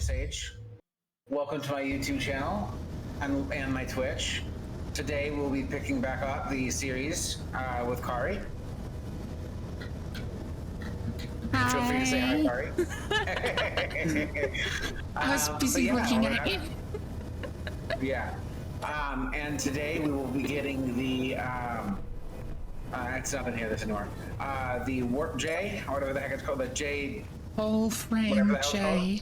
Sage. Welcome to my YouTube channel and my Twitch. Today we'll be picking back up the series with Kari. Hi. Feel free to say hi, Kari. I was busy looking at you. Yeah. And today we will be getting the it's not in here this anymore. The Warp J, or whatever the heck it's called, the J. Whole frame J.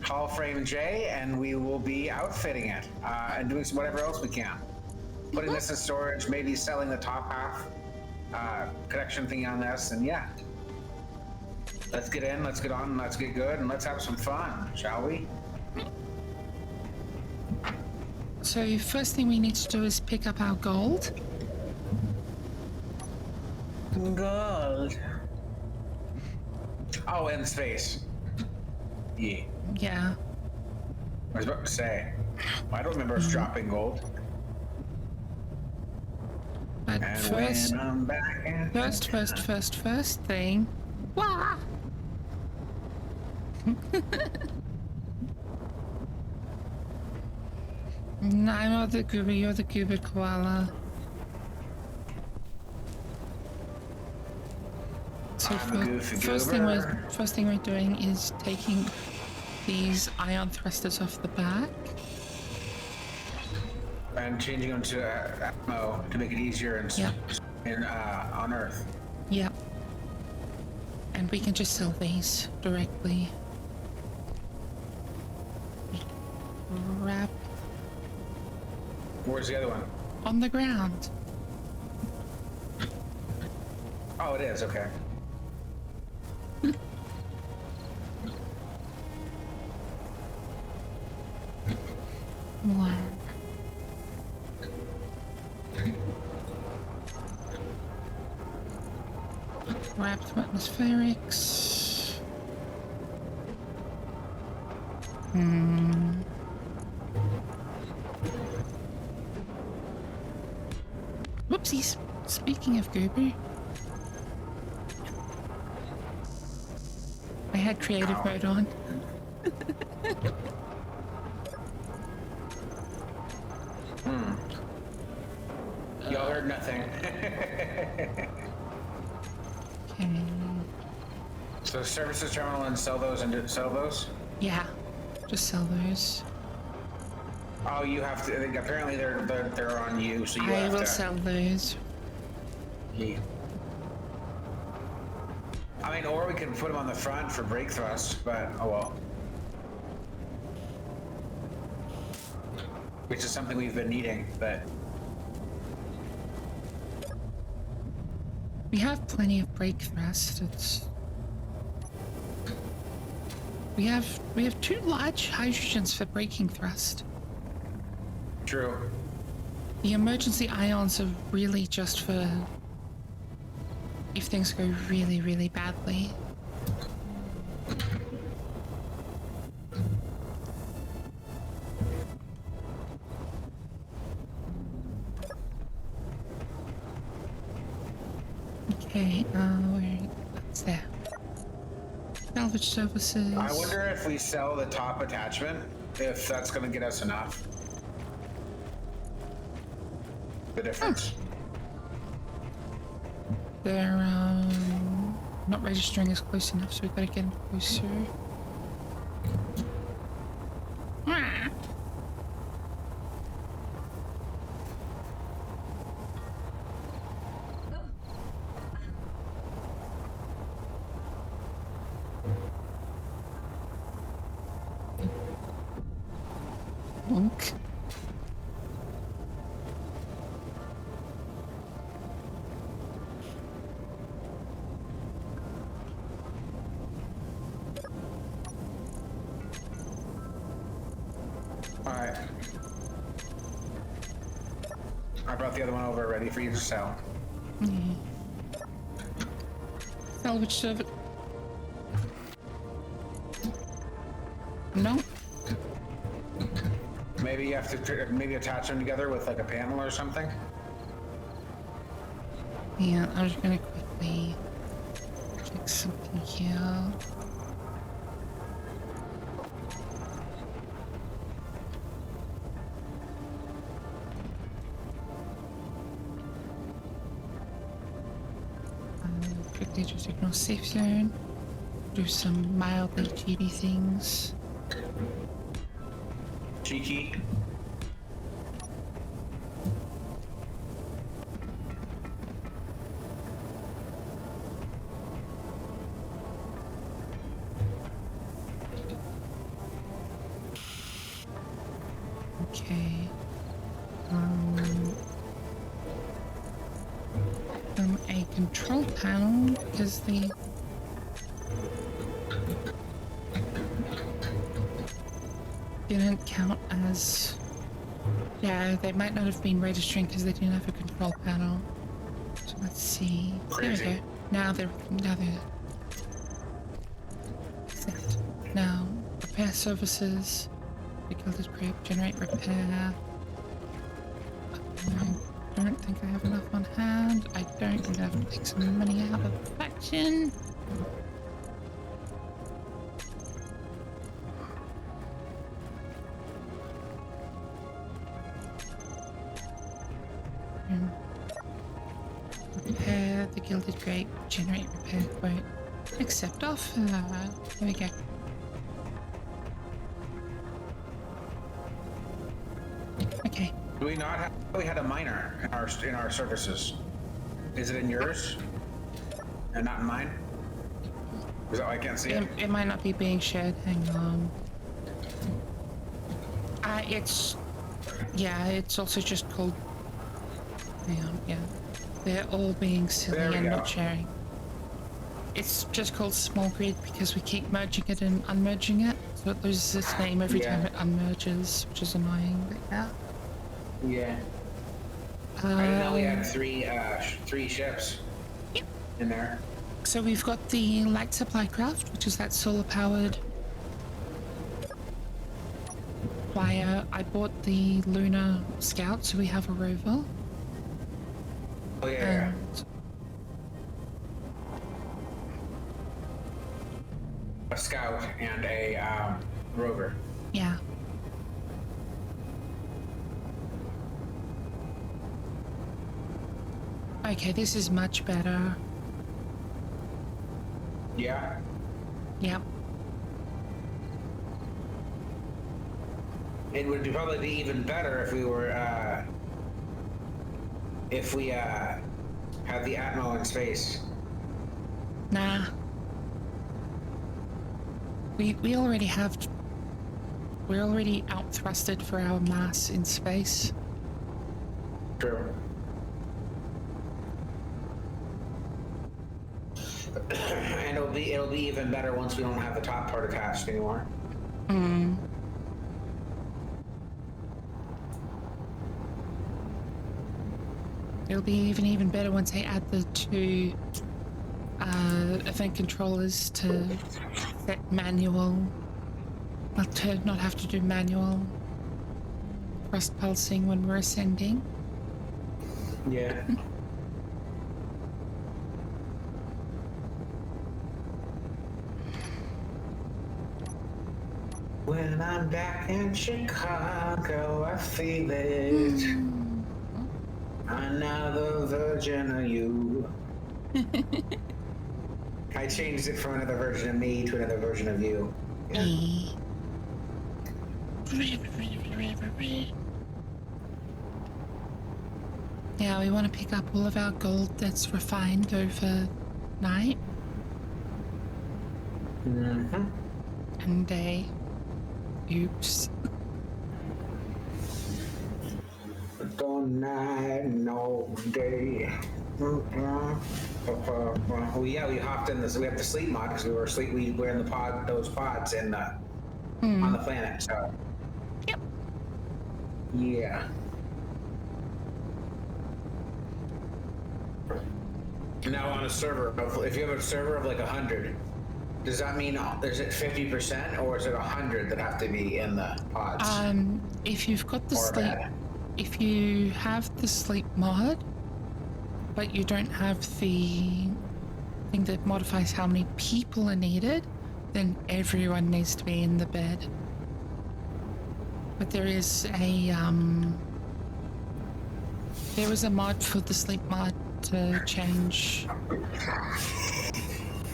Hall Frame J, and we will be outfitting it and doing whatever else we can. Putting this in storage, maybe selling the top half connection thing on this, and yeah. Let's get in, let's get on, let's get good, and let's have some fun, shall we? So first thing we need to do is pick up our gold. Gold. Oh, and space. Yeah. Yeah. I was about to say, I don't remember us dropping gold. But And first, when I'm back in first thing. Wah! No, I'm not the goober, you're the goober koala. So first thing we're doing is taking these ion thrusters off the back. And changing them to ammo to make it easier on Earth. Yep. And we can just sell these directly. Wrap. Where's the other one? On the ground. Oh, it is, okay. One. Wrapped atmospherics. Whoopsies. Speaking of goober, I had creative mode on. Y'all heard nothing. Okay. So services terminal and sell those and sell those? Yeah, just sell those. Oh, you have to. Apparently, they're on you, so you I have to. will sell those. Yeah. I mean, or we can put them on the front for brake thrust, but oh well. Which is something we've been needing, but. We have plenty of brake thrust. We have 2 large hydrogens for braking thrust. True. The emergency ions are really just for if things go really, really badly. Okay, what's there? Salvage services. I wonder if we sell the top attachment, if that's going to get us enough. The difference. They're not registering as close enough, so we gotta get them closer. Bonk. Alright. I brought the other one over ready for you to sell. Salvage service. No. Maybe you have to attach them together with like a panel or something. Yeah, I'm just gonna quickly check something here. Okay, just ignore safe zone. Do some mildly cheaty things. Cheeky. Okay. A control panel because the didn't count as. Yeah, they might not have been registering because they didn't have a control panel. So let's see. Crazy. There we go. Now they're set. Now repair services. The gilded grape, generate repair. I don't think I have enough on hand. I don't think I have to take some money out of the faction. Repair the gilded grape, generate repair quote. Accept offer. There we go. Okay. Do we not have? We had a miner in our services. Is it in yours? And not in mine? Is that why I can't see it? It might not be being shared. Hang on. It's also just called. Hang on. Yeah, they're all being silly and go. not sharing. It's just called small grid because we keep merging it and unmerging it, so it loses its name every time it unmerges, which is annoying. But yeah. Yeah. I didn't know we had three ships in there. So we've got the light supply craft, which is that solar powered flyer. I bought the lunar scout, so we have a rover. Oh yeah. A scout and a rover. Yeah. Okay, this is much better. Yeah. Yep. It would probably be even better if we were had the Atmo in space. Nah. We already have. We're already out thrusted for our mass in space. True. And it'll be even better once we don't have the top part attached anymore. It'll be even better once they add the two event controllers to set manual, not have to do manual thrust pulsing when we're ascending. Yeah. When I'm back in Chicago, I feel it. Another version of you. I changed it from another version of me to another version of you. Yeah. Yeah, we want to pick up all of our gold that's refined overnight. Mm-hmm. And day. Oops. Don't night, no day. Well, yeah, we hopped in this. We have the sleep mod because we were asleep. We were in the pod, those pods, and on the planet. So. Yep. Yeah. Now on a server, if you have a server of like 100, does that mean is it 50% or is it 100 that have to be in the pods? If you've got the Or sleep, bad? if you have the sleep mod, but you don't have the thing that modifies how many people are needed, then everyone needs to be in the bed. But there is a there was a mod for the sleep mod to change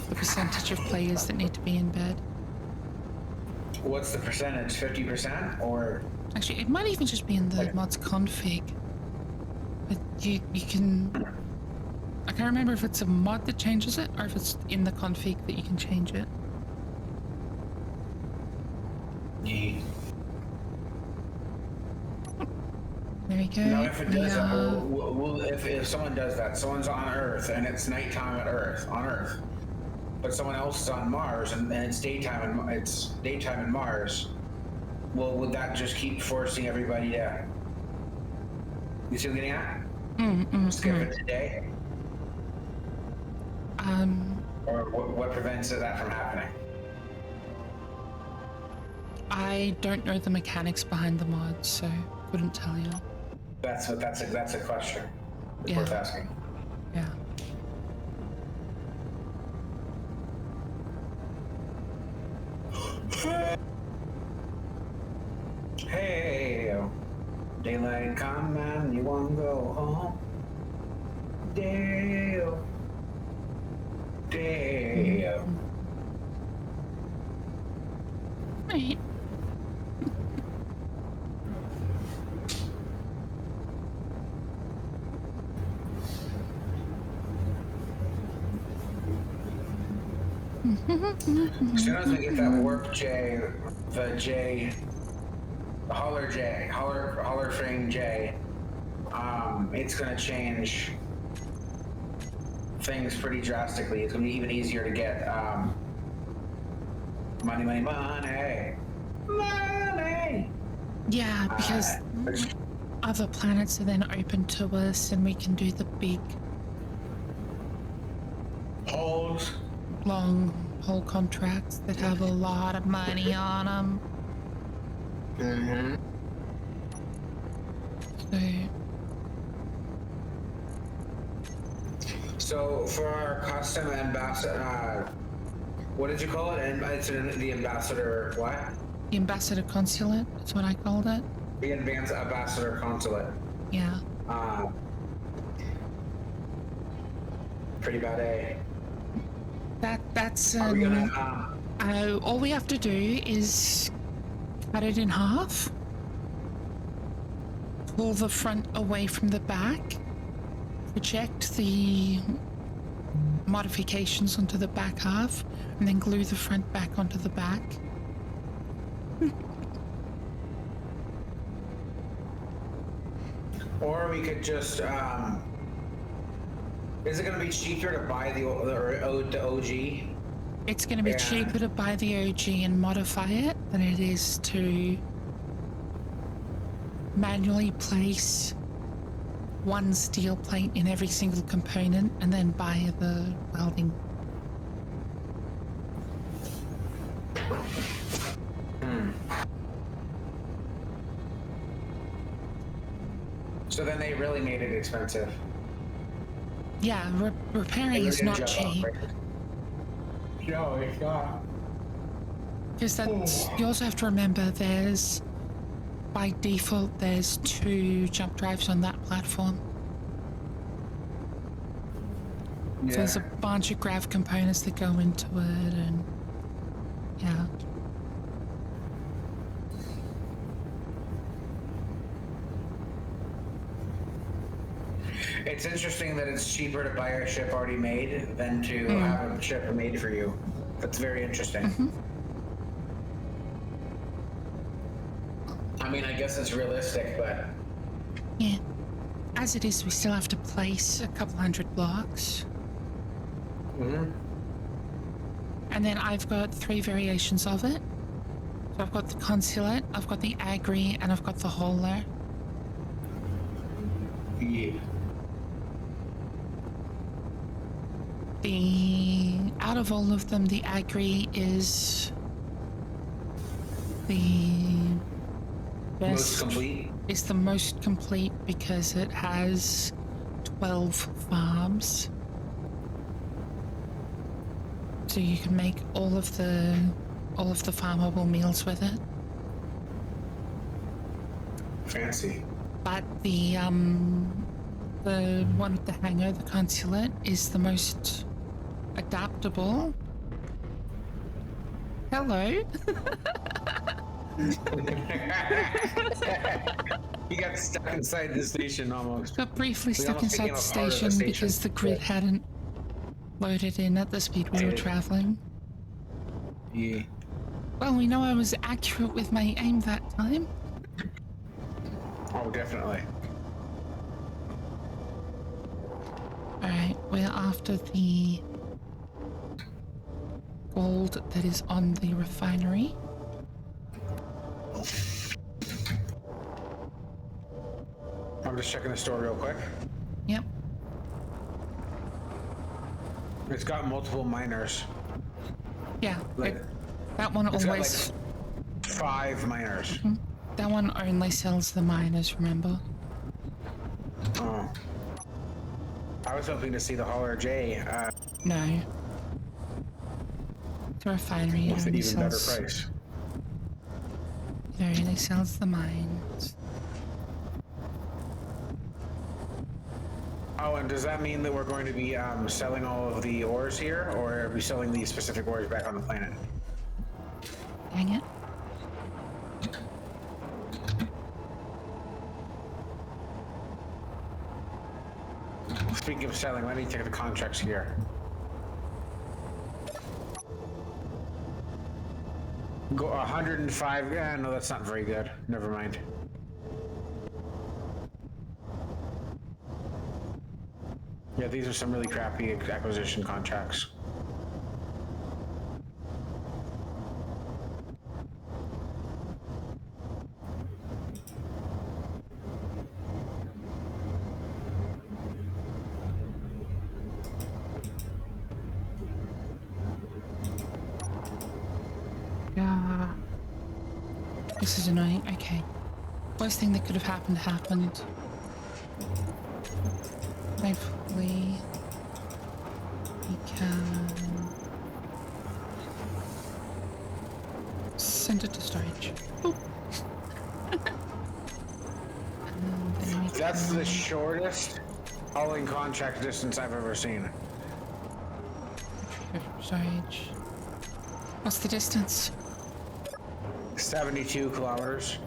the percentage of players that need to be in bed. What's the percentage? 50% or? Actually, it might even just be in the mods config. But you can... I can't remember if it's a mod that changes it or if it's in the config that you can change it. Yeah. There we go. No, if it does that, if someone does that, someone's on Earth and it's nighttime at Earth, on Earth, but someone else is on Mars and it's daytime and it's daytime in Mars. Well, would that just keep forcing everybody to? You see what I'm getting at? Skip it today. Or what prevents that from happening? I don't know the mechanics behind the mod, so couldn't tell you. That's a question. It's Yeah. worth asking. Yeah. Hey, daylight come and you wanna go home. Dale. Right. As soon as we get that warp J, the holler frame J, it's gonna change things pretty drastically. It's gonna be even easier to get money. Yeah, because other planets are then open to us and we can do the big, Holes. long haul contracts that have a lot of money on them. Mm-hmm. So for our custom ambassador, what did you call it? And it's the ambassador what? The ambassador consulate is what I called it. The advanced ambassador consulate. Yeah. Pretty bad, eh? That's Are we gonna? all we have to do is cut it in half, pull the front away from the back, project the modifications onto the back half, and then glue the front back onto the back. Or we could just. Is it going to be cheaper to buy the OG? It's going to be cheaper to buy the OG and modify it than it is to manually place one steel plate in every single component and then buy the welding. So then they really made it expensive. Yeah, repairing is not cheap. No, it's not. Because that's, you also have to remember by default, there's 2 jump drives on that platform. Yeah. So there's a bunch of grav components that go into it, and yeah. It's interesting that it's cheaper to buy a ship already made than to have a ship made for you. That's very interesting. I mean, I guess it's realistic, but... Yeah. As it is, we still have to place a couple hundred blocks. And then I've got 3 variations of it. So I've got the consulate, I've got the agri, and I've got the hauler. Yeah. Out of all of them, the agri is the best. Most complete? It's the most complete because it has 12 farms. So you can make all of the farmable meals with it. Fancy. But the one with the hangar, the consulate, is the most adaptable. Hello. He got stuck inside the station almost. Got briefly stuck almost inside became the a part of the station station. because the grid hadn't loaded in at the speed we were Okay. traveling. Yeah. Well, we know I was accurate with my aim that time. Oh, definitely. Alright, we're after the gold that is on the refinery. I'm just checking the store real quick. Yep. It's got multiple miners. Yeah. Like, that one it's got always. like 5 miners. That one only sells the miners, remember? Oh. I was hoping to see the Hauler J No. The refinery with an only even better sells. price. It only sells the mines. Oh, and does that mean that we're going to be selling all of the ores here, or are we selling these specific ores back on the planet? Dang it. Speaking of selling, let me take the contracts here. Go 105. Yeah, no, that's not very good. Never mind. Yeah, these are some really crappy acquisition contracts. Yeah. This is annoying. Okay. Worst thing that could have happened. Thankfully, we can send it to storage. Boop. And then we That's can- the shortest hauling contract distance I've ever seen. storage. What's the distance? 72 kilometers.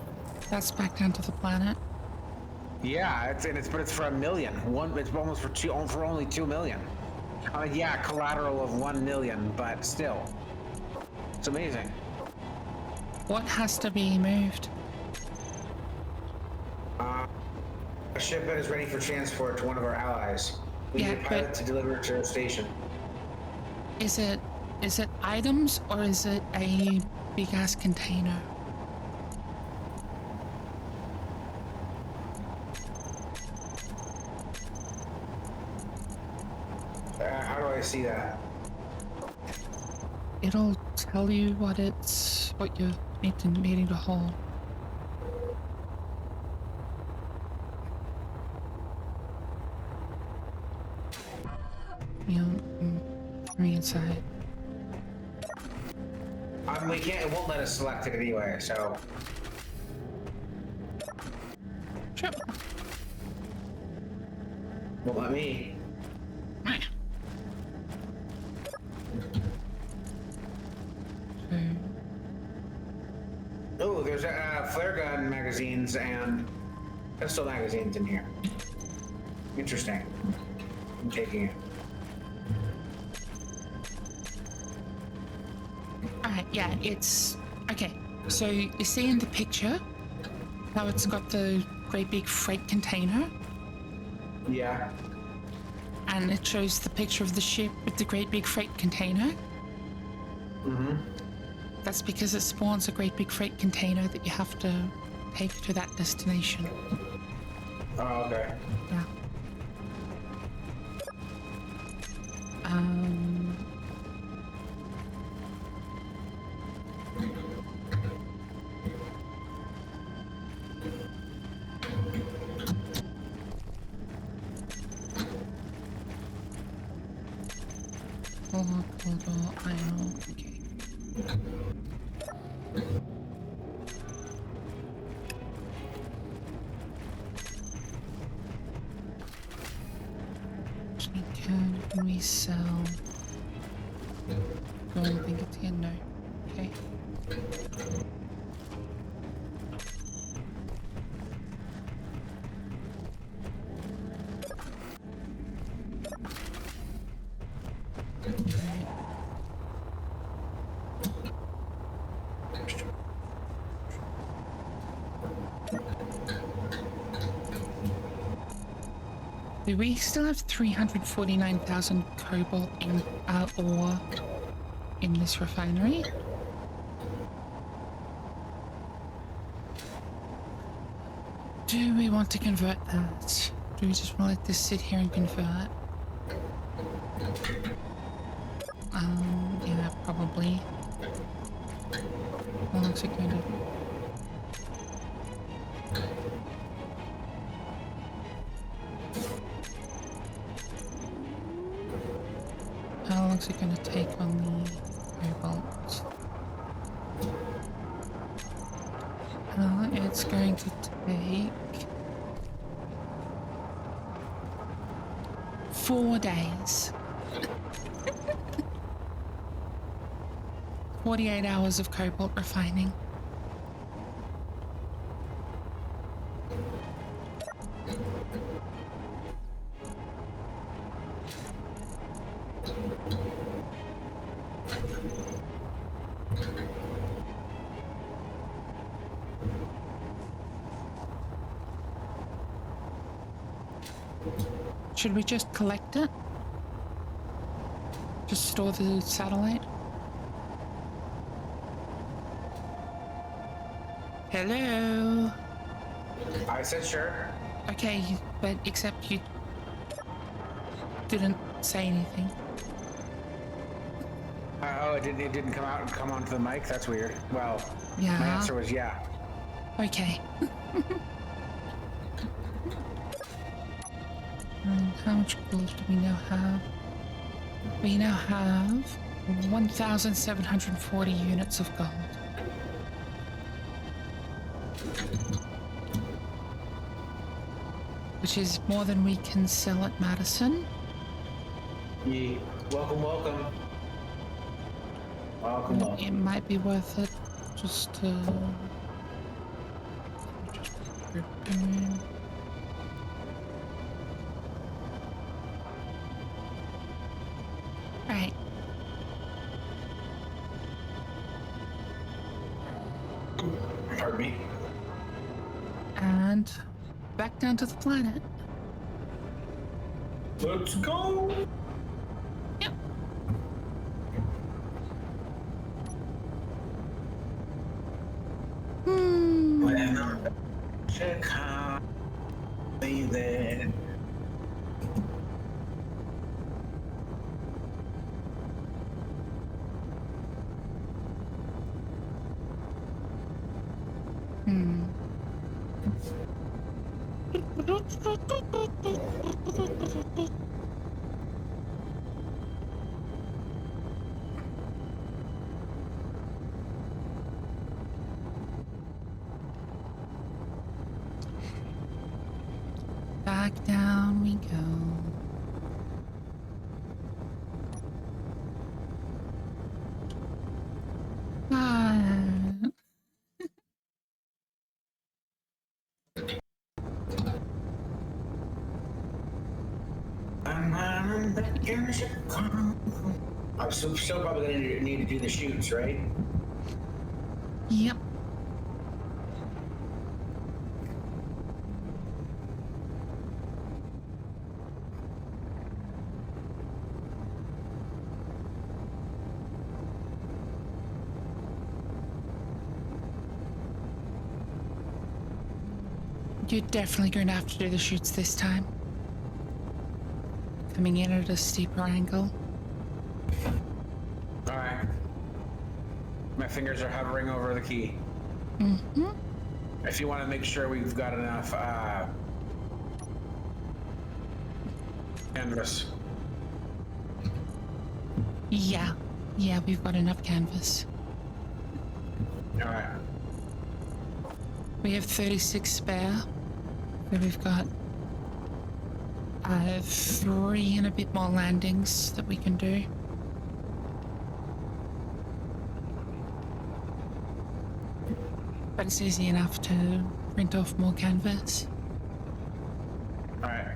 That's back down to the planet. Yeah, but it's for 1 million. It's almost for only 2 million. Yeah, collateral of 1 million, but still, it's amazing. What has to be moved? A shipment is ready for transport to one of our allies. We Yeah, need a pilot but- to deliver it to our station. Is it items or is it a big ass container? How do I see that? It'll tell you what you're needing to hold. You know, bring it inside. We can't. It won't let us select it anyway. So Sure. won't let me. Meh. So, Oh, there's flare gun magazines and pistol magazines in here. Interesting. I'm taking it. alright, yeah, it's okay. So you see in the picture how it's got the great big freight container, Yeah. and it shows the picture of the ship with the great big freight container. Mm-hmm. That's because it spawns a great big freight container that you have to take to that destination. Oh, okay. Yeah. Okay. Can we sell Don't think it's here, no. Okay. Do we still have 349,000 cobalt in ore in this refinery? Do we want to convert that? Do we just want to let this sit here and convert? Yeah, probably. How long's it going to... How long's it going to take on the cobalt? It's going to take 4 days. 48 hours of cobalt refining. Should we just collect it? Just store the satellite? Hello? I said sure. Okay, but except you didn't say anything. Oh, it didn't come out and come onto the mic? That's weird. Well, Yeah. my answer was yeah. Okay. How much gold do we now have? We now have 1,740 units of gold. Which is more than we can sell at Madison. Yeah. Welcome, welcome. Welcome, welcome. It might be worth it just to... Right. Pardon me. And back down to the planet. Let's go. Yep. When I'm Chicago, be there. Back down we go. I'm back in Chicago. I'm still probably going to need to do the shoots, right? Yep. You're definitely going to have to do the shoots this time. Coming in at a steeper angle. All right. My fingers are hovering over the key. Mm-hmm. If you want to make sure we've got enough canvas. Yeah. Yeah, we've got enough canvas. All right. We have 36 spare. So we've got 3 and a bit more landings that we can do. but it's easy enough to print off more canvas. All right.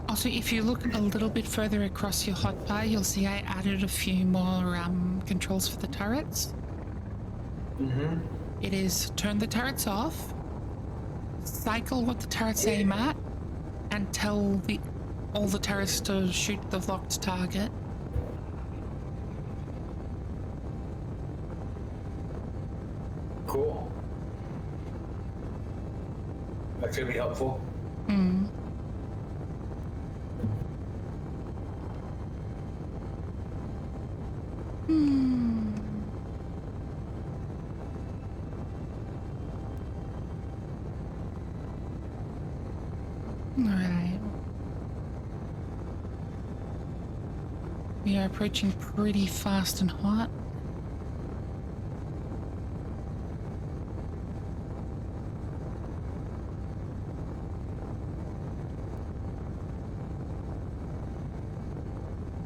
Also, if you look a little bit further across your hotbar, you'll see I added a few more controls for the turrets. Mm-hmm. It is turn the turrets off, cycle what the turrets aim at, and tell all the turrets to shoot the locked target. Cool. That's gonna be helpful. Hmm. Alright. We are approaching pretty fast and hot.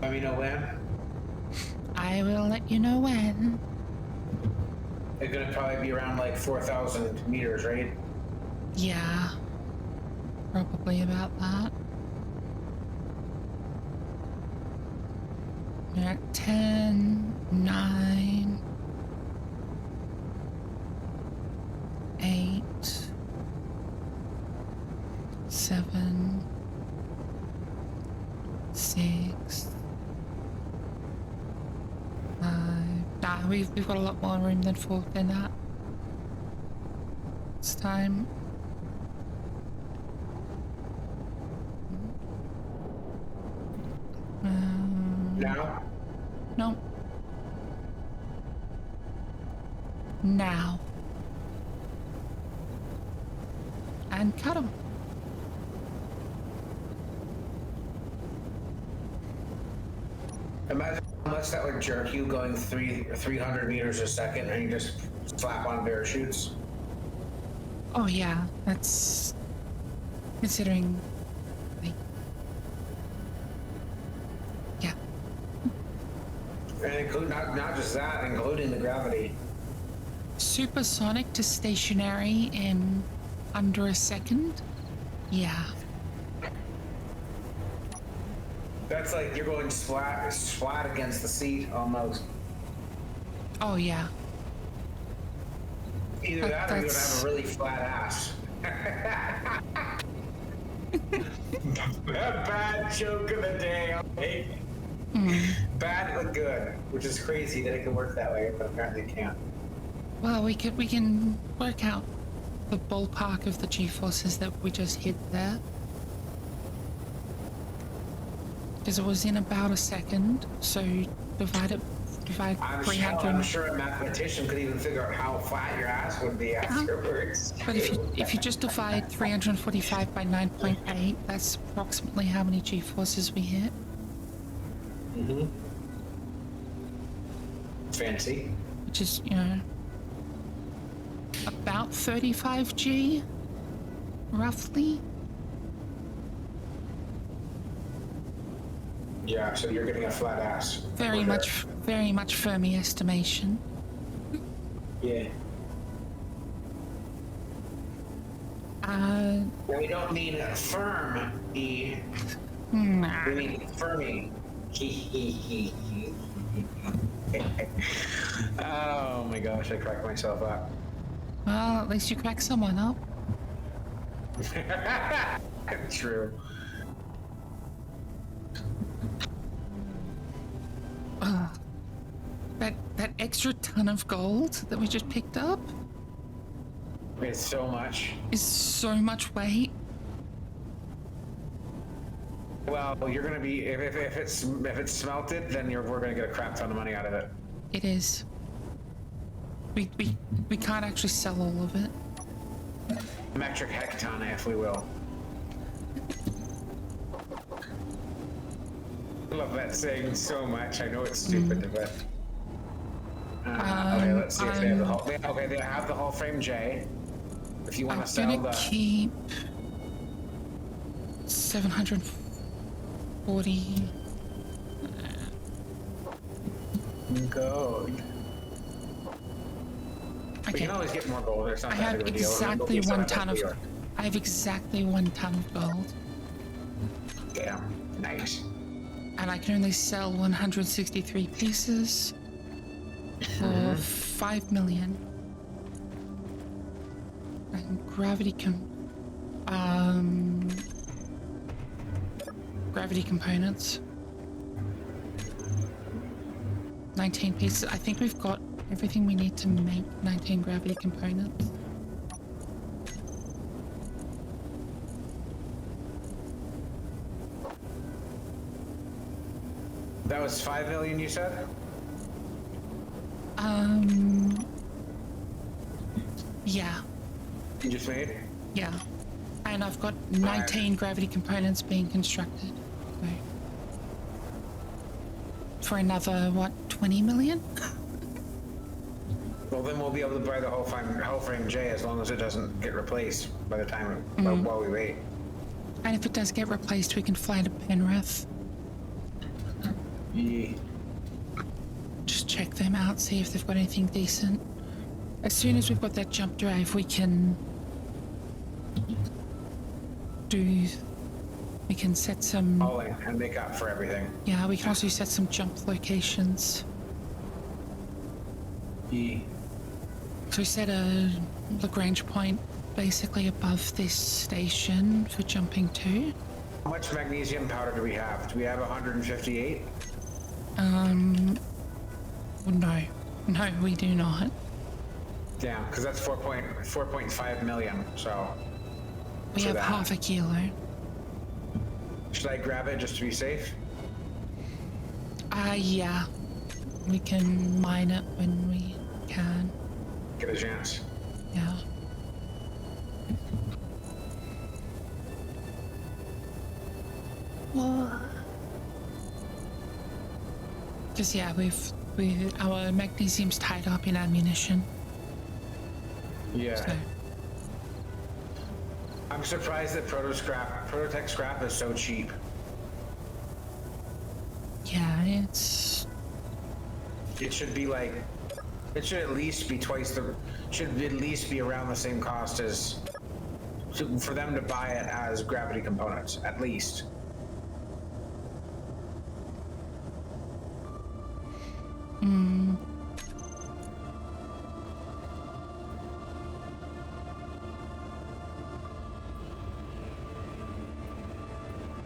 Let me know when. I will let you know when. It's gonna probably be around like 4,000 meters, right? Yeah. Probably about that. We're at 10, 9, 8, 7, 6, 5. Nah, we've got a lot more room than that. It's time. Now? No. Now. And cut them. Imagine how much that would jerk you going 300 meters a second and you just slap on parachutes. Oh yeah, that's considering. Yeah. And include not just that, including the gravity. Supersonic to stationary in under a second. Yeah. That's like you're going splat against the seat almost. Oh yeah. Either that or you're gonna have a really flat ass. Bad joke of the day. Okay. Bad but good, which is crazy that it can work that way, but apparently it can't. Well, we can work out the ballpark of the G-forces that we just hit there. Because it was in about a second, so divide I'm 300. I'm sure a mathematician could even figure out how flat your ass would be afterwards. But if you just divide 345 by 9.8, that's approximately how many G-forces we hit. Mm-hmm. Fancy. Which is, you know, about 35 G, roughly. Yeah, so you're getting a flat ass. Very much Fermi estimation. Yeah. We don't mean firm, E. Nah. We mean Fermi. Oh my gosh, I cracked myself up. Well, at least you cracked someone up. True. That extra ton of gold that we just picked up It's so much. is so much weight. Well, you're gonna be if it's smelted, then we're gonna get a crap ton of money out of it. It is. We can't actually sell all of it. Metric hecton, if we will. I love that saying so much. I know it's stupid, but. Okay, let's see if they have the hull. Okay, they have the hull frame J. If you want to sell I'm gonna the. keep 740. Gold. We Okay. can always get more gold. It's not I that have big of a deal. exactly We'll 1 be ton of. set up I have exactly 1 ton of gold, Damn, nice. and I can only sell 163 pieces for 5 million. And gravity components. 19 pieces. I think we've got everything we need to make 19 gravity components. That was 5 million, you said? Yeah, You just made? yeah. And I've got 19 gravity components being constructed. So for another, what, 20 million? Well, then we'll be able to buy the whole frame J as long as it doesn't get replaced by the time while we wait. And if it does get replaced, we can fly to Penrith. Yeah. Just check them out, see if they've got anything decent. As soon as we've got that jump drive, we can set some. Hauling and make up for everything. Yeah, we can also set some jump locations. Yeah. So we set a Lagrange point basically above this station for jumping to. How much magnesium powder do we have? Do we have 158? No, we do not. Damn, because that's 4.5 million, so... We have half a kilo. Should I grab it just to be safe? Yeah. We can mine it when we can. Get a chance. Yeah. Because yeah, our magnesium's tied up in ammunition. Yeah. So I'm surprised that Prototech scrap is so cheap. yeah, It should be like, it should at least be should at least be around the same cost as, for them to buy it as gravity components, at least.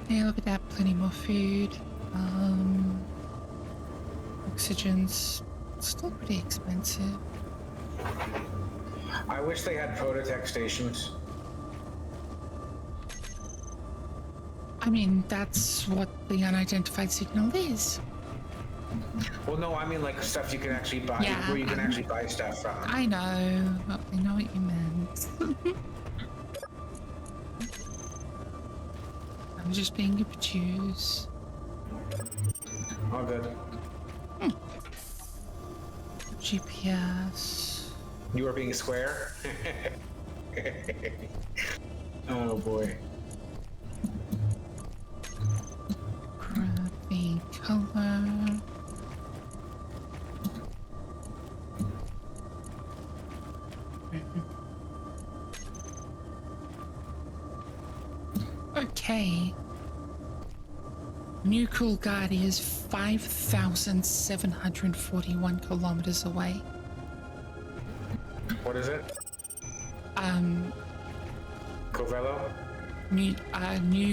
Yeah, look at that, plenty more food. Oxygen's still pretty expensive. I wish they had Prototech stations. I mean, that's what the unidentified signal is. Well, no, I mean like stuff you can actually buy, Yeah, where you can actually buy stuff from. I know what you meant. I'm just being obtuse. All good. GPS. You are being square? Oh boy. Gravity color. Okay. New Coolgardie is 5,741 kilometers away. What is it? Um, Covello? New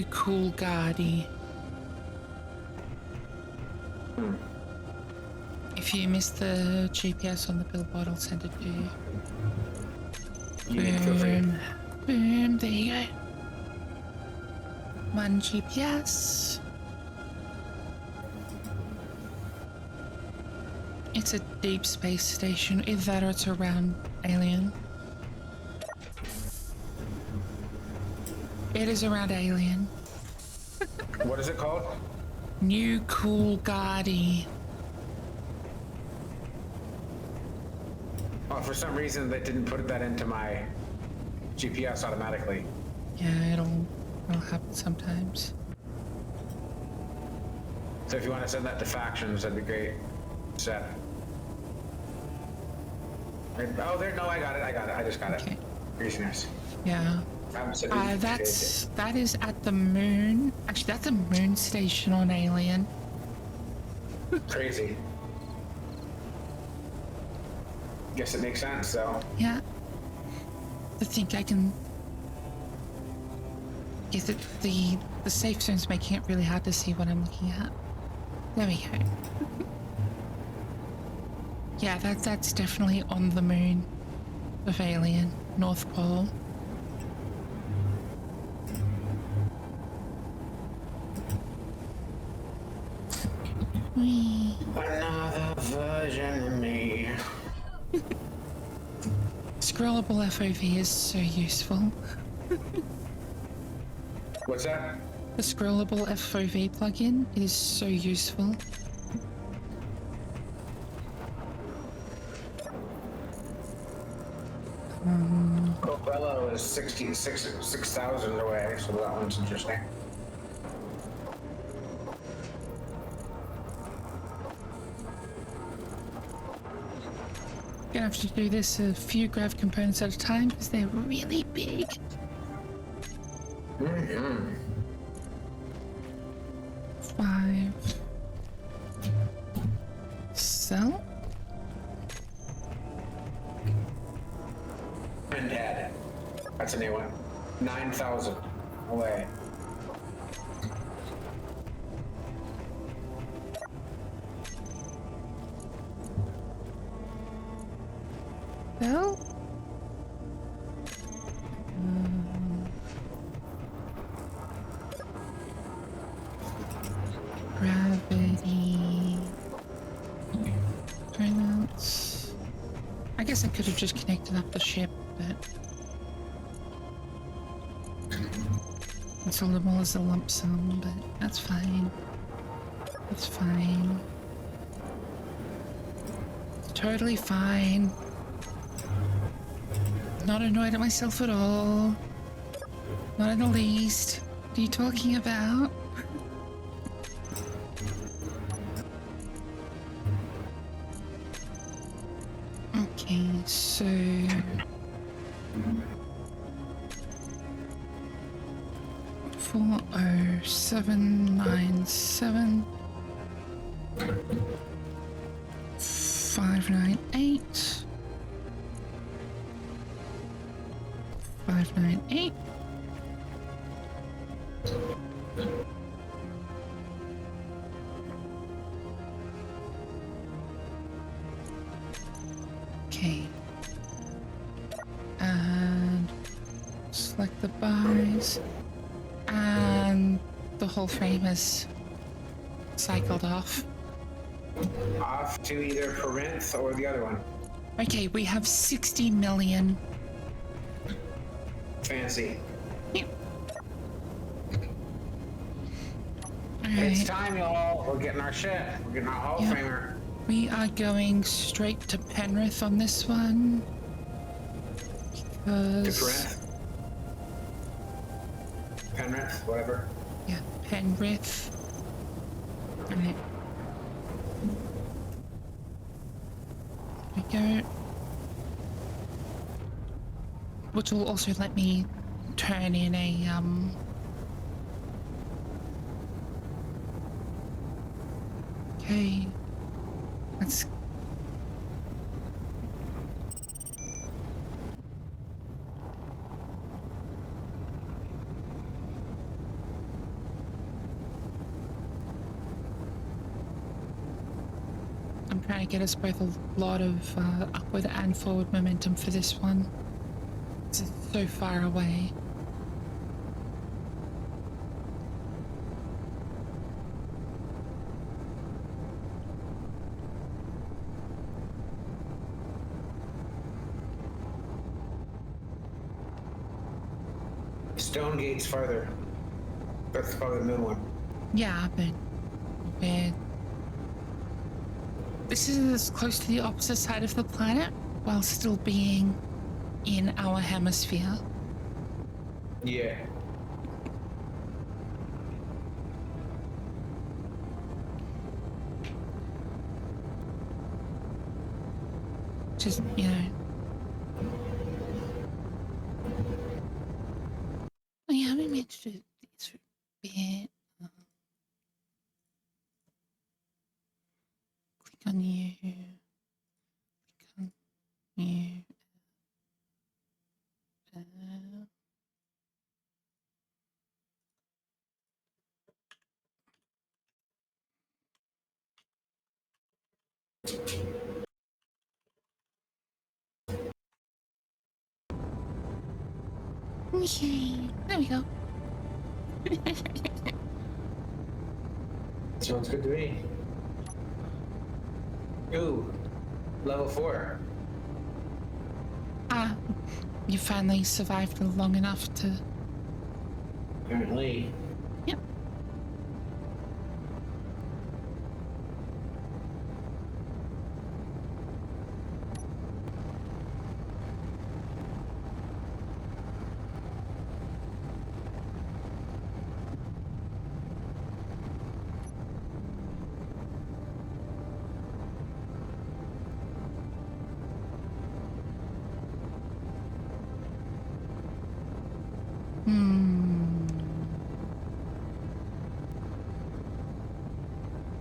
Coolgardie. If you missed the GPS on the billboard, I'll send it to you. Yeah, feel free. Boom, there you go. One GPS. It's a deep space station. Either that or it's around Alien. It is around Alien. What is it called? New Coolgardie. Oh, for some reason they didn't put that into my GPS automatically. Yeah, it'll happen sometimes. So if you want to send that to factions, that'd be great. Set. Oh, there. No, I got it. I just got Okay. it. Craziness. Yeah. Absolutely. That is at the moon. Actually, that's a moon station on Alien. Crazy. Guess it makes sense, though. Yeah. I think I can. Is it the safe zone's making it really hard to see what I'm looking at? There we go. Yeah, that's definitely on the moon of Alien, North Pole. Whee. Another version of me. Scrollable FOV is so useful. What's that? The scrollable FOV plugin is so useful. Cobello is 6,000 away, so that one's interesting. Gonna have to do this a few grav components at a time because they're really big. Mm-hmm. 5. Sell. And Dad. That's a new one. 9,000 away. Sell. Gravity. Pronouns. I guess I could have just connected up the ship, but and sold them all as a lump sum, but that's fine. That's fine. It's totally fine. Not annoyed at myself at all. Not in the least. What are you talking about? Okay, so 40797 598 598. Okay. And select the buys. And the whole frame is cycled off. Off to either Corinth or the other one. Okay, we have 60 million. Fancy. Yep. It's Alright, time, y'all. We're getting our shit. We're getting our Hall Yeah. Framer. we are going straight to Penrith on this one. To Because, Corinth. Penrith, whatever. yeah, Penrith. Alright. There we go. Which will also let me turn in a, okay. Let's... I'm trying to get us both a lot of upward and forward momentum for this one. It's so far away. Stonegate's farther. That's probably the moon one. Yeah, but we're... This is as close to the opposite side of the planet while still being in our hemisphere. Yeah. Just, you know, cockpit. Click on you. Click on you. Okay, there we go. Sounds good to me. Ooh, level 4. Ah, you finally survived long enough to. Apparently. Yep.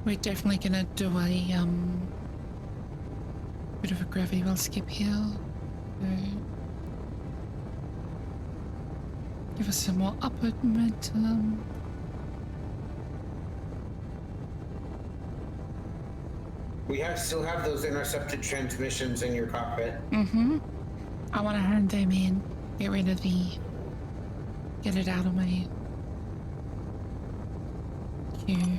We're definitely gonna do a bit of a gravity well skip here. So give us some more upward momentum. We still have those intercepted transmissions in your cockpit. I want to hand them in. Get rid of get it out of my queue.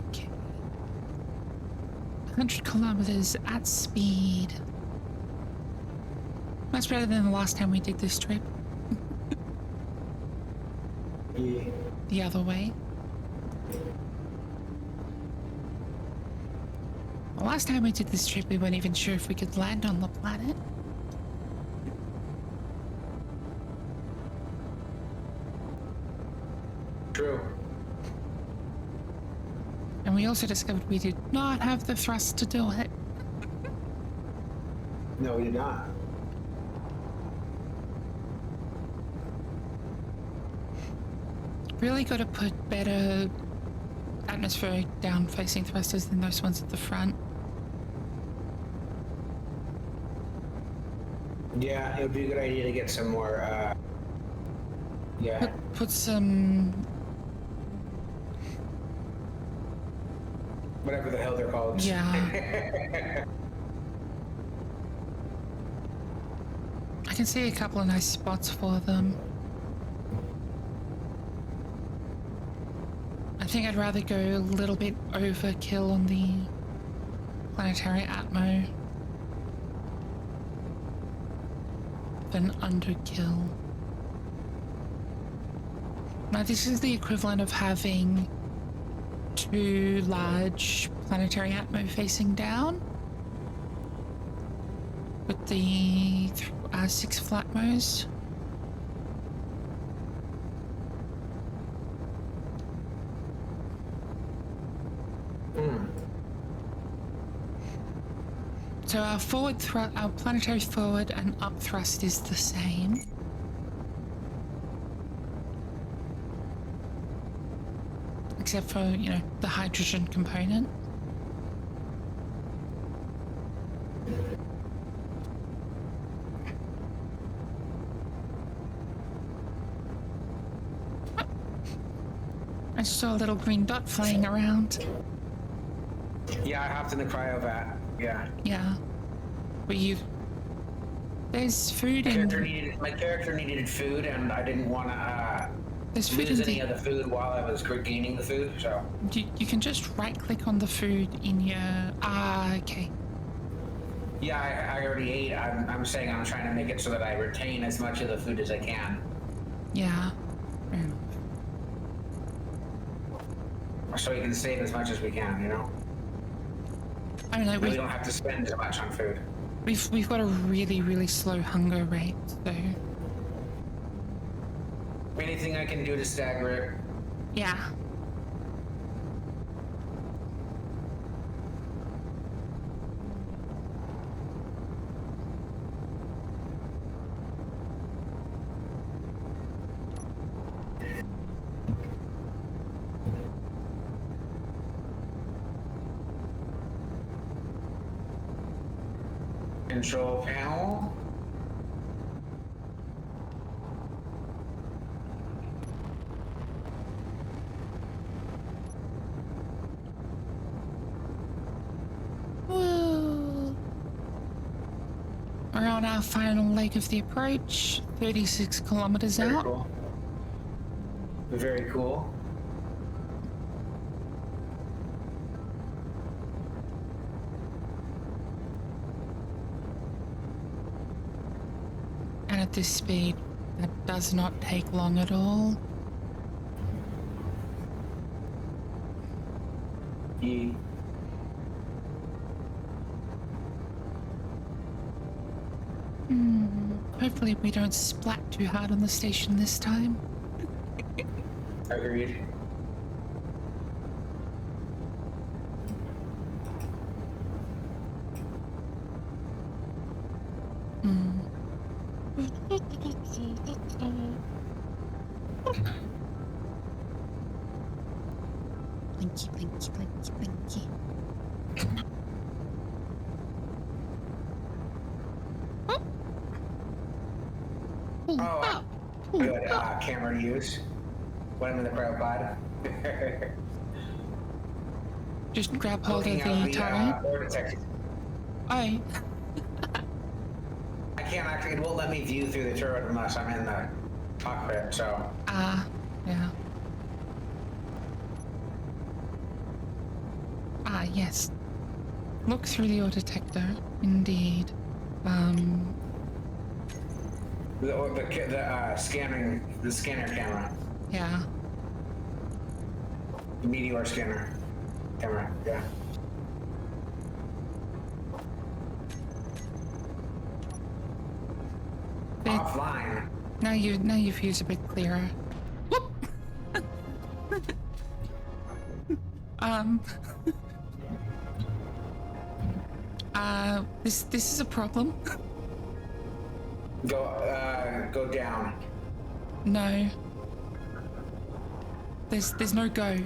Okay. 100 kilometers at speed. Much better than the last time we did this trip. Yeah. The other way. The last time we did this trip, we weren't even sure if we could land on the planet. True. And we also discovered we did not have the thrust to do it. No, we did not. Really got to put better atmospheric down-facing thrusters than those ones at the front. Yeah, it would be a good idea to get some more, yeah. Put some... Whatever the hell they're called. Yeah. I can see a couple of nice spots for them. I think I'd rather go a little bit overkill on the planetary atmo than underkill. Now this is the equivalent of having 2 large planetary atmo facing down with the 6 flatmos. So our planetary forward and up thrust is the same. Except for, you know, the hydrogen component. I just saw a little green dot flying around. Yeah, I hopped in the cryovac. Yeah. Yeah. But there's food in... My character needed food, and I didn't want to there's food lose in any of the food while I was gaining the food, so... You can just right-click on the food in your... okay. Yeah, I already ate. I'm saying I'm trying to make it so that I retain as much of the food as I can. Yeah. Fair enough. So we can save as much as we can, you know? I don't know, we don't have to spend as much on food. We've got a really, really slow hunger rate, so... Anything I can do to stagger it? Yeah. Control panel. Whoa. We're on our final leg of the approach, 36 kilometers Very out. cool. Very cool. And at this speed, that does not take long at all. E. Hopefully we don't splat too hard on the station this time. Agreed. Blinky, blinky, blinky, blinky. Oh. Pull up. Pull Good up. camera to use when I'm in the crowd pod. Just grab hold of Looking the at turret. ore detector. Aye. I can't actually, it won't let me view through the turret unless I'm in the cockpit, so. Yeah. Yes. Look through the ore detector. Indeed. The scanner camera. Yeah. The meteor scanner camera, yeah. Offline. Now your view's a bit clearer. Whoop! This is a problem. Go down. No. There's no go.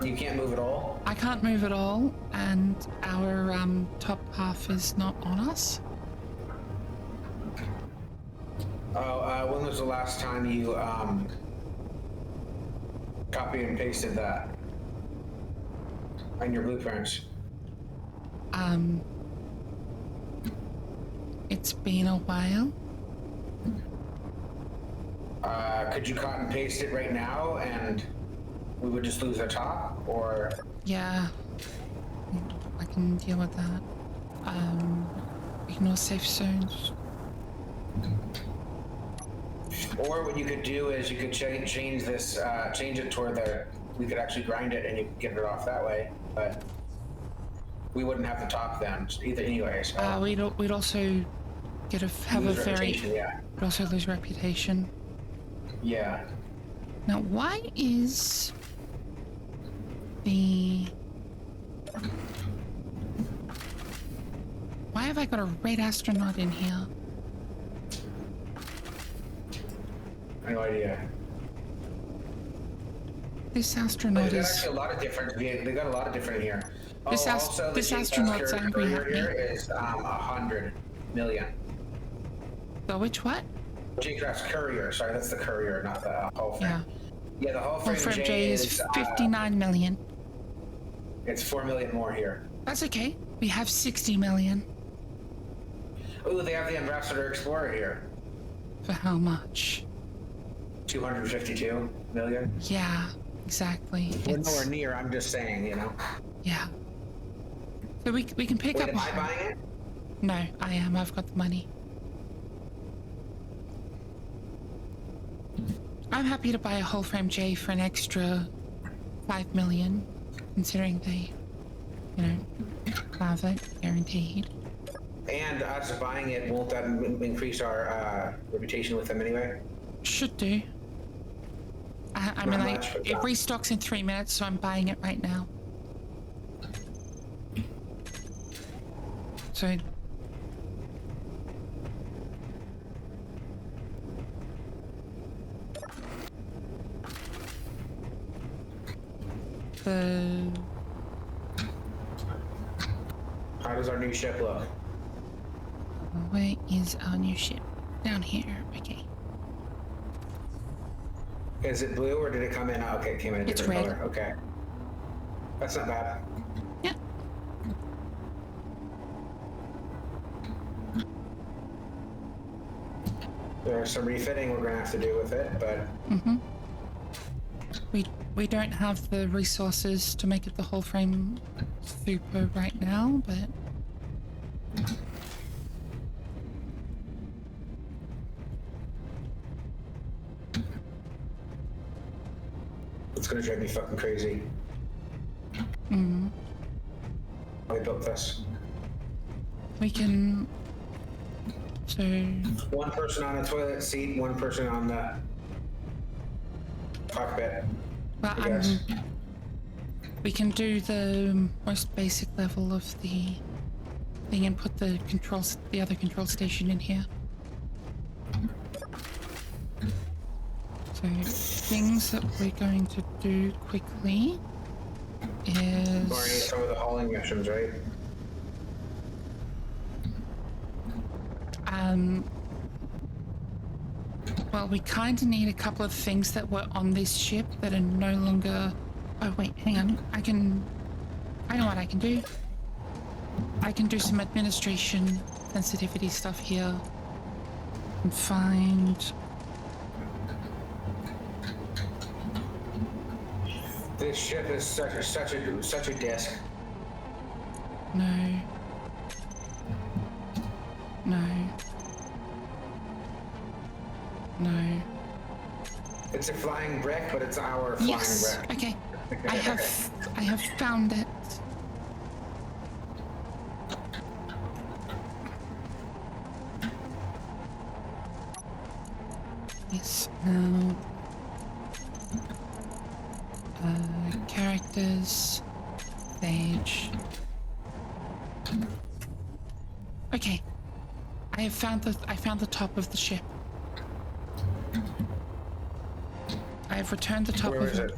You can't move at all? I can't move at all, and our top half is not on us. Oh, when was the last time you copy and pasted that on your blueprints? It's been a while. Could you cut and paste it right now and we would just lose our top, or? Yeah, I can deal with that. Ignore safe zones. Or what you could do is you could change this, change it toward we could actually grind it and you could get it off that way, but we wouldn't have the top then either anyway, so. We'd also have a Lose very, reputation, yeah. we'd also lose reputation. Yeah. Now, why have I got a red astronaut in here? No idea. This astronaut They got is... actually a lot of different. They got a lot of different here. This astronaut's angry here at me. is 100 million. The which what? J-Craft's courier. Sorry, that's the courier, not the hull frame. Yeah. Yeah, the hull Well, frame for J is 59 million. It's 4 million more here. That's okay. We have 60 million. Ooh, they have the Ambassador Explorer here. For how much? 252 million. Yeah, exactly. We're nowhere near. I'm just saying, you know. Yeah. So we can pick Wait, up. am I buying it? No, I am. I've got the money. I'm happy to buy a whole frame J for an extra 5 million, considering they, have it guaranteed. And us buying it, won't that increase our reputation with them anyway? Should do. I mean, Not like, much, but it yeah. restocks in 3 minutes, so I'm buying it right now. So... How does our new ship look? Where is our new ship? Down here. Okay. Is it blue or did it come in? Oh, okay, it came in a It's different red. color. Okay. That's not bad. Yeah. There's some refitting we're gonna have to do with it, but We don't have the resources to make it the whole frame super right now, but it's gonna drive me fucking crazy. I built this. we can. So One person on a toilet seat, one person on the cockpit. well, I guess. we can do the most basic level of the thing and put the other control station in here. So things that we're going to do quickly Already is some of the hauling missions, right? well, we kind of need a couple of things that were on this ship that are no longer. Oh wait, hang on. I know what I can do. I can do some administration sensitivity stuff here and find. This ship is such a disc. No. No. No. It's a flying brick, but it's our flying Yes. brick. Okay. I have found it. Yes. Now. Characters. Page. Okay. I found the top of the ship. I have returned the top Where of is it?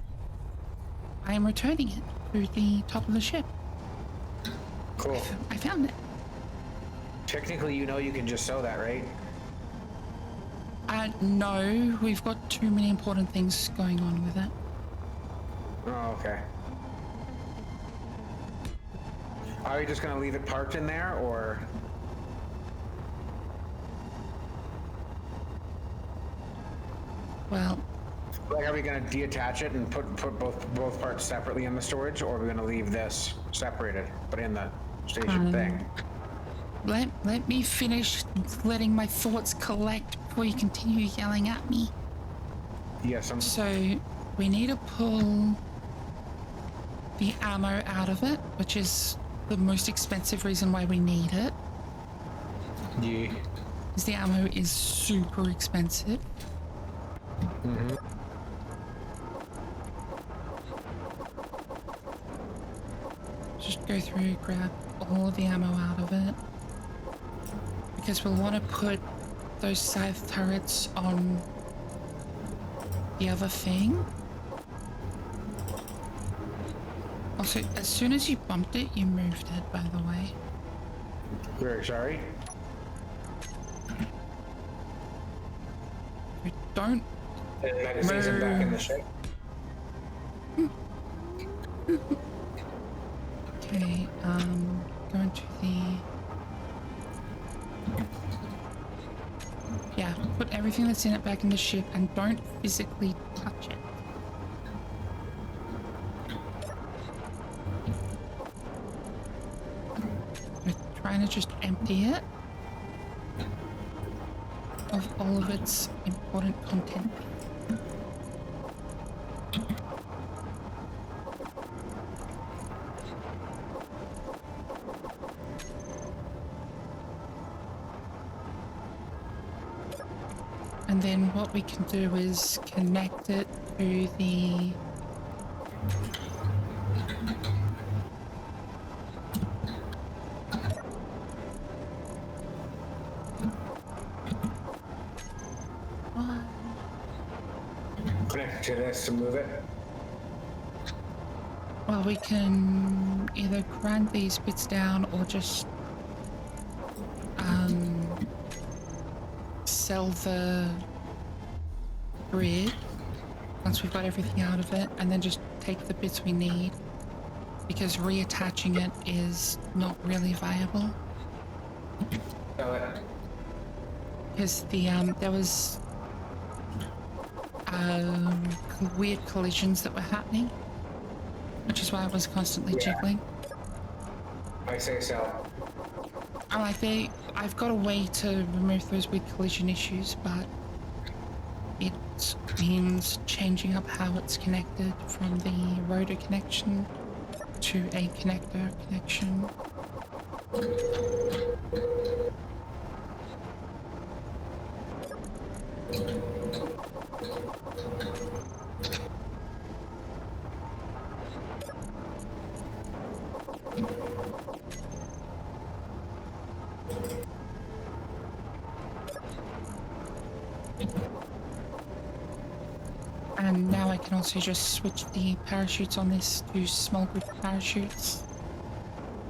I am returning it to the top of the ship. Cool. I found it. Technically, you know you can just sew that, right? No, we've got too many important things going on with it. Oh, okay. Are we just gonna leave it parked in there, or? Well, Like, are we gonna detach it and put both parts separately in the storage, or are we gonna leave this separated, but in the station thing? let me finish letting my thoughts collect before you continue yelling at me. Yes, I'm. So, we need to pull the ammo out of it, which is the most expensive reason why we need it. Yeah. Because the ammo is super expensive. Just go through, grab all of the ammo out of it. Because we'll want to put those scythe turrets on the other thing. Also, as soon as you bumped it, you moved it, by the way. Very sorry. Don't. And magazines are back in the ship. Okay, going to the... Yeah, put everything that's in it back in the ship and don't physically touch it. We're trying to just empty it of all of its important content. And then what we can do is connect it to the Connect to this to move it. well, we can either grind these bits down or just sell the grid once we've got everything out of it, and then just take the bits we need, because reattaching it is not really viable. Sell it. Because the there was weird collisions that were happening, which is why I was constantly jiggling. I say sell. I like I've got a way to remove those weird collision issues, but it means changing up how it's connected from the rotor connection to a connector connection. And now I can also just switch the parachutes on this to small group parachutes.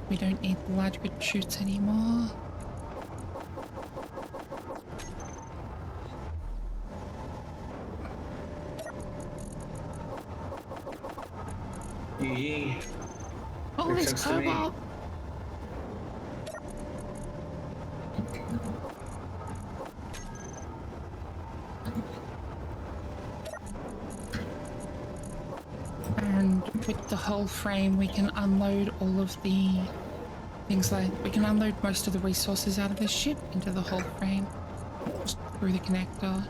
We don't need the large group chutes anymore. Yee. Oh, Makes there's sense to me. cobalt! And with the whole frame, we can unload all of the things like, we can unload most of the resources out of this ship into the whole frame, just through the connector.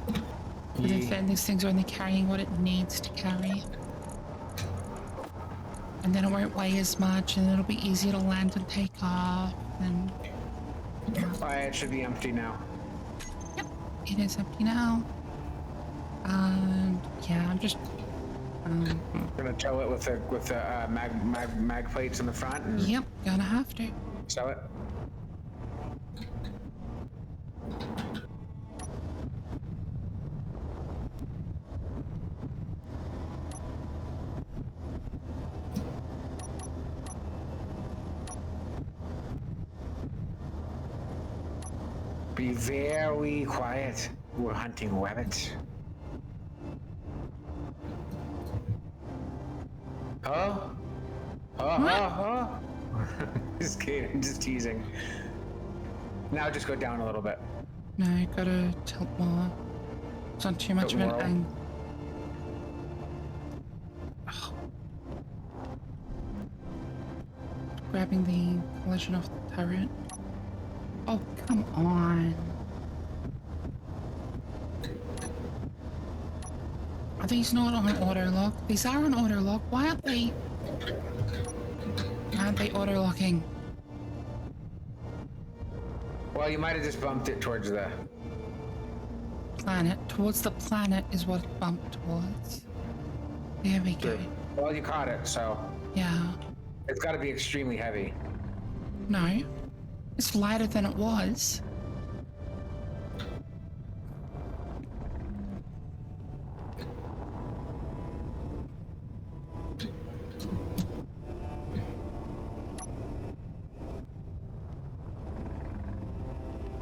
But then these things are only carrying what it needs to carry. And then it won't weigh as much, and it'll be easier to land and take off, and... It should be empty now. Yep, it is empty now. And yeah, I'm just... I'm gonna tow it with the mag plates in the front and Yep, gonna have to. sell it. Be very quiet. We're hunting rabbits. Huh? Huh? Just kidding. I'm just teasing. Now just go down a little bit. No, gotta tilt more. It's not too much of Tilt an more. angle. Oh. Grabbing the collision off the turret. Oh, come on. Are these not on auto lock? These are on auto lock. Why aren't they? Why aren't they auto locking? Well, you might have just bumped it towards the... Planet. Towards the planet is what it bumped towards. There we go. Well, you caught it, so Yeah. it's got to be extremely heavy. No. It's lighter than it was.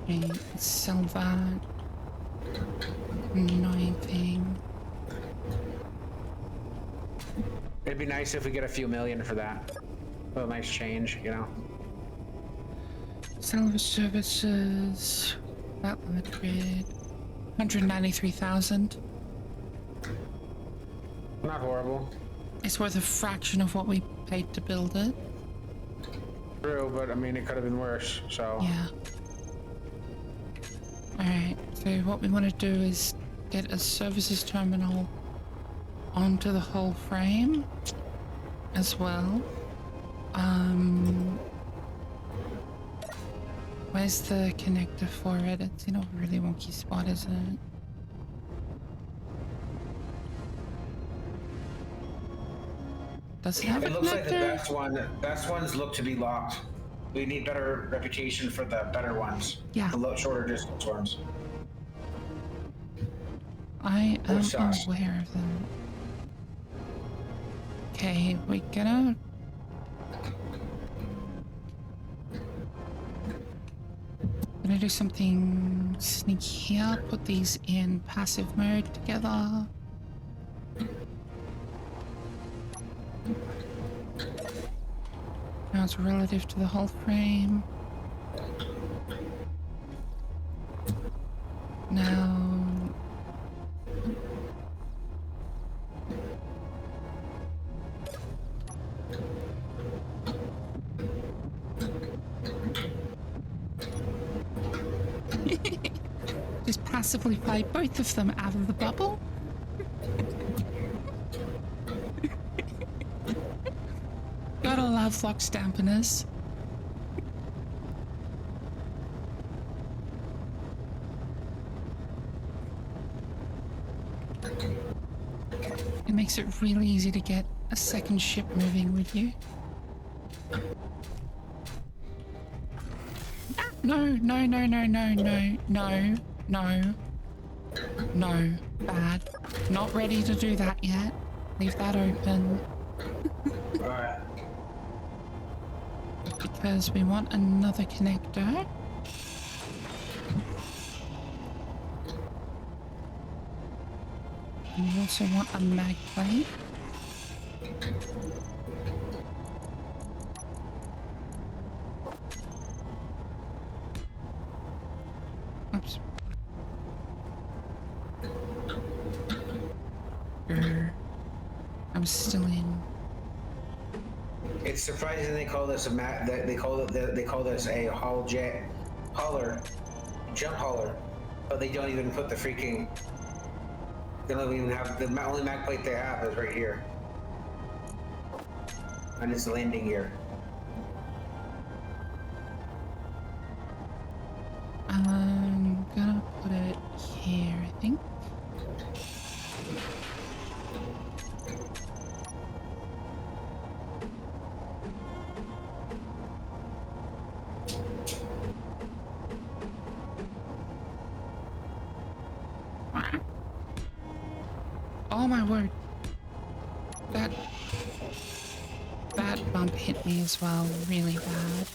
Okay, let's sell that. Annoying thing. It'd be nice if we get a few million for that. A little nice change, you know? Salvage services. That limit grid. 193,000. Not horrible. It's worth a fraction of what we paid to build it. True, but I mean, it could have been worse, so... Yeah. Alright, so what we want to do is get a services terminal onto the whole frame as well. Where's the connector for it? It's in a really wonky spot, isn't it? Does it have a It looks like the connector? best ones look to be locked. We need better reputation for the better ones. Yeah. The shorter distance ones. I am sucks. aware of them. Okay, we're gonna... Gonna do something sneaky here. Put these in passive mode together. Now it's relative to the whole frame. Now... Just passively play both of them out of the bubble. Gotta love Fox dampeners. It makes it really easy to get a second ship moving with you. No, no, no, no, no, no, no, no, no, bad. Not ready to do that yet. Leave that open. Alright. Because we want another connector. And we also want a mag plate. Oops. I'm still in. It's surprising they call this they call this a jump hauler, but they don't even put the freaking. They don't even have the only mag plate they have is right here, and it's landing gear. I'm gonna put it here, I think. Oh my word. That bump hit me as well, really bad.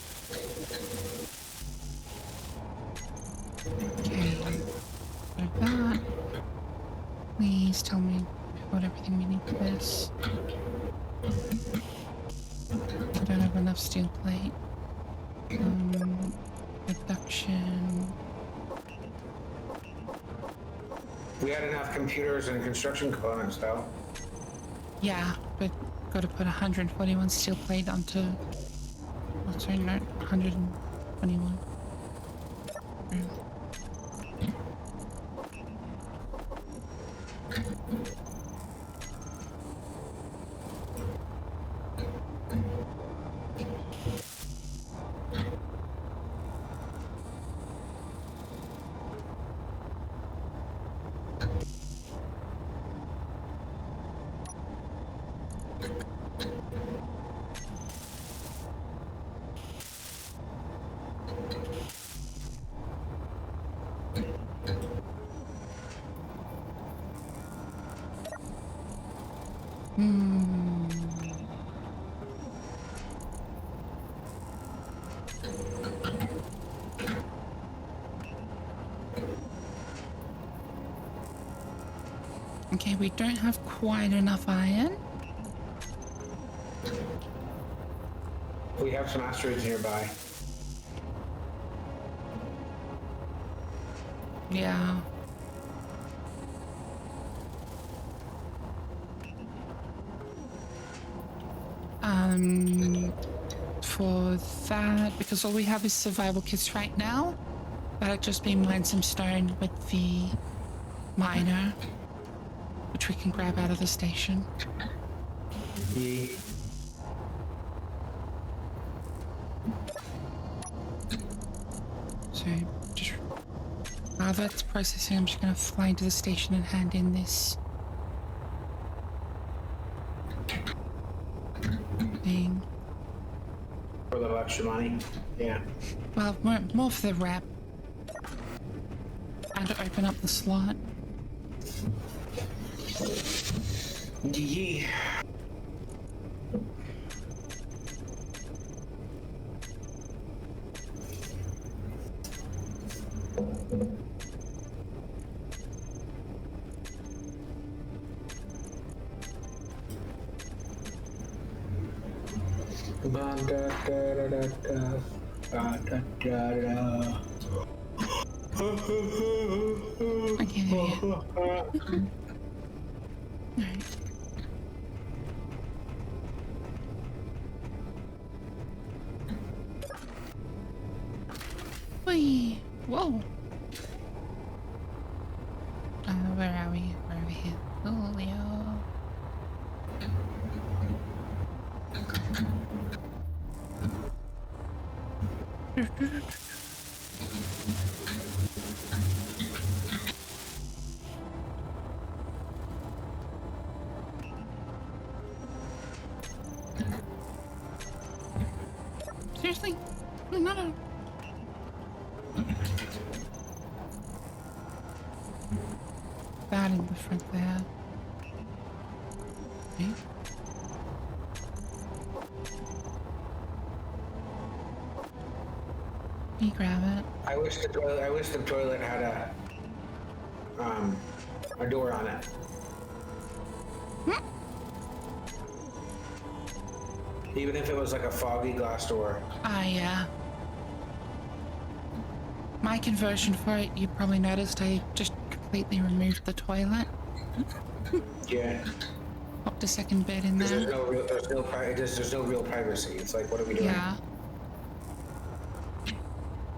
Okay. Like that. Please tell me what everything we need for this. I don't have enough steel plate. Reduction. We had enough computers and construction components, though. Yeah, but gotta put 141 steel plate onto... Oh, sorry, no, 121. Okay, we don't have quite enough iron. We have some asteroids nearby. Yeah. For that, because all we have is survival kits right now, that'd just be mine some stone with the miner, which we can grab out of the station. Yeah. So just while that's processing, I'm just gonna fly into the station and hand in this thing. For a little extra money. Yeah. Well, more for the wrap. And to open up the slot. Yee. Okay, there we go. Alright. Whee! Whoa! Where are we? Where are we here? Julio. Seriously? No. That in the front there. Okay. You grab it. I wish the toilet had a door on it. Even if it was like a foggy glass door. Ah, yeah. My conversion for it, you probably noticed I just completely removed the toilet. Yeah. Popped a second bed in there. There's no real privacy. It's like, what are we doing? Yeah. It's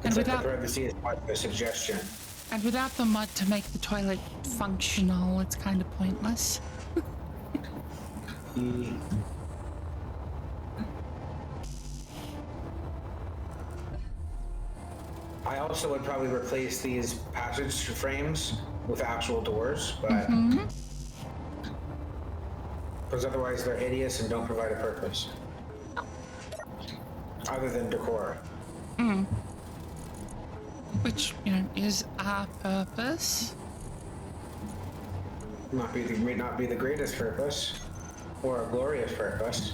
And like the without, privacy is part of the suggestion. and without the mud to make the toilet functional, it's kind of pointless. I also would probably replace these passage frames with actual doors, but because otherwise they're hideous and don't provide a purpose other than decor. Which, you know, is our purpose. May not be the greatest purpose or a glorious purpose.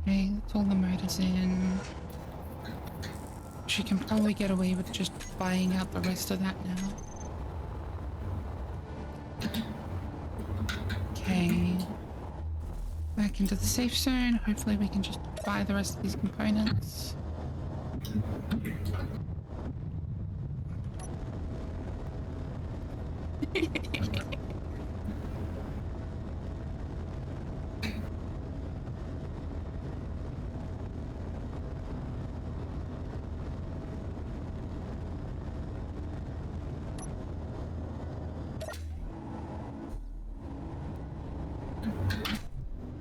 Okay, that's all the motors in. She can probably get away with just buying out the rest of that now. Okay. Back into the safe zone. Hopefully we can just buy the rest of these components.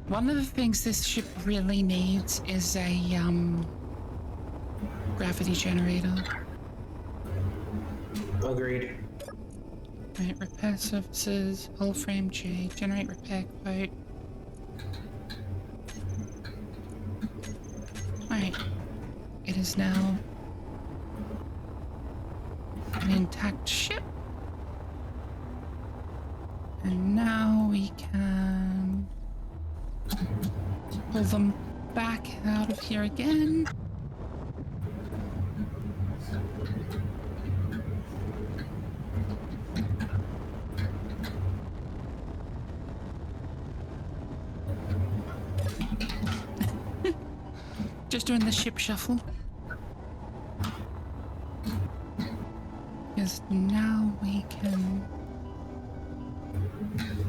One of the things this ship really needs is a gravity generator. Agreed. Right, repair services, hull frame J, generate repair quote. Alright. It is now an intact ship. And now we can pull them back out of here again. Just doing the ship shuffle. Because now we can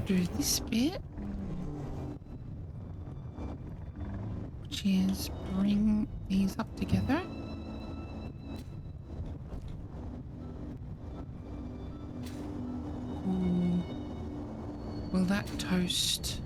do this bit. Which is bring these up together. Ooh. Will that toast?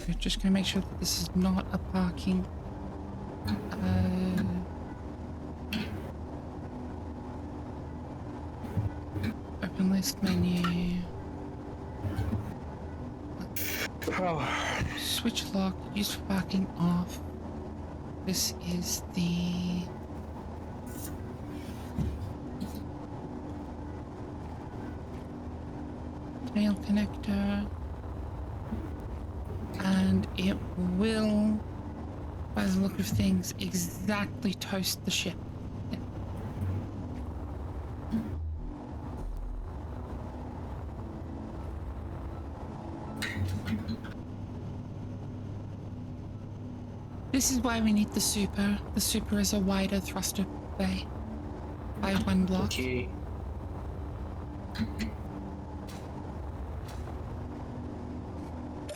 We're just gonna make sure that this is not a parking. Open list menu. Switch lock, used for parking off. This is the tail connector, and it will, by the look of things, exactly toast the ship. Yeah. This is why we need the super. The super is a wider thruster bay by 1 block. Okay.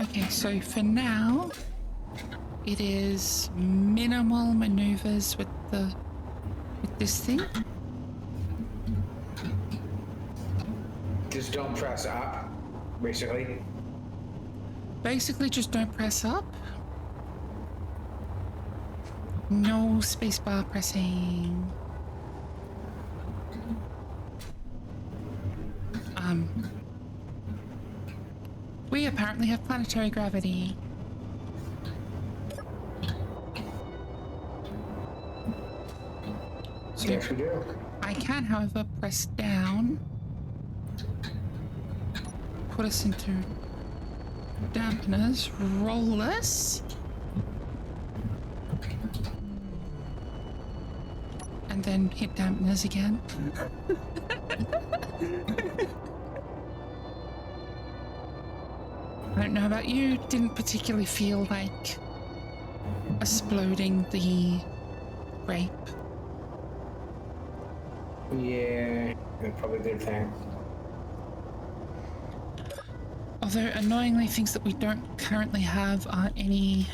Okay, so for now, it is minimal maneuvers with this thing. Just don't press up, basically. Basically, just don't press up. No spacebar pressing. We apparently have planetary gravity. So Yes, we do. I can, however, press down, put us into dampeners, roll us, and then hit dampeners again. I don't know about you, didn't particularly feel like exploding the grape. Yeah, that's probably a good thing. Although, annoyingly, things that we don't currently have are any...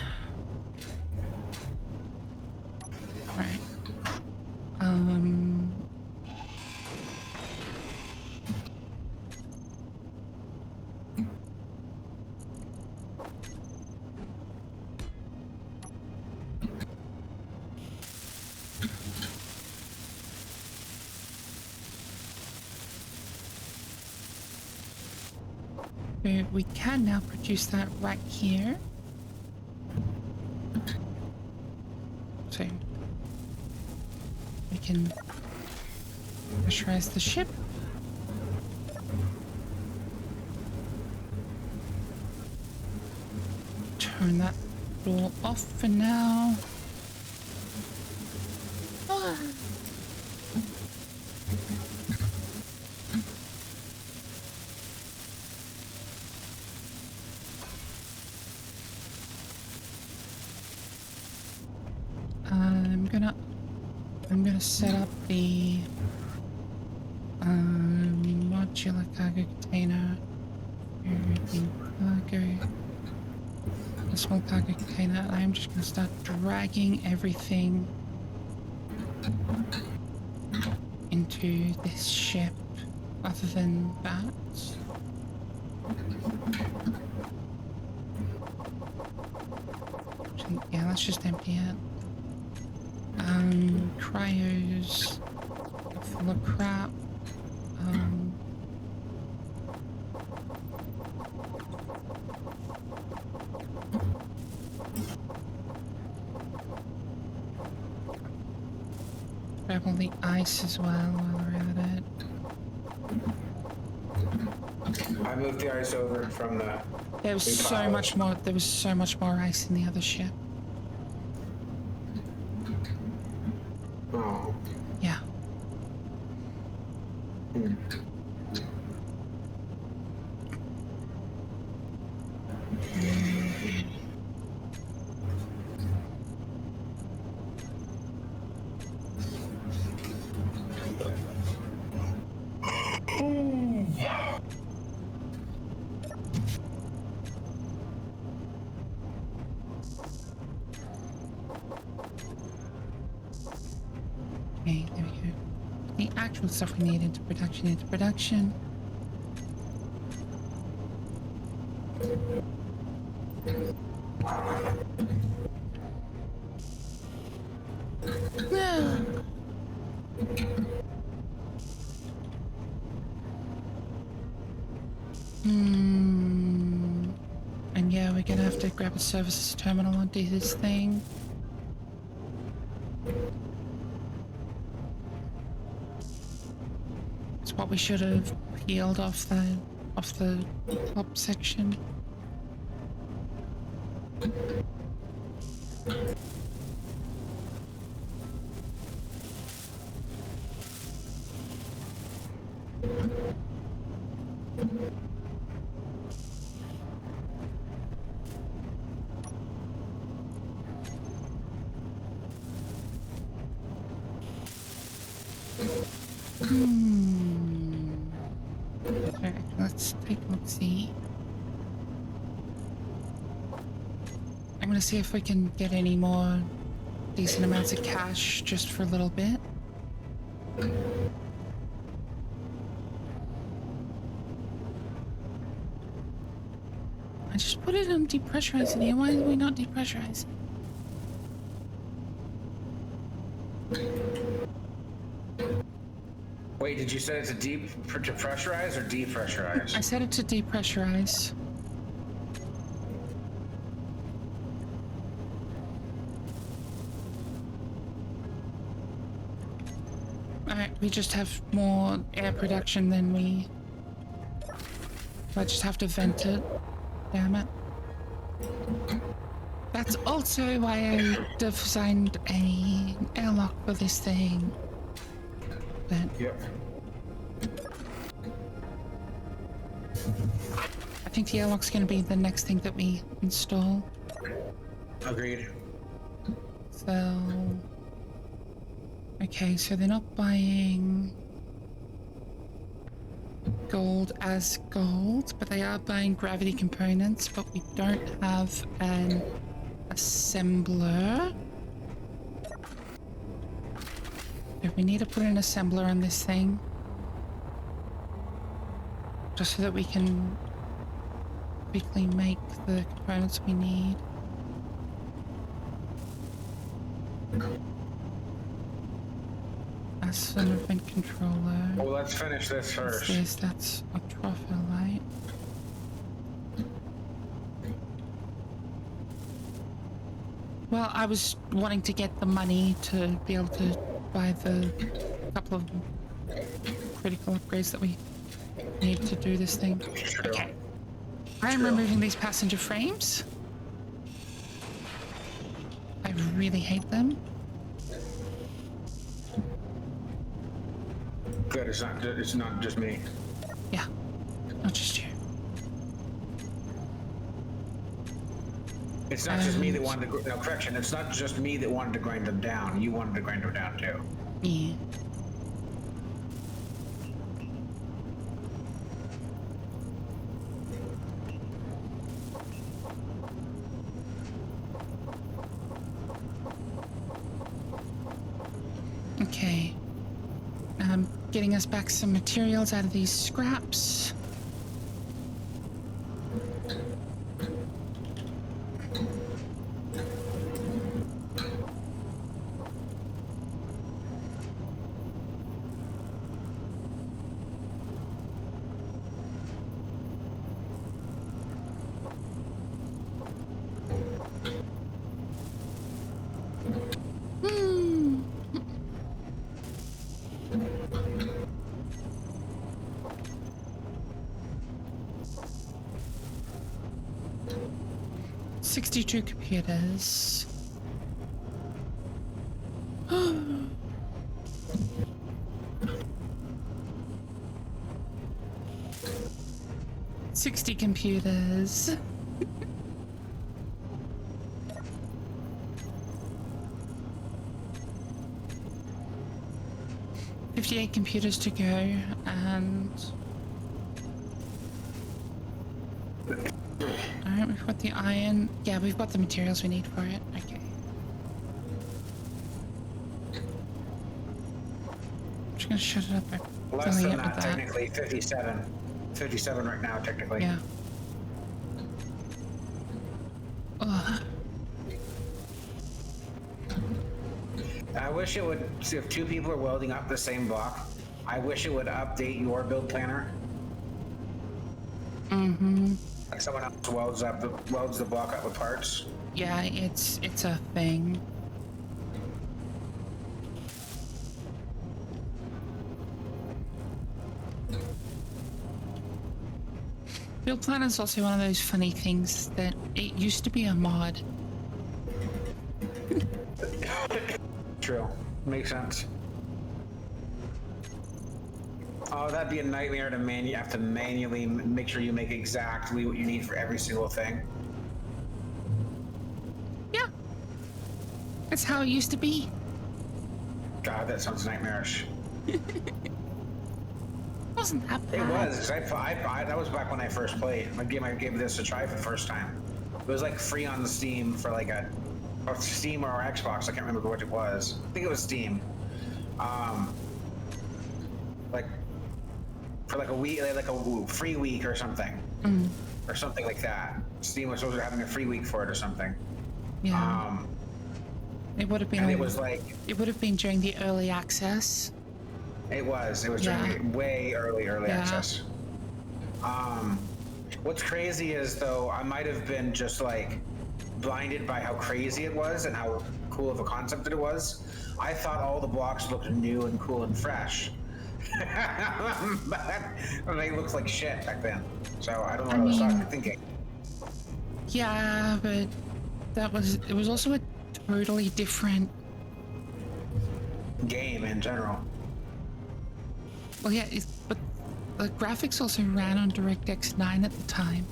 Right. We can now produce that right here. So we can pressurize the ship. Turn that door off for now. Ah. I'm gonna set up the modular cargo container. A small cargo container, and I'm just gonna start dragging everything into this ship. Other than that, yeah, let's just empty it. Cryos full of crap. Grab all the ice as well while we're at it. I moved the ice over from the... There was so much more. There was so much more ice in the other ship. Oh. Yeah. Okay, there we go. The actual stuff we need into production. Yeah. And yeah, we're gonna have to grab a services terminal and do this thing. It's what we should have peeled off the top section. Okay, let's take a look-see. I'm gonna see if we can get any more decent amounts of cash just for a little bit. I just put it on depressurizing here. Why are we not depressurizing? Wait, did you say it's a to pressurize or depressurize? I set it to depressurize. Alright, we just have more air production than we... I just have to vent it. Damn it. That's also why I designed an airlock for this thing. But Yep. I think the airlock's going to be the next thing that we install. Agreed. So... Okay, so they're not buying gold as gold, but they are buying gravity components, but we don't have an assembler. If we need to put an assembler on this thing, just so that we can quickly make the components we need. That's an event controller. Well, let's finish this first. That's a trophylite. Well, I was wanting to get the money to be able to buy the couple of critical upgrades that we need to do this thing. Okay. I am removing these passenger frames. I really hate them. Good, it's not just me. Yeah, not just you. It's not just me that wanted to, no, correction, it's not just me that wanted to grind them down. You wanted to grind them down too. Yeah. Okay. Getting us back some materials out of these scraps. Two computers. 60 computers. $58 computers to go, and alright, we've got the iron. Yeah, we've got the materials we need for it. Okay. I'm just gonna shut it up. Less than that, technically. 57. 57 right now, technically. Yeah. Ugh. I wish it would, see if two people are welding up the same block, I wish it would update your build planner. Mm-hmm. Like someone else welds the block up with parts. Yeah, it's a thing. Build planner is also one of those funny things that it used to be a mod. True. Makes sense. Oh, that'd be a nightmare to you have to manually make sure you make exactly what you need for every single thing. Yeah. That's how it used to be. God, that sounds nightmarish. Wasn't that bad? It was, because that was back when I first played. I gave this a try for the first time. It was like free on Steam for like or Steam or Xbox. I can't remember what it was. I think it was Steam. Like for like a week, like a free week or something, or something like that. Steam was supposed to be having a free week for it or something. Yeah. It would have been. And it was like it would have been during the early access. It was during way early access. What's crazy is though, I might have been just like blinded by how crazy it was and how cool of a concept it was. I thought all the blocks looked new and cool and fresh. But they looked like shit back then. So I don't know what I was thinking. Yeah, but it was also a totally different game in general. Well, yeah, but the graphics also ran on DirectX 9 at the time.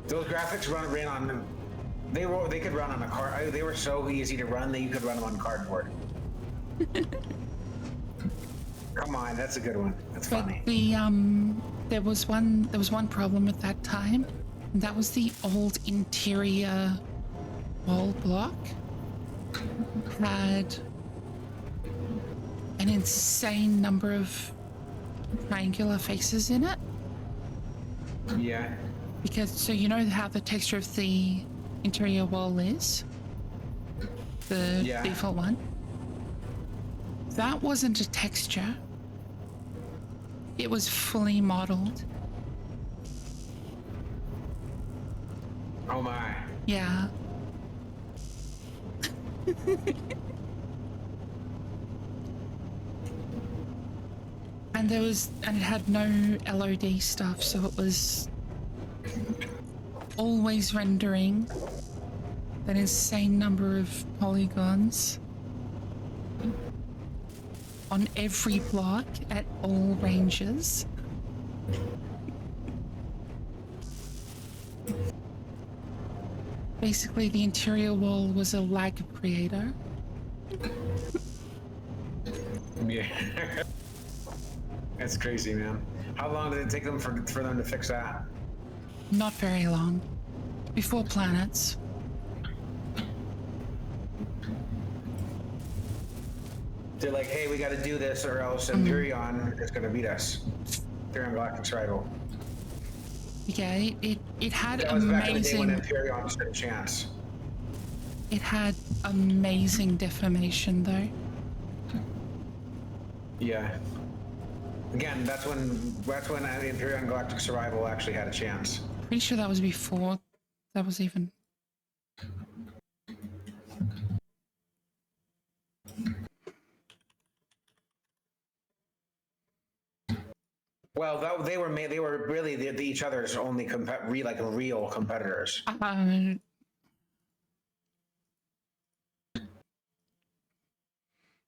Those graphics ran on. They could run on a card. They were so easy to run that you could run them on cardboard. Come on, that's a good one. That's funny. There was one problem at that time, and that was the old interior wall block had an insane number of triangular faces in it. Yeah. Because, so you know how the texture of the interior wall is? The default one? That wasn't a texture. It was fully modeled. Oh my. Yeah. And it had no LOD stuff, so it was always rendering that insane number of polygons on every block at all ranges. Basically, the interior wall was a lag creator. Yeah. That's crazy, man. How long did it take them for them to fix that? Not very long. Before planets. They're like, hey, we got to do this or else Empyreon is going to beat us. Empyreon Galactic Rival. Yeah, it had That was back in the day when amazing. Empyreon stood a chance. It had amazing deformation though. Yeah. Again, that's when Empyreon Galactic Survival actually had a chance. Pretty sure that was before that was even. Well, they were really each other's only real competitors.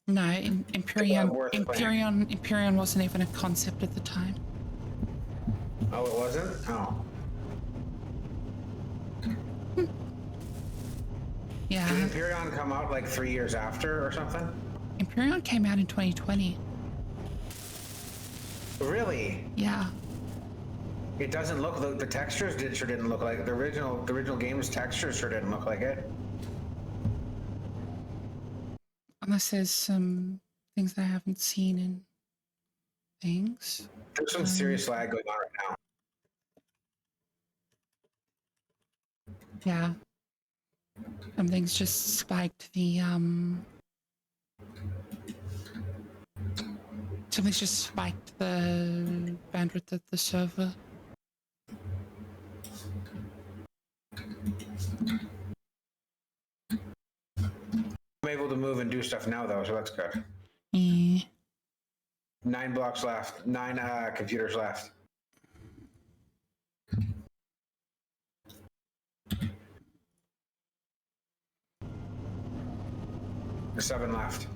No, Empyreon wasn't even a concept at the time. Oh, it wasn't? Oh. Yeah. Did Empyreon come out like 3 years after or something? Empyreon came out in 2020. Really? Yeah. It doesn't look like the textures sure didn't look like the original game's textures sure didn't look like it. Unless there's some things that I haven't seen in things. There's some serious lag going on right now. Yeah. Something's just spiked the something's just spiked the bandwidth of the server. I'm able to move and do stuff now, though, so that's good. Yeah. 9 blocks left. 9 computers left. 7 left.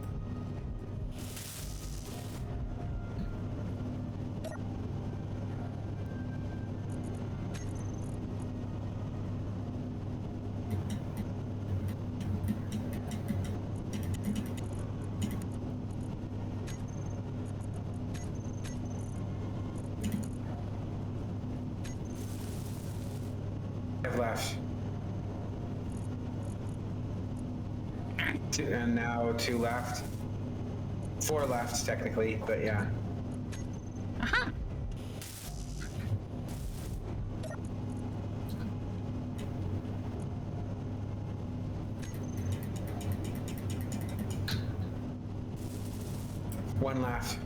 Left. And now 2 left. 4 left, technically, but yeah. Aha! One left.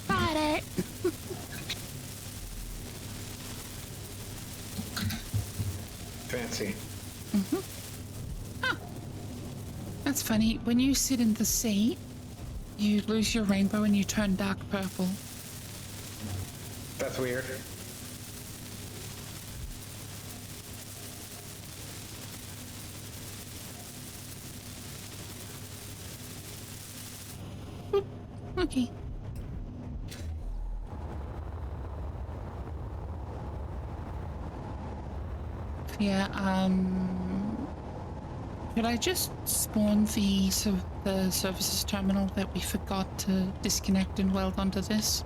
Got it! Fancy. Huh. That's funny. When you sit in the sea, you lose your rainbow and you turn dark purple. That's weird. Okay. Yeah, could I just spawn the services terminal that we forgot to disconnect and weld onto this?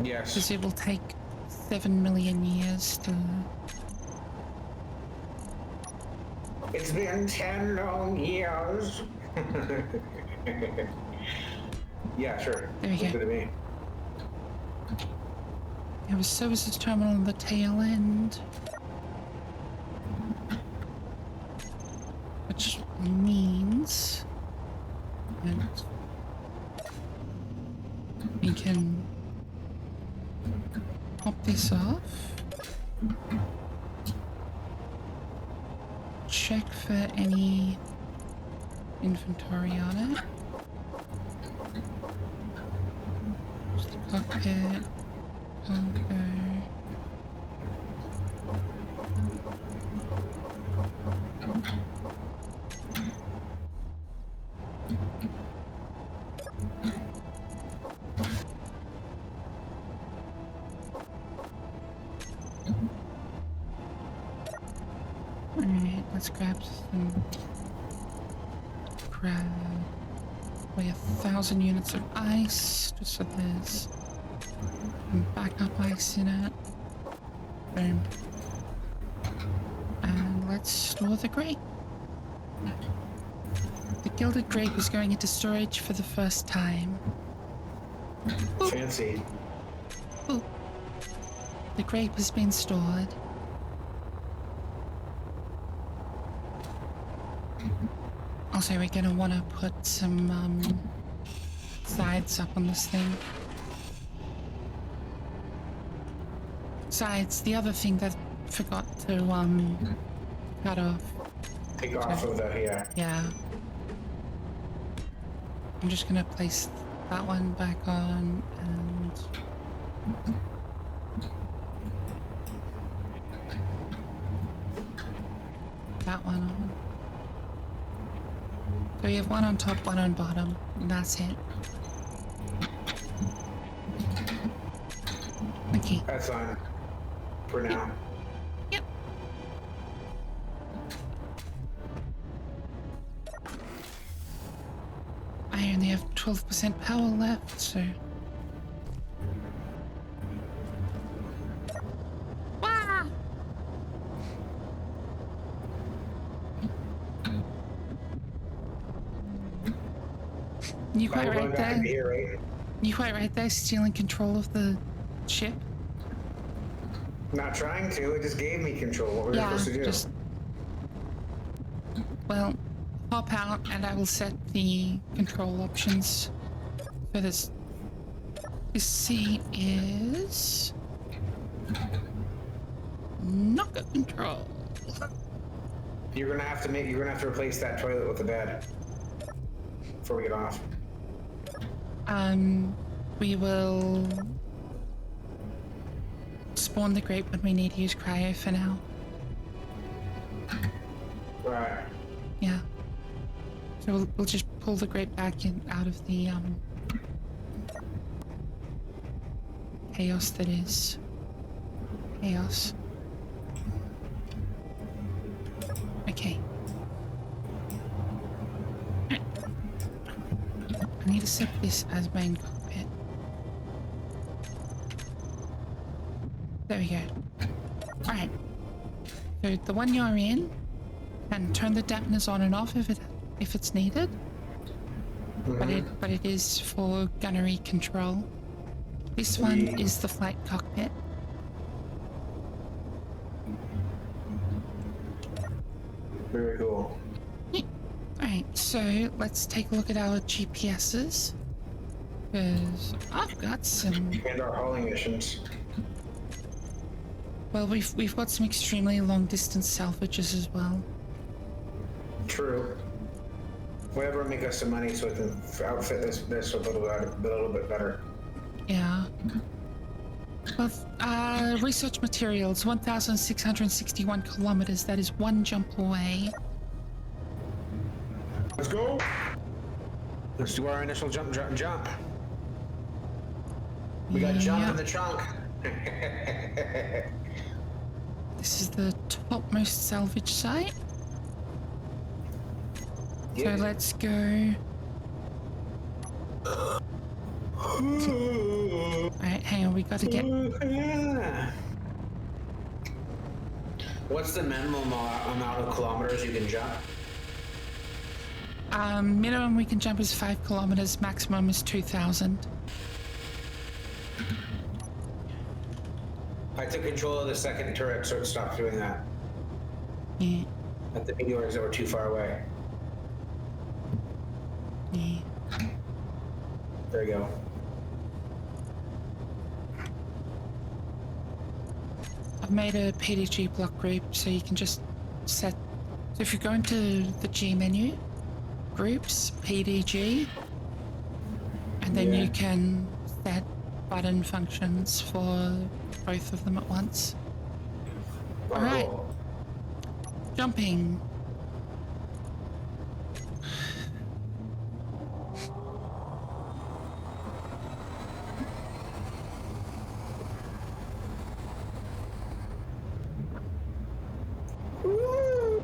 Yes. Because it will take 7 million years to... It's been 10 long years. Yeah, sure. There we go. Looks good to me. We have a services terminal on the tail end. Which means that we can pop this off, check for any inventory on it. Just the cockpit, cargo. Alright, let's grab some. Grab. Weigh 1,000 units of ice, just so there's some backup ice in it. Boom. And let's store the grape. The gilded grape is going into storage for the first time. Boop. Fancy. Boop. The grape has been stored. Also, we're gonna want to put some sides up on this thing. Sides, the other thing that I forgot to cut off. Take off of the here. Yeah. I'm just gonna place that one back on and that one on. So we have one on top, one on bottom, and that's it. Okay. That's on for now. Yep. I only have 12% power left, so... Wah! You quite We're going right back there. into here, right? You quite right there, stealing control of the ship. Not trying to. It just gave me control. What were we supposed to do? Just... Well, hop out and I will set the control options for this. This seat is... Knocker control. You're gonna have to replace that toilet with the bed before we get off. We will spawn the grape when we need to use cryo for now. Right. Yeah. So we'll just pull the grape back in out of the chaos that is chaos. Okay. I need to set this as main cockpit. There we go. Alright. So the one you're in, and turn the dampeners on and off if it's needed. But it is for gunnery control. This one is the flight cockpit. Very cool. Alright, so let's take a look at our GPSs. Because I've got some... And our hauling missions. Well, we've got some extremely long distance salvages as well. True. Whatever will make us some money so we can outfit this a little bit better. Yeah. Well, research materials, 1,661 kilometers. That is one jump away. Let's go. Let's do our initial jump. We got jump in the trunk. This is the topmost salvage site. Yeah. So let's go. Alright, hang on, we gotta get... What's the minimum amount of kilometers you can jump? Minimum we can jump is 5 kilometers, maximum is 2,000. I took control of the second turret, so it stopped doing that. Yeah, At the meteors that were too far away. yeah. There you go. I've made a PDG block group, so you can just set... So if you go into the G menu, groups, PDG, and then you can set button functions for both of them at once. Oh, Alright. cool. Jumping.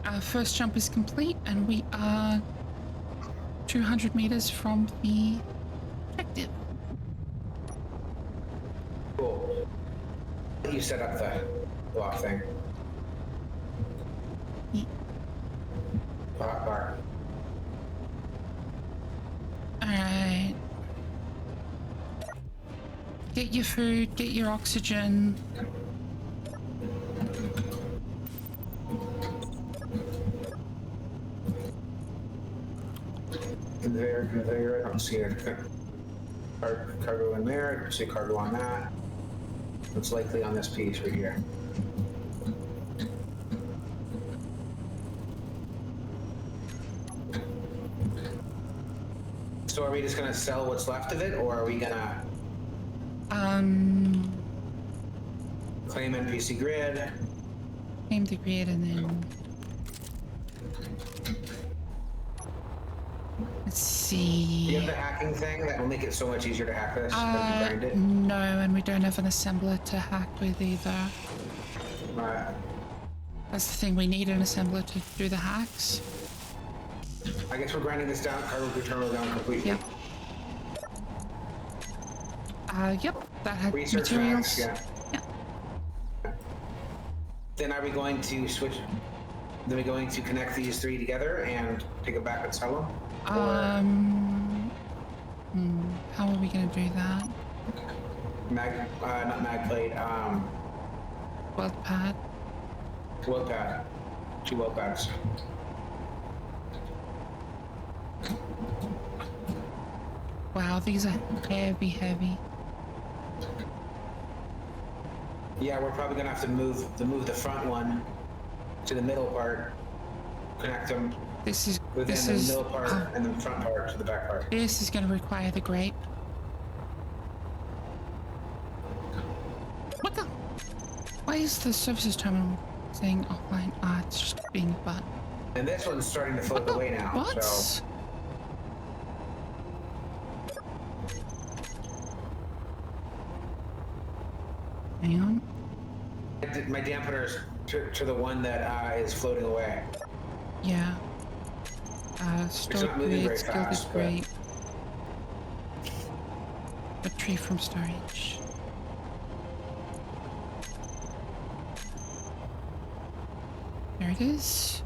Our first jump is complete, and we are 200 meters from the objective. Cool. You set up the block thing. Yeah. Bar. Alright. Get your food, get your oxygen. There. I don't see a cargo in there. I don't see cargo on that. It's likely on this piece right here. So are we just gonna sell what's left of it, or are we gonna claim NPC grid? Name the grid and then... Let's Do you have see... the hacking thing that will make it so much easier to hack this? That you grind it? No, and we don't have an assembler to hack with either. Right. That's the thing, we need an assembler to do the hacks. I guess we're grinding this down, cargo terminal down completely. Yep. Yep, that had Research materials. hacks, yeah. Yeah. Then are we going to switch? Then we're going to connect these three together and take it back and sell them? How are we gonna do that? Not mag plate. Weld pad. Weld pad. 2 weld pads. Wow, these are heavy, heavy. Yeah, we're probably gonna have to move the front one to the middle part. Connect them This is within this the is middle part and the front part to the back part. this is gonna require the grape. What the? Why is the services terminal saying offline? Ah, it's just being a butt. And this one's starting to float away now. What? So Hang on. my dampener's to the one that is floating away. Yeah. not Stored moving very grade, skilled fast, but- grape. Retrieve from storage. There it is.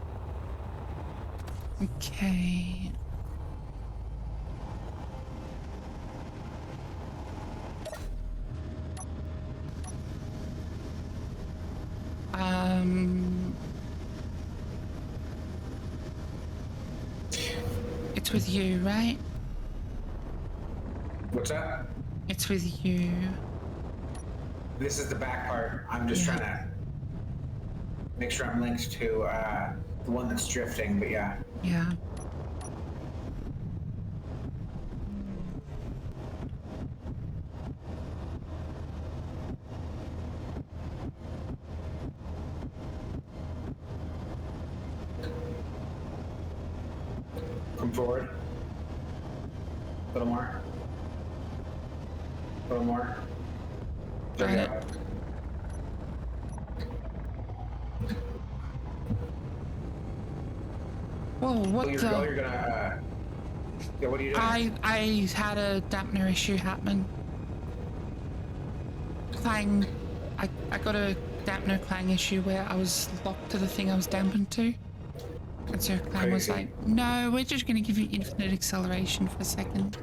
Okay. It's with you, right? What's that? It's with you. This is the back part. I'm just Yeah. trying to make sure I'm linked to the one that's drifting, but yeah. Yeah. Come forward. A little more. A little more. There we Got go. Whoa, what You're the? gonna. Yeah, what are you doing? I had a dampener issue happen. Clang. I got a dampener clang issue where I was locked to the thing I was dampened to. And so Clang was Crazy. like, no, we're just gonna give you infinite acceleration for a second.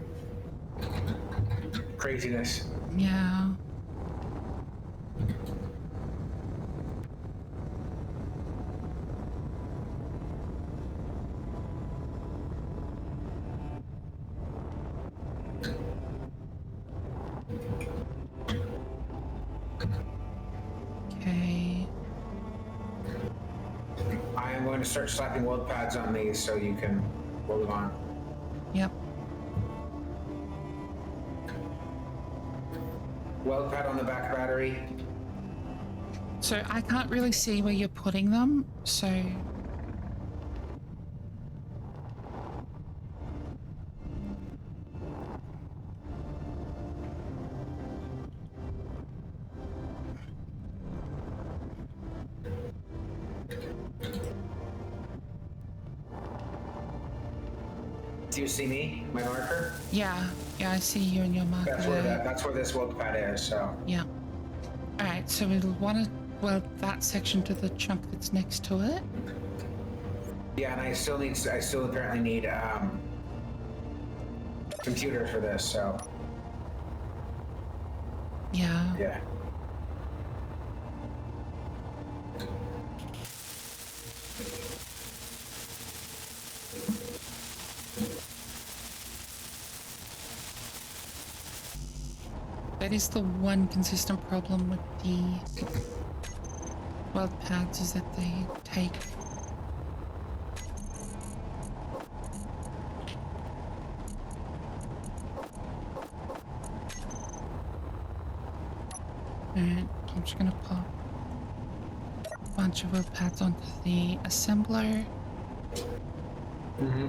Craziness. Yeah. Okay. I am going to start slapping weld pads on these so you can weld them on. Yep. Weld pad on the back battery. So I can't really see where you're putting them, so Do you see me? My marker? yeah, I see you and your marker there. That's where this weld pad is, so. Yeah. Alright, so we'll want to weld that section to the chunk that's next to it. Yeah, and I still apparently need computer for this, so Yeah. yeah. That is the one consistent problem with the weld pads is that they take Alright, I'm just gonna pop a bunch of weld pads onto the assembler. Mm-hmm.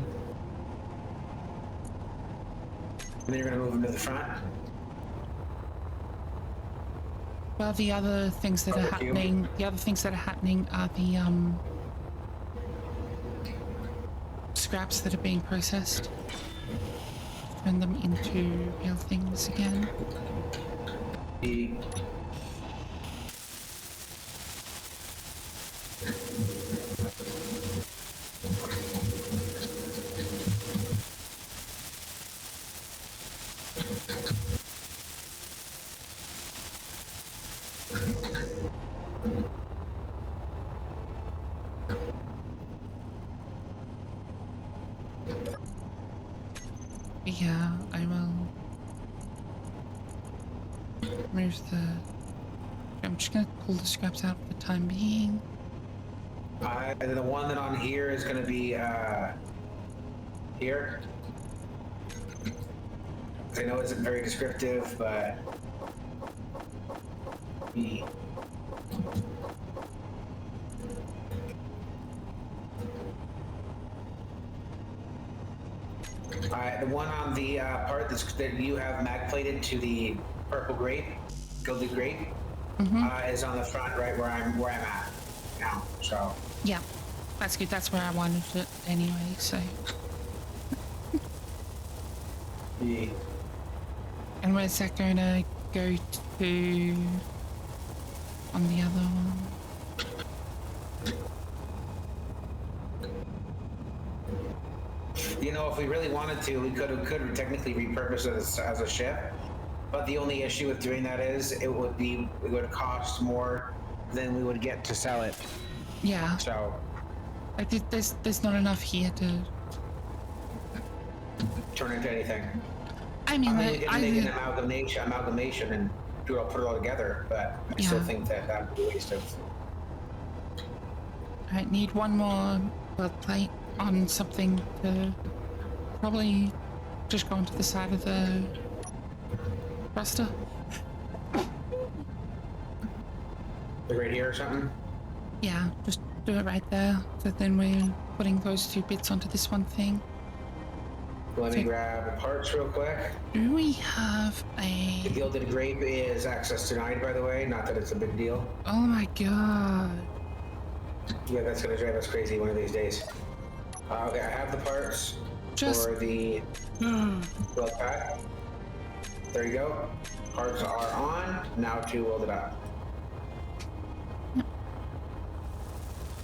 And then you're gonna move them to the front. Well, the other things that are Barbecue. happening, are the scraps that are being processed. Turn them into real things again. The Yeah, I will move the... I'm just gonna pull the scraps out for the time being. The one that on here is going to be here. I know it isn't very descriptive, but E. The one on the part that you have mag plated to the purple grape, gilded grape, is on the front, right where I'm at now. So Yeah, that's good. That's where I wanted it anyway, so... E. And where's that going to go to on the other one? You know, if we really wanted to, we could technically repurpose it as a ship. But the only issue with doing that is it would cost more than we would get to sell it. Yeah. So Like there's not enough here to turn into anything. I mean, we like, can make an amalgamation and put it all together, but I still think that would be a waste of. I need one more weld plate on something to probably just go onto the side of the thruster. Like right here or something? Yeah, just do it right there. So then we're putting those two bits onto this one thing. Let me grab the parts real quick. Do we have The a... gilded grape is access denied, by the way. Not that it's a big deal. Oh my god. Yeah, that's gonna drive us crazy one of these days. Okay, I have the parts for the weld pack. There you go. Parts are on. Now to weld it up.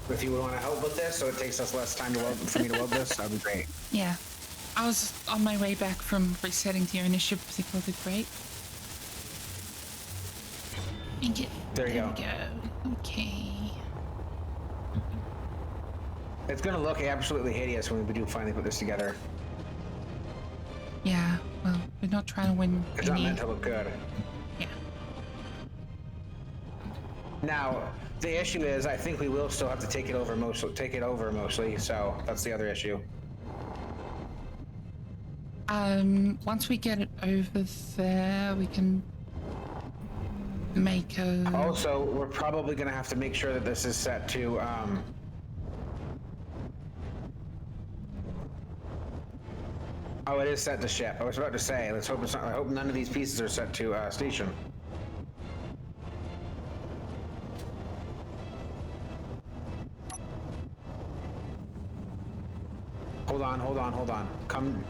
If you would want to help with this, so it takes us less time for me to weld this, that'd be great. Yeah. I was on my way back from resetting the ownership of the gilded grape. There you go. We go. Okay. It's gonna look absolutely hideous when we do finally put this together. Yeah, well, we're not trying to win It's not meant to look good. Yeah. Now, the issue is, I think we will still have to take it over mostly, so that's the other issue. Once we get it over there, we can make a... Also, we're probably gonna have to make sure that this is set to, Oh, it is set to ship. I was about to say, let's hope it's not, I hope none of these pieces are set to, station. Hold on. Come,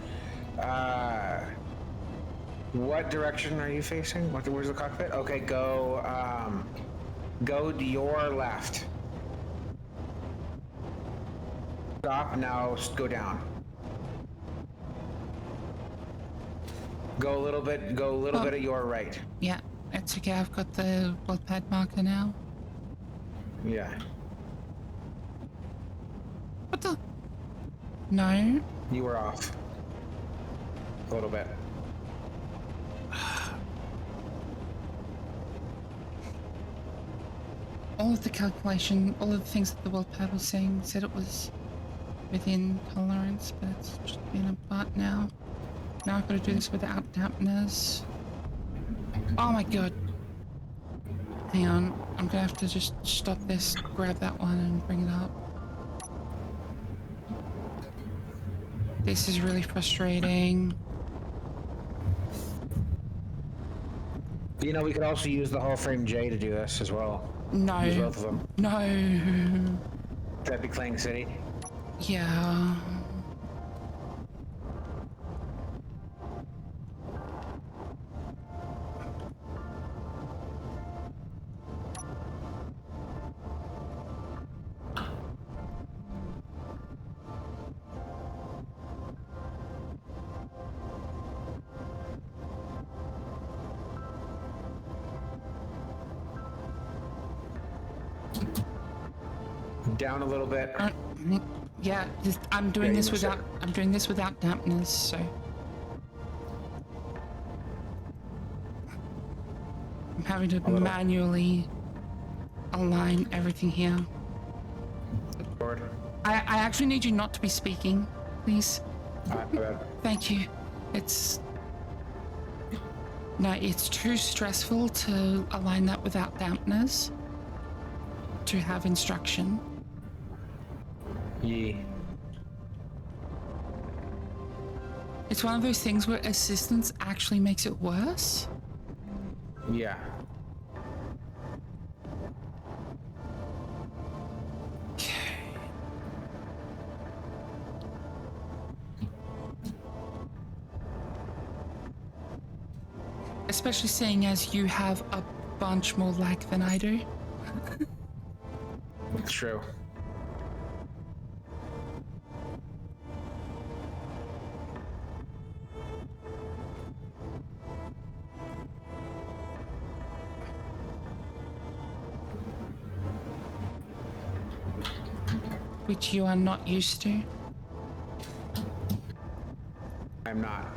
what direction are you facing? Where's the cockpit? Okay, go to your left. Stop, now go down. Go a little bit at your right. Yeah, that's okay. I've got the blood pad marker now. Yeah. What the? No. You were off. A little bit. All of the calculation, all of the things that the world pad was saying said it was within tolerance, but it's just been a butt now. Now I've got to do this without dampeners. Oh my god. Hang on, I'm gonna have to just stop this, grab that one and bring it up. This is really frustrating. You know, we could also use the hull frame J to do this as well. No. Use both of them. No. That'd be Clang City. Yeah. Down a little bit. Yeah, I'm doing Yeah, this you missed without. I'm doing this without dampeners, so. I'm having to A little. manually align everything here. Lord. I actually need you not to be speaking, please. Bad. Thank you. No, it's too stressful to align that without dampeners. To have instruction. Yee. It's one of those things where assistance actually makes it worse. Yeah. Especially seeing as you have a bunch more lag than I do. It's true. Which you are not used to. I'm not.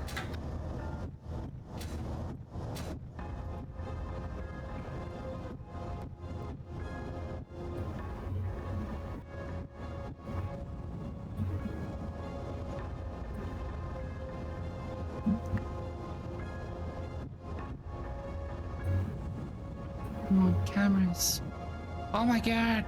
Oh, cameras. Oh my god.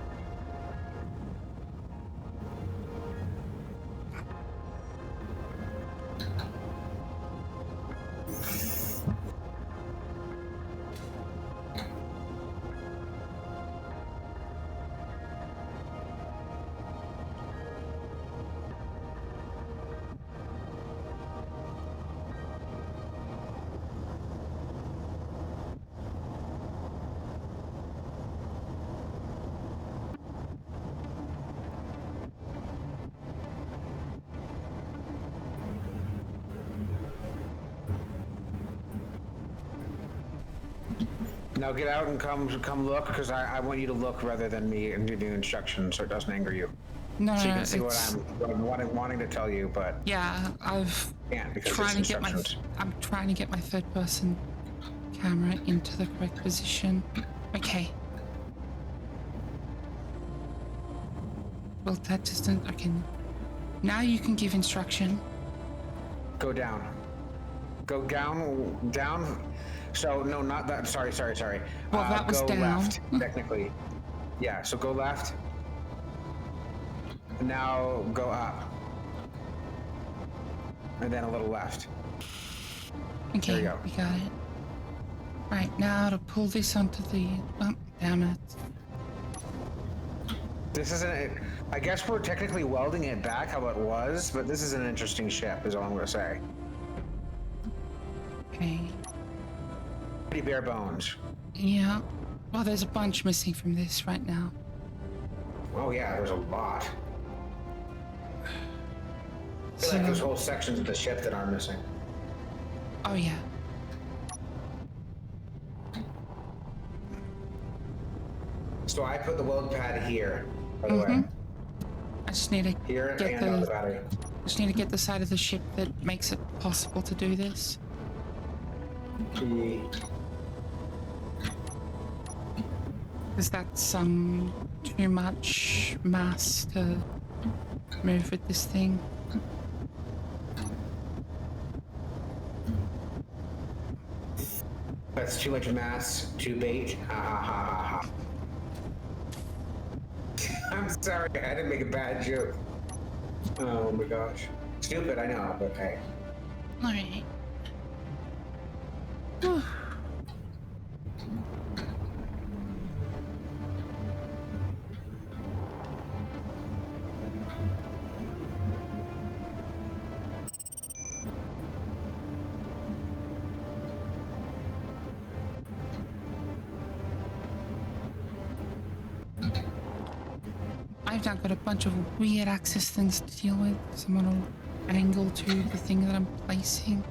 Now get out and come look, because I want you to look rather than me and do instructions, so it doesn't anger you. No, So you no, can see it's, what I'm wanting to tell you, but yeah, I've can't because trying it's to get my instructions. I'm trying to get my third person camera into the correct position. Okay. Well, that distance. Okay. Now you can give instruction. Go down. Go down. So no, not that. Sorry. Well, that was go down. left, technically. Yeah. So go left. Now go up, and then a little left. Okay, There you go. we got it. Right, now to pull this onto the... Oh, damn it. This isn't. I guess we're technically welding it back how it was, but this is an interesting ship, is all I'm gonna say. Okay. Pretty bare bones. Yeah. Well, there's a bunch missing from this right now. Oh yeah, there's a lot. I feel So, like there's whole sections of the ship that are missing. oh yeah. So I put the weld pad here, by the way. I just need to Here get and on the battery. just need to get the side of the ship that makes it possible to do this. Because that's too much mass to move with this thing. That's too much mass, too bait. Ha ha ha ha ha. I'm sorry, I had to make a bad joke. Oh my gosh. Stupid, I know, but hey. Alright. I've now got a bunch of weird access things to deal with. Someone will angle to the thing that I'm placing.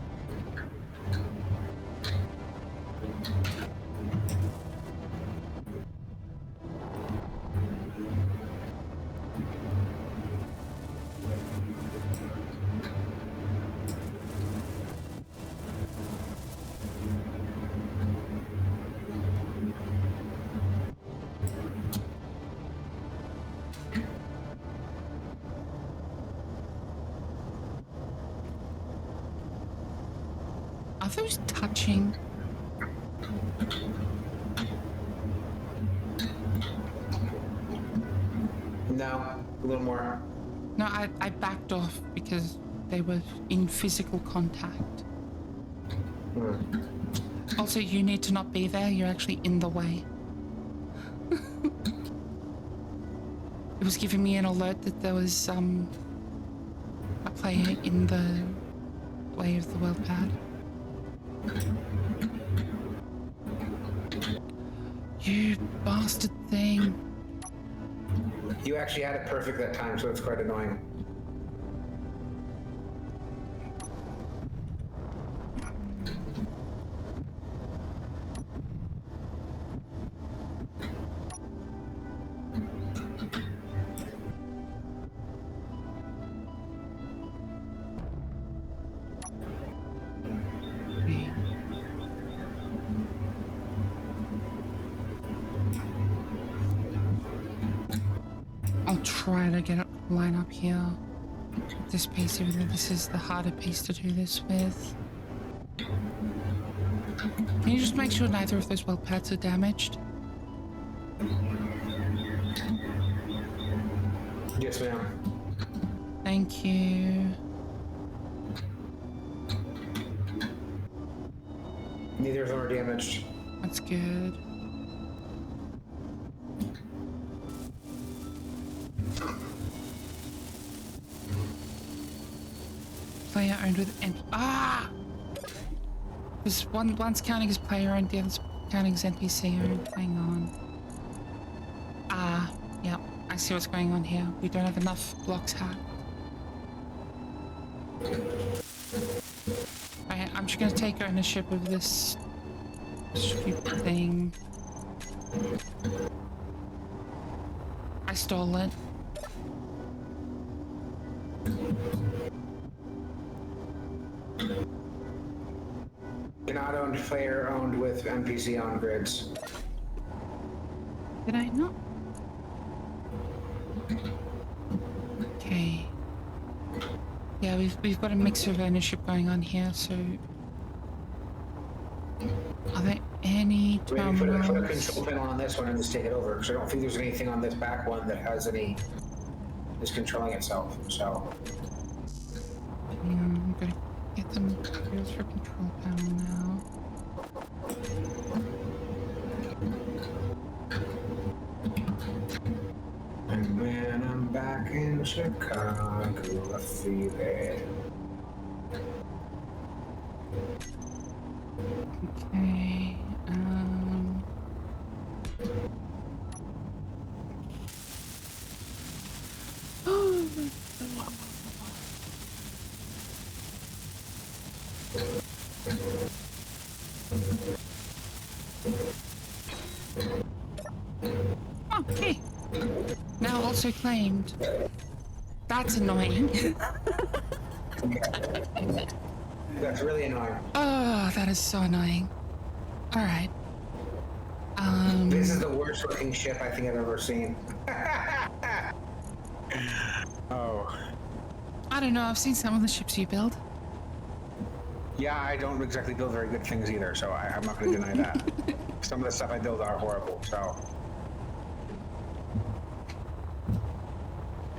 Are those touching? No, a little more. No, I backed off because they were in physical contact. Also, you need to not be there. You're actually in the way. It was giving me an alert that there was a player in the way of the world pad. You bastard thing. You actually had it perfect that time, so it's quite annoying. I'll try to get it line up here. This piece, even though this is the harder piece to do this with. Can you just make sure neither of those weld pads are damaged? Yes, ma'am. Thank you. Neither of them are damaged. That's good. Player owned with Because one's counting as player owned, the other's counting as NPC owned. Hang on. Yep. I see what's going on here. We don't have enough blocks hacked. Alright, I'm just gonna take ownership of this stupid thing. I stole it. Not owned player owned with NPC on grids. Did I not? Okay. Yeah, we've got a mix of ownership going on here, so are there any Maybe put a terminals? control panel on this one and just take it over, because I don't think there's anything on this back one that has any is controlling itself. So Yeah, I'm gonna get the materials for control panel now. and when I'm back in Chicago, I feel it. Okay, okay. Now also claimed. That's annoying. That's really annoying. Oh, that is so annoying. All right. This is the worst looking ship I think I've ever seen. Oh. I don't know. I've seen some of the ships you build. Yeah, I don't exactly build very good things either, so I'm not going to deny that. Some of the stuff I build are horrible, so.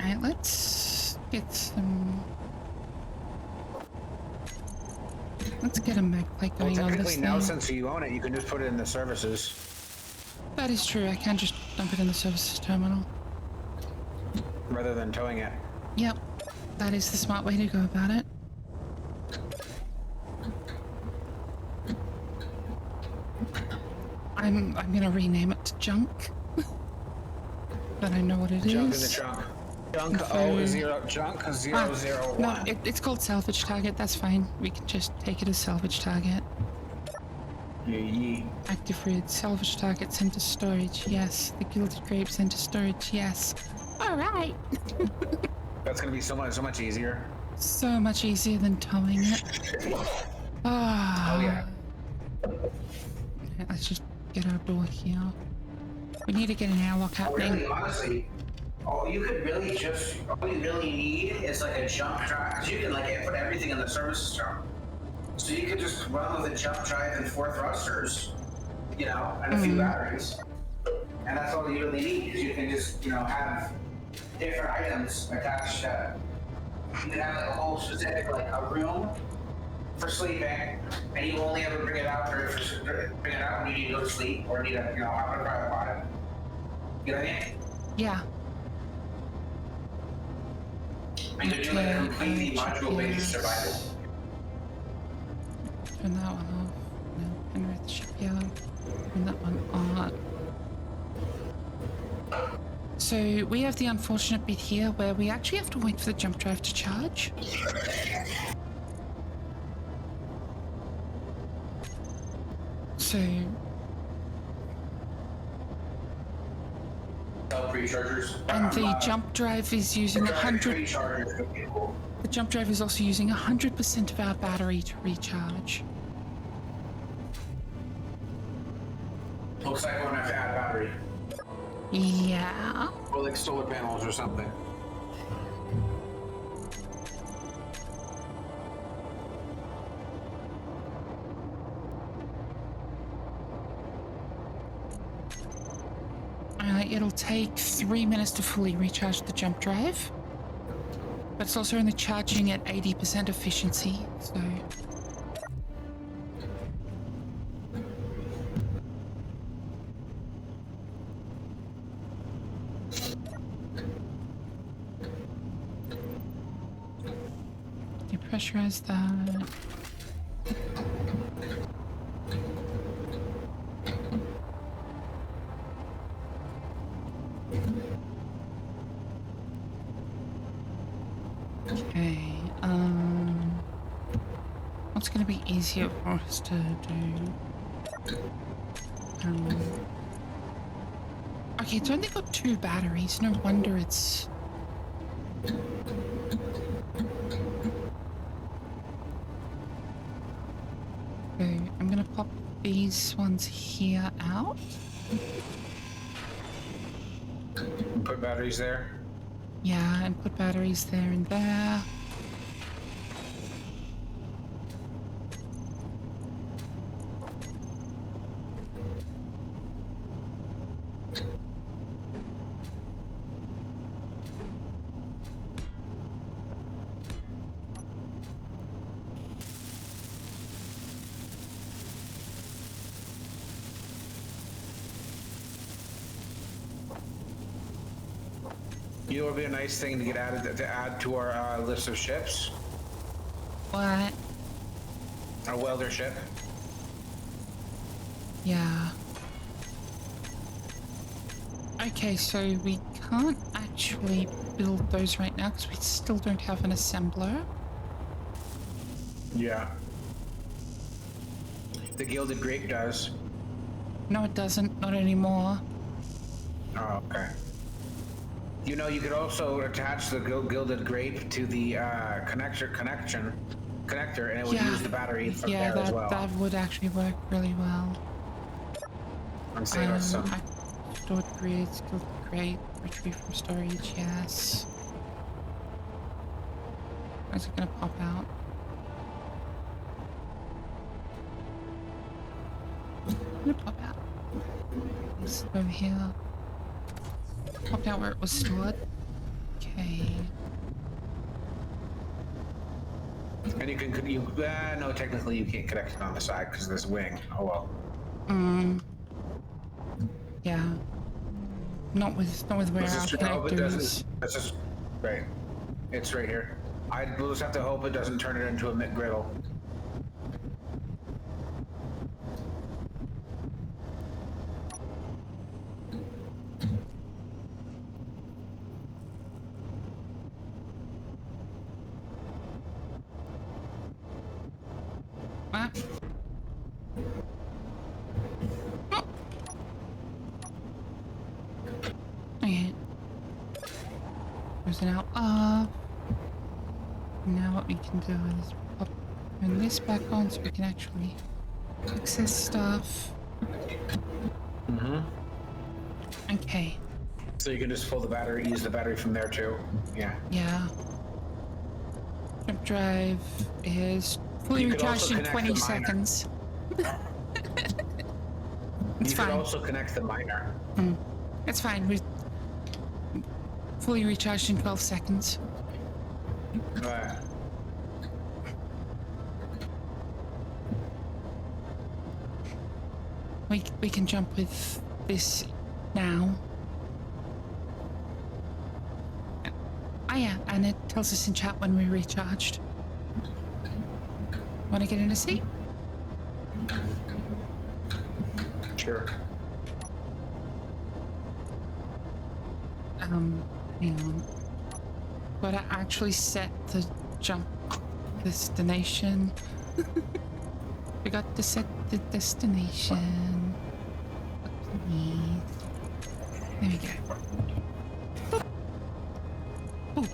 Alright, let's get some... Let's get a mag plate going on Technically this now, thing. since you own it, you can just put it in the services. That is true. I can just dump it in the services terminal. Rather than towing it. Yep. That is the smart way to go about it. I'm gonna rename it to junk. But I know what it is. Junk in the trunk. Junk junk 001. No, it's called salvage target. That's fine. We can just take it as salvage target. Yee. Active read. Salvage target sent to storage. Yes. The gilded grape sent to storage. Yes. All right. That's gonna be so much easier. So much easier than towing it. Oh yeah. Okay, let's just get our door here. We need to get an airlock happening. Really, honestly, all you really need is like a jump truck. 'Cause you can like put everything in the services truck. So you could just run with a jump drive and 4 thrusters, you know, and a few batteries. And that's all you really need, because you can just, you know, have different items attached to. You can have like a whole specific, like a room for sleeping, and you only ever bring it out bring it out when you need to go to sleep or need a, you know, hop in a private pod. You know what I mean? Yeah. And you're doing a completely modular-based survival. Turn that one off. No, enter the shipyard. Turn that one on. So we have the unfortunate bit here where we actually have to wait for the jump drive to charge. So Pre-chargers. and the jump drive is using 100. Pre-chargers. The jump drive is also using 100% of our battery to recharge. Looks like we're gonna have to add battery. Yeah. Or like solar panels or something. It'll take 3 minutes to fully recharge the jump drive, but it's also only charging at 80% efficiency, so. Depressurize that. Okay, what's gonna be easier for us to do? Okay, it's only got 2 batteries, no wonder it's... Okay, I'm gonna pop these ones here out. Put batteries there. Yeah, and put batteries there and there. You know what would be a nice thing to get added to add to our list of ships? What? A welder ship. Yeah. Okay, so we can't actually build those right now because we still don't have an assembler. Yeah. The Gilded Grape does. No, it doesn't. Not anymore. Oh, okay. You know, you could also attach the Gilded Grape to the connector, and it would use the battery from there as well. That would actually work really well. And save us some. Stored grids, Gilded Grape, retrieve from storage, yes. Where's it gonna pop out? Gonna pop out. It's over here. Popped out where it was stored. Okay. And you can, no, technically you can't connect it on the side because of this wing. Oh well. Yeah. Not with where our connectors. That's just right. It's right here. We'll just have to hope it doesn't turn it into a McGriddle. What? Okay. There's an out off. Now what we can do is turn this back on so we can actually access stuff. Okay. So you can just pull the battery, use the battery from there too. Yeah. Yeah. Jump drive is Fully You could recharged also in connect 20 the miner. seconds. It's You fine. could also connect the miner. It's fine. We fully recharged in 12 seconds. Right. We can jump with this now. Oh yeah, and it tells us in chat when we recharged. Want to get in a seat? Sure. Hang on. Gotta actually set the jump destination. Forgot to set the destination. Please. There we go. Boop.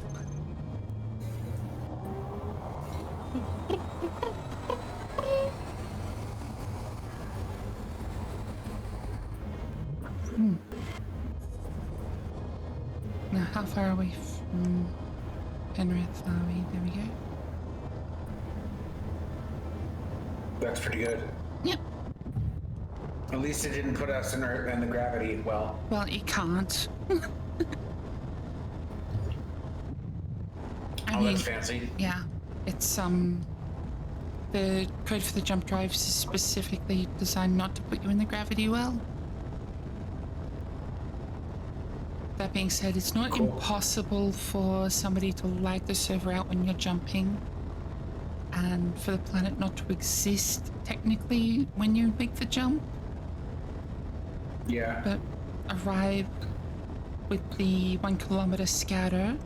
Now, how far away from Penrith are we? There we go. That's pretty good. Yep. At least it didn't put us in the gravity well. Well, it can't. That's fancy. Yeah. It's, the code for the jump drives is specifically designed not to put you in the gravity well. That being said, it's not impossible for somebody to lag the server out when you're jumping, and for the planet not to exist technically when you make the jump. Yeah. But arrive with the 1 kilometer scatter.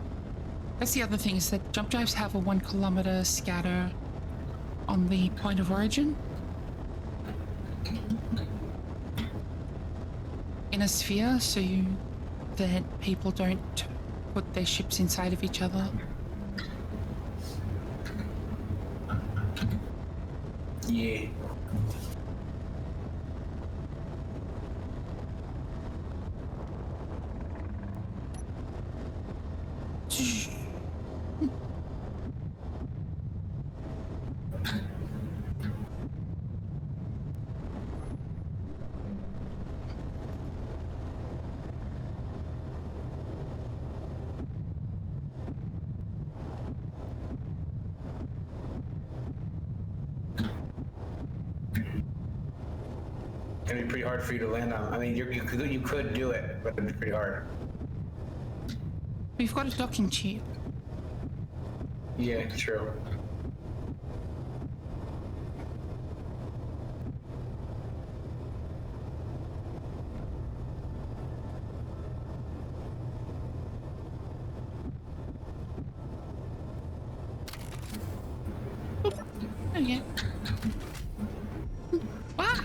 That's the other thing, is that jump drives have a 1 kilometer scatter on the point of origin in a sphere, so that people don't put their ships inside of each other. Yeah. It'd be pretty hard for you to land on. I mean, you could do it, but it'd be pretty hard. We've got a docking tube. Yeah, true. Oh yeah. Ah!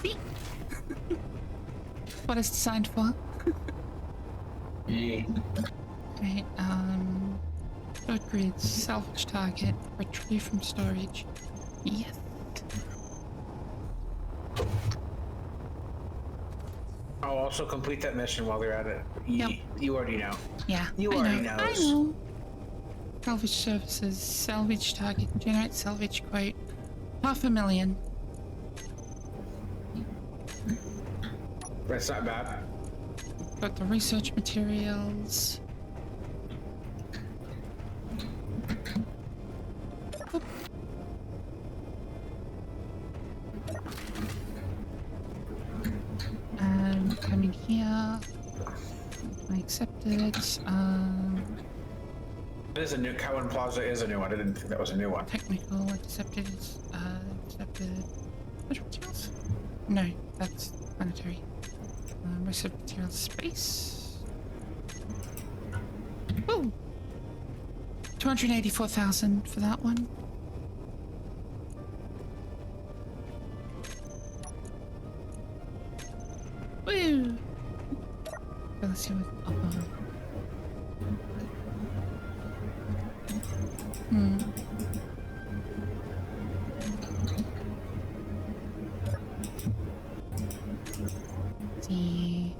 See? What it's designed for. Yeah. Right, load grids, salvage target, retrieve from storage. Yes. I'll also complete that mission while they're at it. Yep. You already know. Yeah. You I already know. knows. I know. Salvage services, salvage target, generate salvage quote. 500,000. That's not bad. Got the research materials. Oop. And coming here. I accepted. It is a new. Cowan Plaza is a new one. I didn't think that was a new one. Technical accepted. Accepted. What materials? No, that's planetary. Research materials space. Ooh! 284,000 for that one. Woo! Let's see what above. See.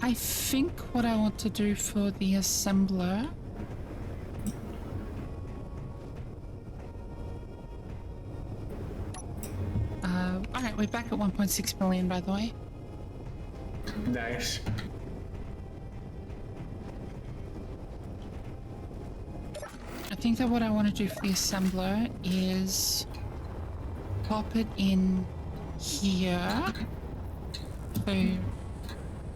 I think what I want to do for the assembler. Alright, we're back at 1.6 million, by the way. Nice. I think that what I want to do for the assembler is pop it in here. So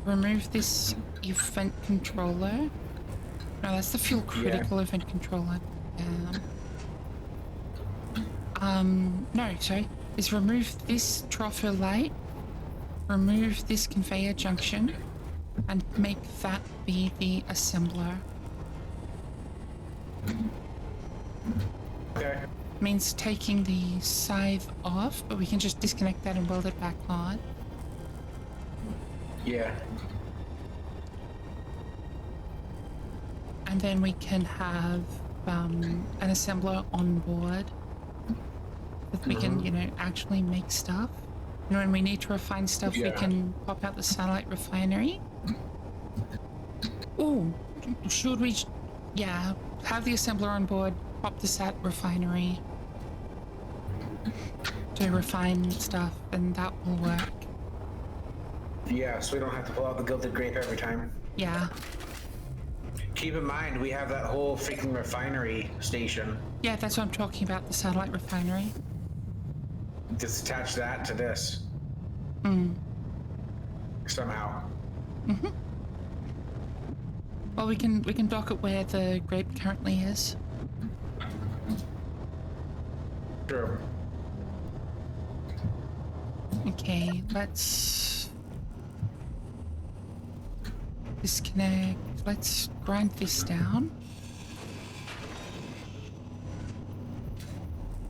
remove this event controller. No, that's the fuel critical event controller. No, sorry. Is remove this troffer light, remove this conveyor junction, and make that be the assembler. Okay. Means taking the scythe off, but we can just disconnect that and weld it back on. Yeah. And then we can have an assembler on board that we can, you know, actually make stuff. And when we need to refine stuff, we can pop out the satellite refinery. Oh, should we? Yeah, have the assembler on board, pop the sat refinery to refine stuff, and that will work. Yeah, so we don't have to pull out the gilded grape every time. Yeah. Keep in mind, we have that whole freaking refinery station. Yeah, that's what I'm talking about, the satellite refinery. Just attach that to this. Somehow. Well, we can dock it where the grape currently is. True. Okay, let's disconnect. Let's grind this down.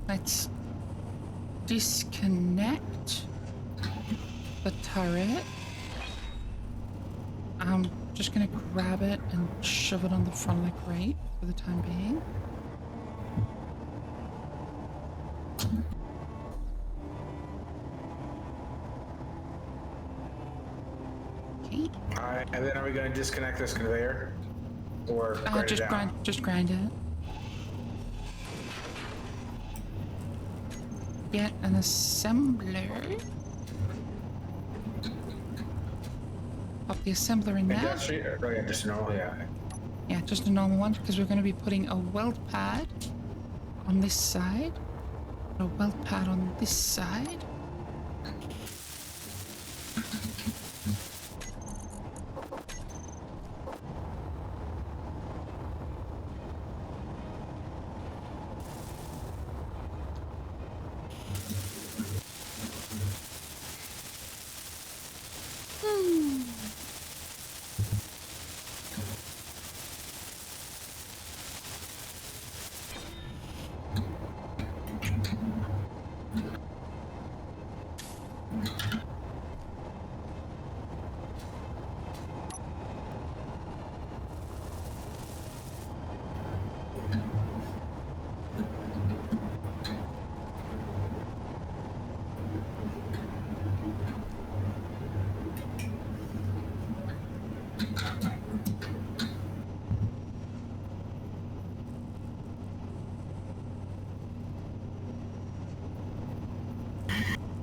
Let's disconnect the turret. I'm just gonna grab it and shove it on the front of the crate for the time being. Okay. Alright, and then are we going to disconnect this conveyor? Or grind it down? Just grind it. Get an assembler. Pop the assembler in there. Oh yeah, just normal, yeah. Yeah, just a normal one, because we're going to be putting a weld pad on this side, a weld pad on this side.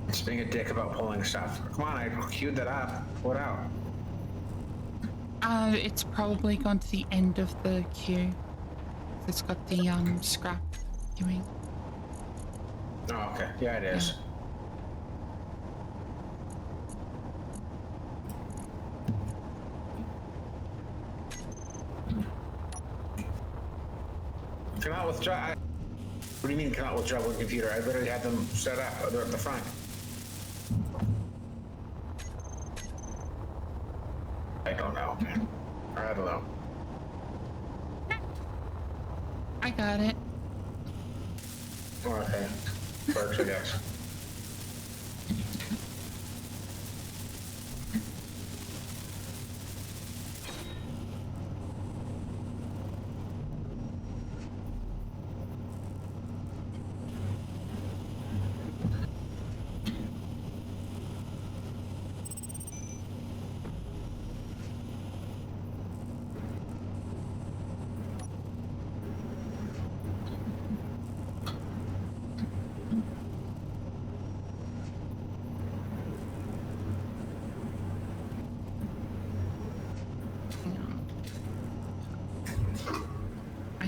Just being a dick about pulling stuff. Come on, I queued that up. Pull it out. It's probably gone to the end of the queue. It's got the scrap queuing. Oh, okay. Yeah, it is. Cannot withdraw. What do you mean cannot withdraw with computer? I literally had them set up. They're at the front. I don't know, man. Or I don't know. I got it. Oh, okay. Works, I guess.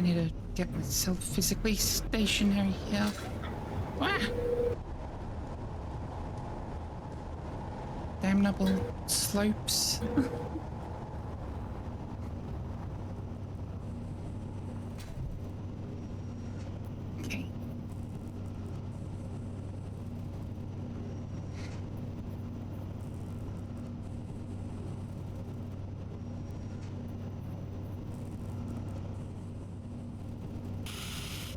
I need to get myself physically stationary here. Ah! Damnable slopes. Okay.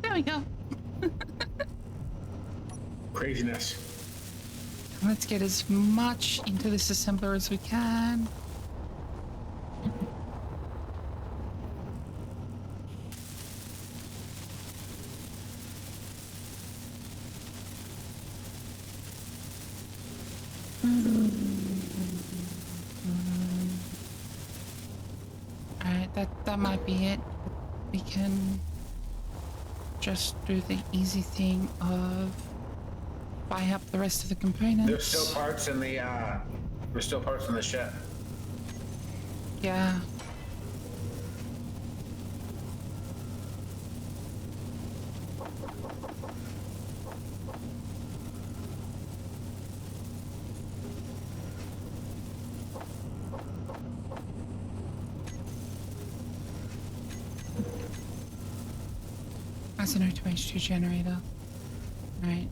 There we go. Craziness. Let's get as much into this assembler as we can. Alright, that might be it. We can just do the easy thing of buy up the rest of the components. There's still parts in the ship. Yeah. That's an O2H2 generator. Right.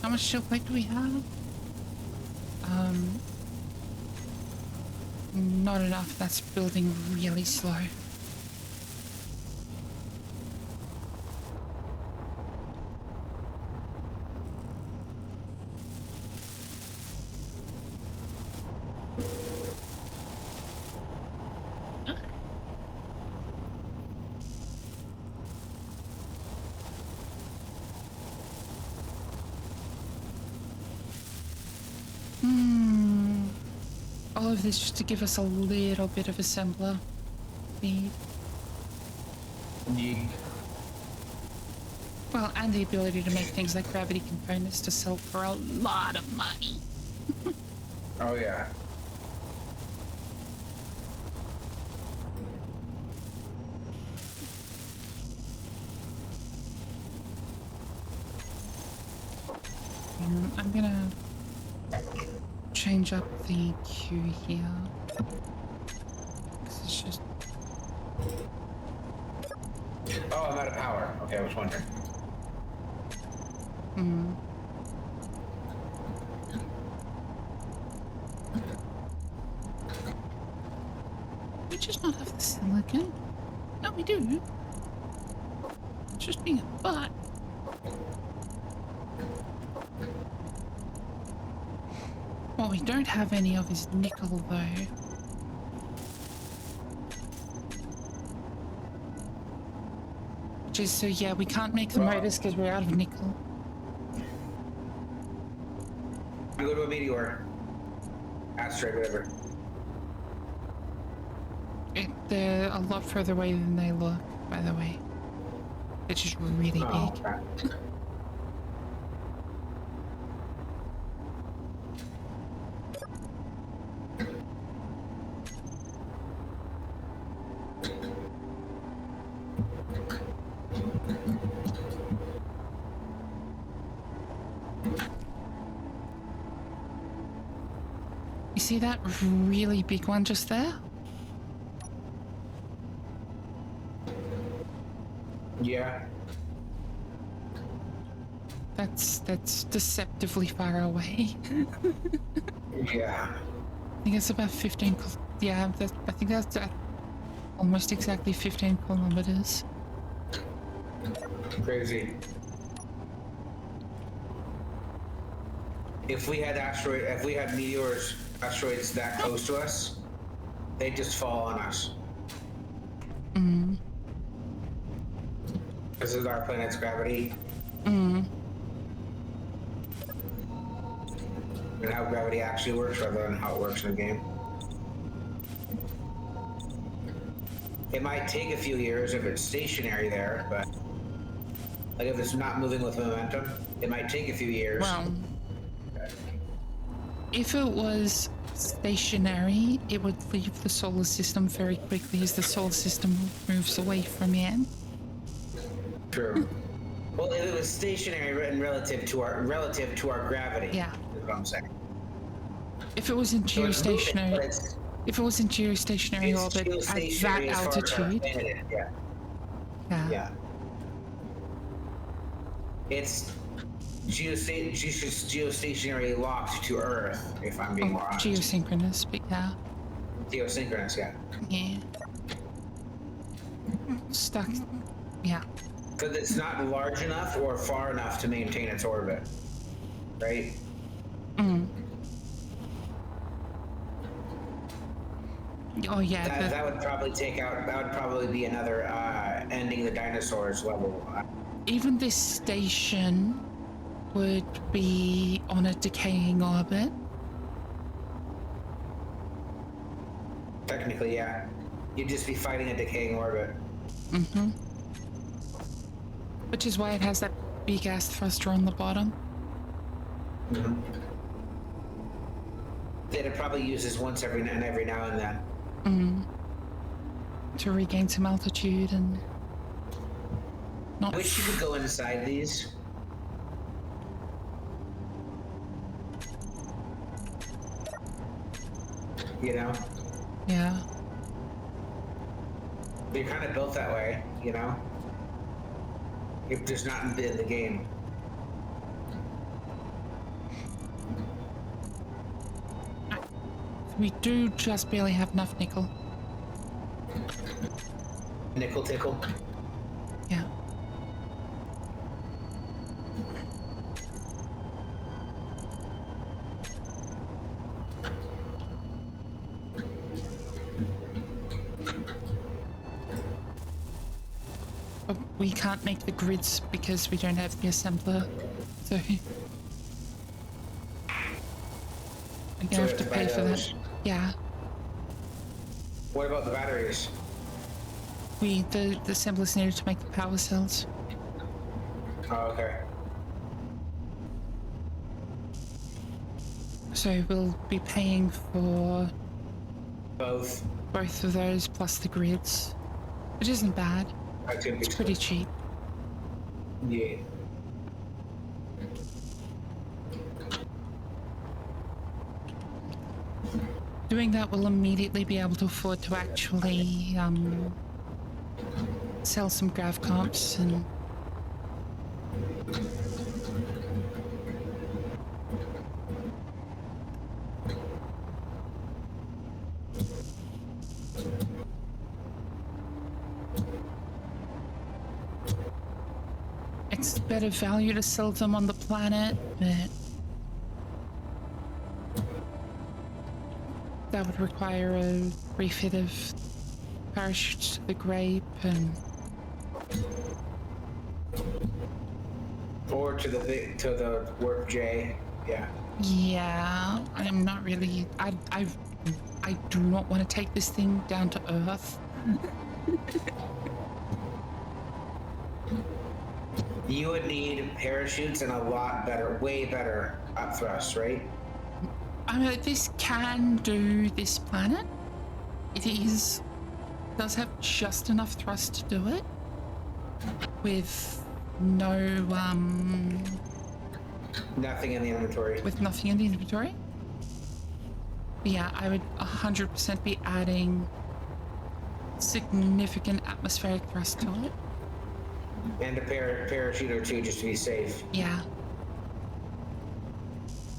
How much shield plate do we have? Not enough. That's building really slow. All of this just to give us a little bit of assembler speed. Yeet. Well, and the ability to make things like gravity components to sell for a lot of money. Oh yeah. I'm gonna change up the queue here. 'Cause it's just... Oh, I'm out of power. Okay, I was wondering. We just not have the silicon? No, we do. It's just being a butt. What we don't have any of is nickel, though. Which is, so yeah, we can't make the motors because we're out of nickel. I go to a meteor. Asteroid, whatever. They're a lot further away than they look, by the way. It's just really big. Okay. You see that really big one just there? Yeah. That's deceptively far away. Yeah. I think it's about 15. Yeah, I think that's almost exactly 15 kilometers. Crazy. If we had asteroids that close to us, they just fall on us. This is our planet's gravity. and how gravity actually works rather than how it works in the game. It might take a few years if it's stationary there, but like if it's not moving with momentum, it might take a few years. Well, if it was stationary, it would leave the solar system very quickly as the solar system moves away from it. True. Well, if it was stationary and relative to our gravity, Yeah. is what I'm saying. If it was in So it's moving, geostationary, but it's if it was in geostationary orbit at geostationary that as far as our altitude, planet is, yeah. Yeah. It's geostationary locked to Earth, if I'm being more honest. geosynchronous, but yeah. Geosynchronous, yeah. Yeah. Stuck. Yeah. Because it's not large enough or far enough to maintain its orbit, right? Oh yeah. That would probably take out. That would probably be another ending the dinosaurs level. Even this station would be on a decaying orbit. Technically, yeah. You'd just be fighting a decaying orbit. Which is why it has that big ass thruster on the bottom. That it probably uses once every now and then. To regain some altitude and not. I wish you could go inside these. You know? Yeah. They're kind of built that way, you know? It's just not in the game. We do just barely have enough nickel. Nickel tickle. Yeah. But we can't make the grids because we don't have the assembler. So I'm gonna have to pay for that. Yeah. What about the batteries? The assemblers needed to make the power cells. Oh, okay. So we'll be paying for Both. both of those plus the grids, which isn't bad. It's pretty cheap. Yeah. Doing that will immediately be able to afford to actually sell some grav comps and it's better value to sell them on the planet, but that would require a refit of parachutes to the grape and Or to the warp J. Yeah. yeah, I'm not really. I do not want to take this thing down to Earth. You would need parachutes and a lot better, way better up thrust, right? I mean, this can do this planet. It does have just enough thrust to do it with no Nothing in the inventory. with nothing in the inventory. But yeah, I would 100% be adding significant atmospheric thrust to it. And a parachute or two just to be safe. Yeah.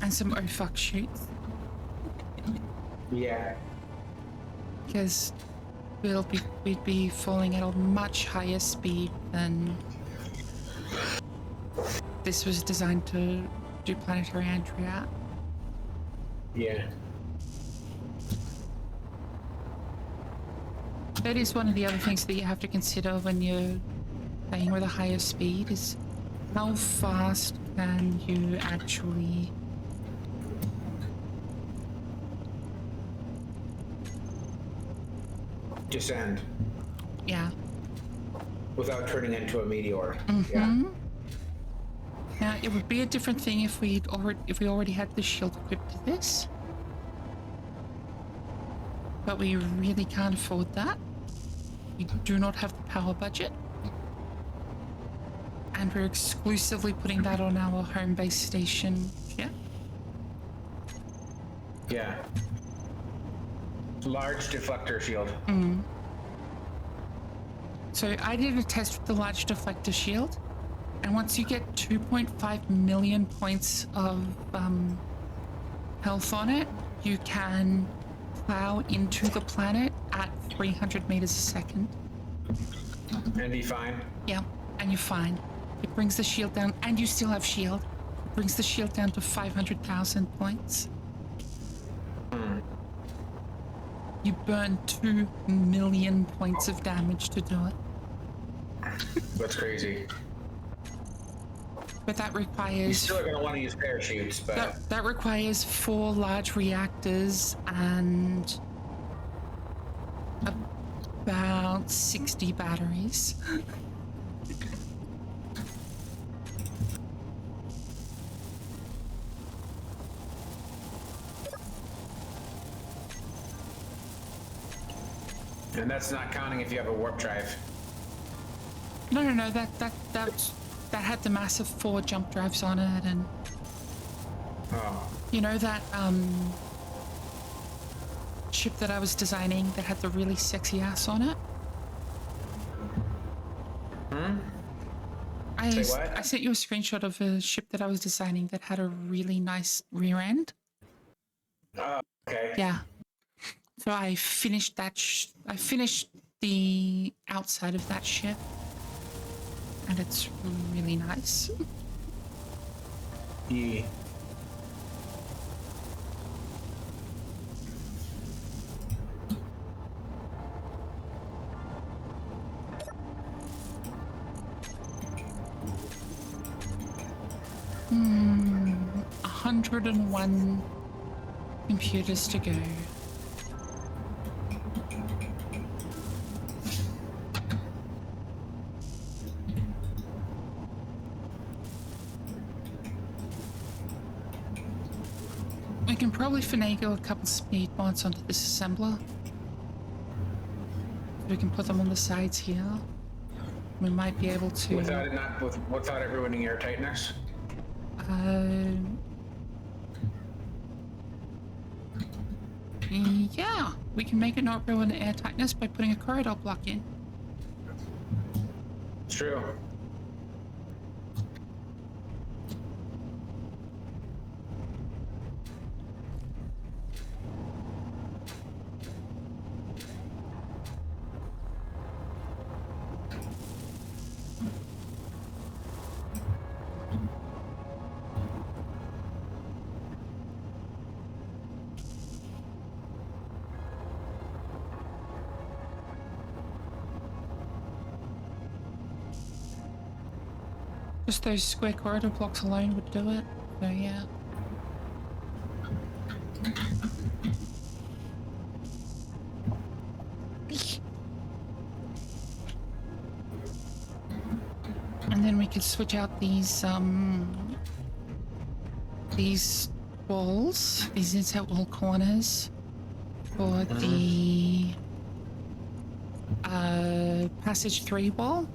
And some oh fuck shoots. Yeah. Because we'd be falling at a much higher speed than this was designed to do planetary entry at. Yeah. That is one of the other things that you have to consider when you're playing with a higher speed is how fast can you actually descend Yeah. without turning into a meteor. Mm-hmm. Yeah. Now, it would be a different thing if we already had the shield equipped to this. But we really can't afford that. We do not have the power budget. And we're exclusively putting that on our home base station here. Yeah. Large deflector shield. So I did a test with the large deflector shield. And once you get 2.5 million points of health on it, you can plow into the planet at 300 meters a second. And be fine. Yeah, and you're fine. It brings the shield down, and you still have shield. It brings the shield down to 500,000 points. You burn 2 million points of damage to do it. That's crazy. But that You requires... still are going to want to use parachutes, but... That requires 4 large reactors and about 60 batteries. And that's not counting if you have a warp drive. No, that had the massive 4 jump drives on it, and Oh. you know that ship that I was designing that had the really sexy ass on it? Say what? I sent you a screenshot of a ship that I was designing that had a really nice rear end. Oh, okay. Yeah. So I finished that. I finished the outside of that ship, and it's really nice. Yeah. Hmm. 101 computers to go. We can probably finagle a couple speed mods onto this assembler. We can put them on the sides here. We might be able to... Without it ruining air tightness? Yeah, we can make it not ruin air tightness by putting a corridor block in. It's true. Just those square corridor blocks alone would do it. So yeah. And then we could switch out these walls, these inset wall corners for the passage 3 wall,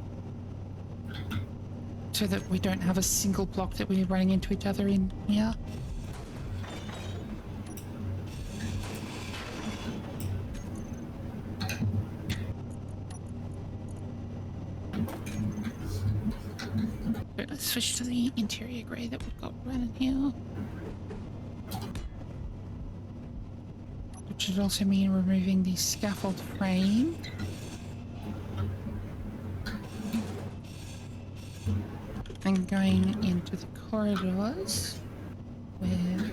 so that we don't have a single block that we're running into each other in here. Let's switch to the interior grey that we've got running here. Which would also mean removing the scaffold frame. And going into the corridors where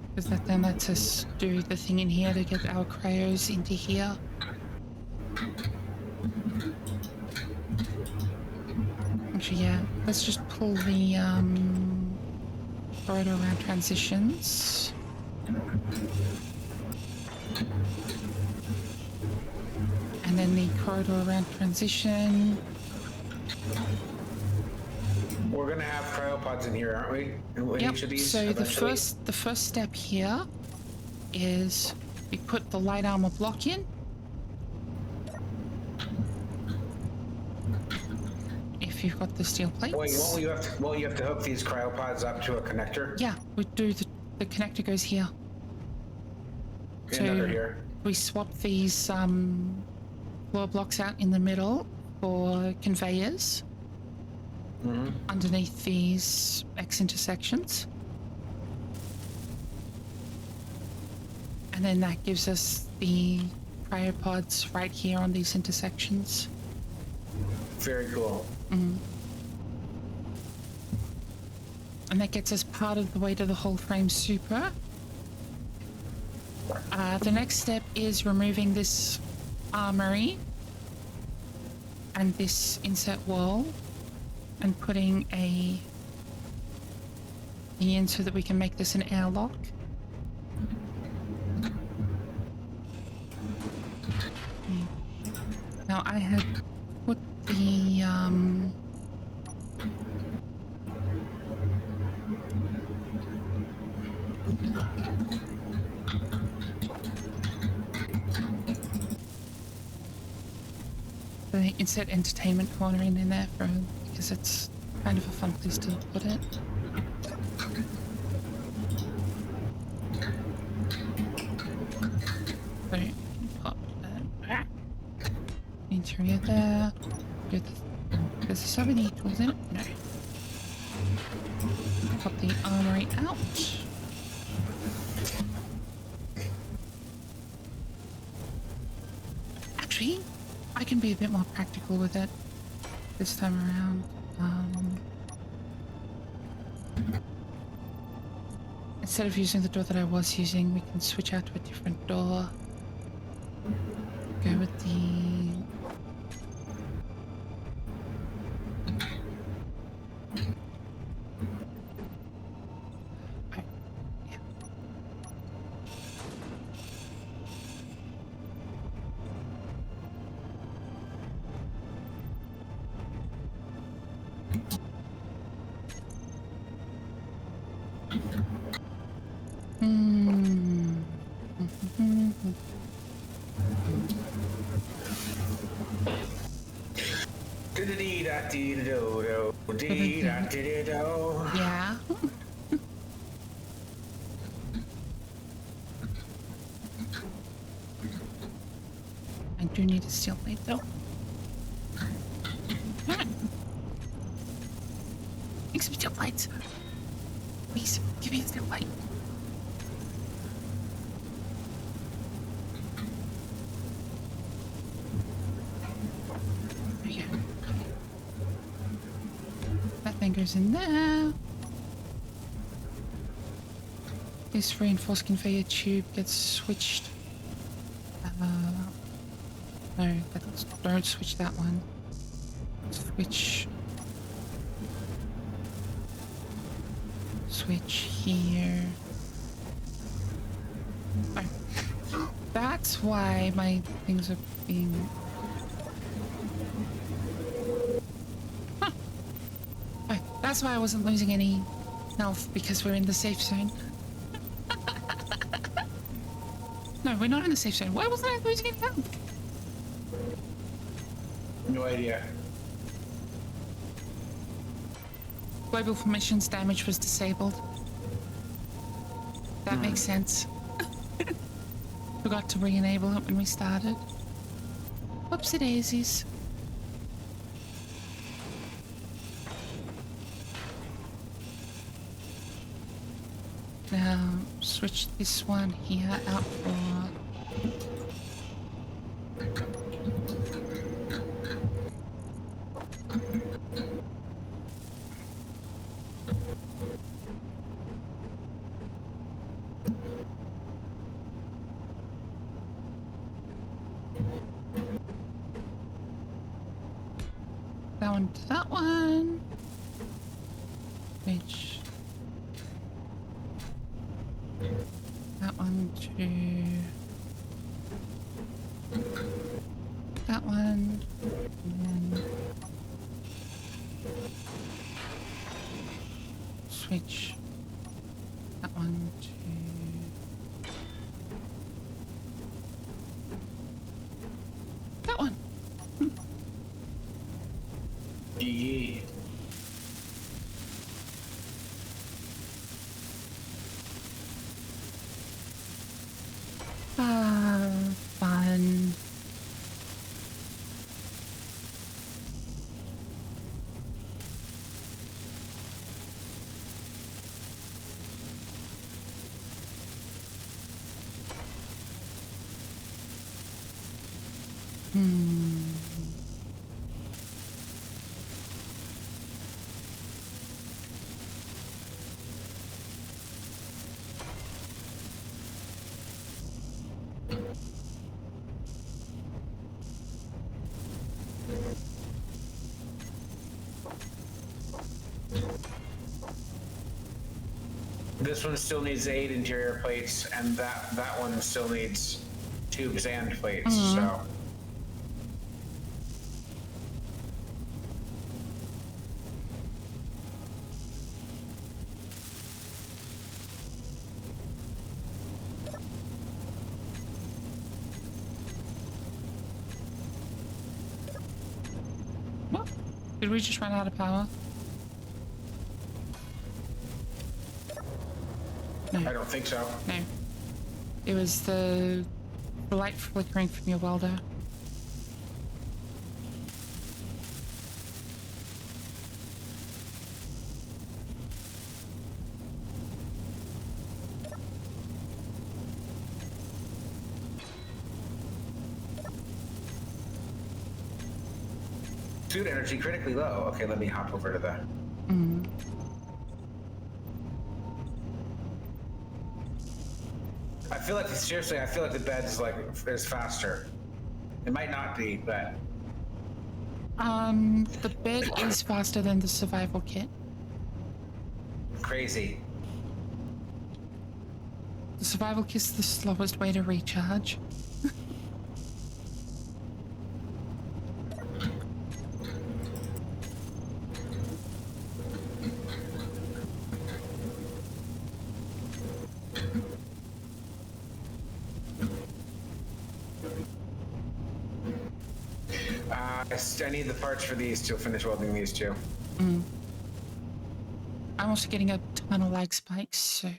because that then lets us do the thing in here to get our cryos into here. Actually, yeah. Let's just pull the corridor around transitions. And then the corridor around transition. We're gonna have cryopods in here, aren't we? In Yep. each of these So eventually? the first step here is we put the light armor block in. If you've got the steel plates. Wait, won't you have to hook these cryopods up to a connector? Yeah, we do. The connector goes here. Another here. We swap these floor blocks out in the middle for conveyors underneath these X intersections. And then that gives us the cryopods right here on these intersections. Very cool. And that gets us part of the way to the whole frame super. The next step is removing this armory and this inset wall and putting a thing in so that we can make this an airlock. Now I had put the inset entertainment corner in there for because it's kind of a fun place to put it. So pop interior there. Does this have any tools in it? No. Pop the armory out. Actually, I can be a bit more practical with it this time around. Instead of using the door that I was using, we can switch out to a different door. Go with the... Oh, yeah. Yeah. I do need a steel plate though. Make some steel plates. Please, give me a steel plate. There you go. That thing goes in there. This reinforced conveyor tube gets switched. No, don't switch that one. Switch here. Oh. That's why my things are being... Huh. Oh, that's why I wasn't losing any health, because we're in the safe zone. No, we're not in the safe zone. Why wasn't I losing any health? No idea. Global formations damage was disabled. That makes sense. Forgot to re-enable it when we started. Whoopsie daisies. Now switch this one here out for... that one to that one. Switch that one to that one. And then switch that one to that one. GG. Fun. This one still needs 8 interior plates, and that one still needs tubes and plates. So. What? Did we just run out of power? No. I don't think so. No. It was the light flickering from your welder. Suit energy critically low. Okay, let me hop over to the. I feel like, seriously, I feel like the bed is faster. It might not be, but The bed is faster than the survival kit. crazy. The survival kit's the slowest way to recharge. I need the parts for these to finish welding these two. I'm also getting a ton of lag spikes, so.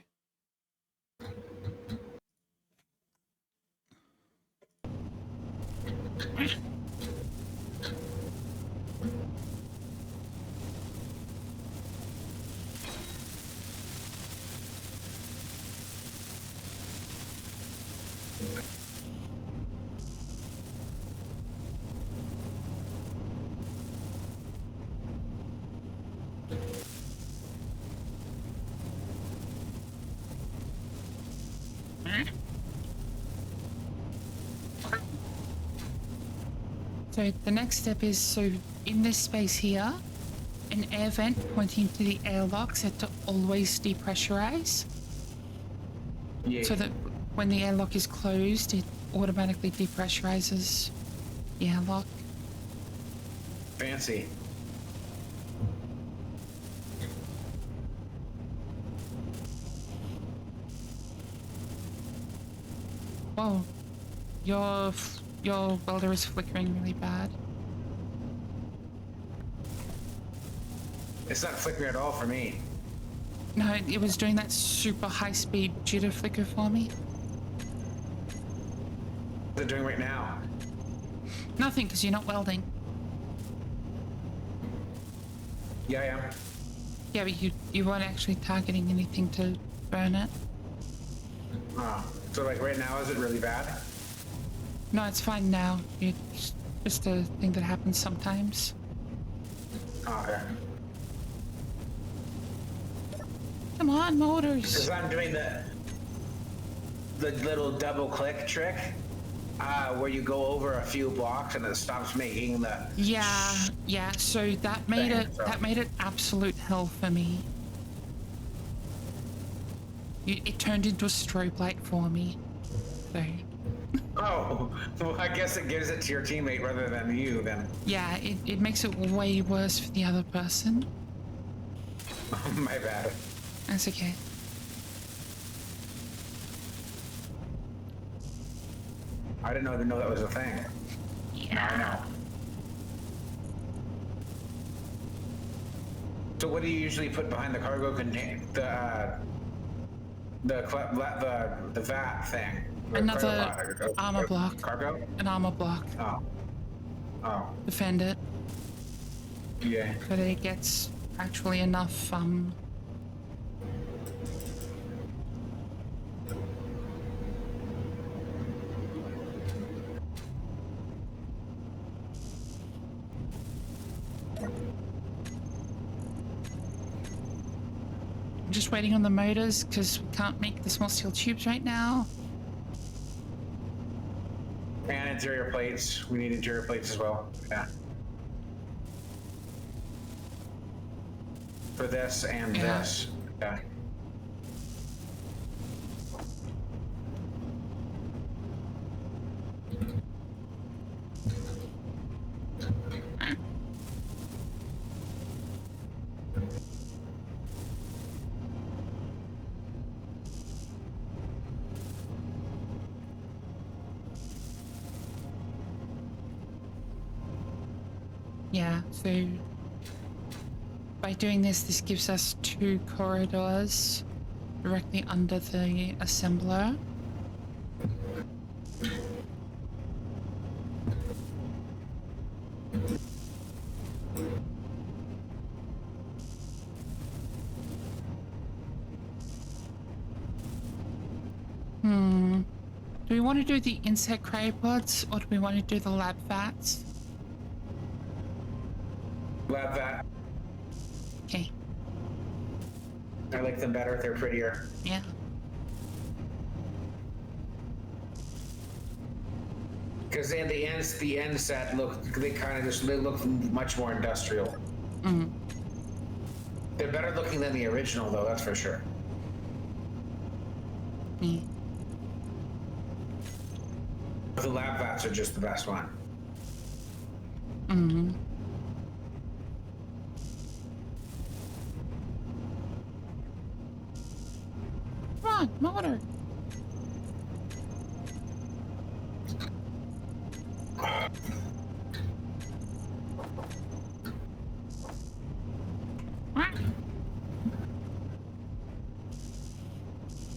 So the next step is, so in this space here, an air vent pointing to the airlock set to always depressurize. Yeah. So that when the airlock is closed, it automatically depressurizes the airlock. Fancy. Whoa, your welder is flickering really bad. It's not flickering at all for me. No, it was doing that super high speed jitter flicker for me. What's it doing right now? Nothing, because you're not welding. Yeah, I am. Yeah, but you weren't actually targeting anything to burn it. Oh, so like right now, is it really bad? No, it's fine now. It's just a thing that happens sometimes. Oh, okay. Come on, motors. Because I'm doing the little double click trick, Where you go over a few blocks and it stops making the. Yeah. So that made it absolute hell for me. It turned into a strobe light for me. So. Oh, well, I guess it gives it to your teammate rather than you then. Yeah, it makes it way worse for the other person. My bad. That's okay. I didn't even know that was a thing. Yeah. Now I know. So what do you usually put behind the cargo container? The vat thing. Another armor block. Cargo? An armor block. Oh. Defend it. Yeah. So that it gets actually enough, I'm just waiting on the motors because we can't make the small steel tubes right now. And interior plates. We need interior plates as well. Yeah. For this and this. Yeah. Yeah, so by doing this gives us 2 corridors directly under the assembler. Do we want to do the insect cryopods or do we want to do the lab vats? Lab vat. Okay. I like them better. They're prettier. Yeah. Because in the end set they look much more industrial. Mm. They're better looking than the original, though. That's for sure. Mm. The lab vats are just the best one. Mm-hmm. Come on, motor.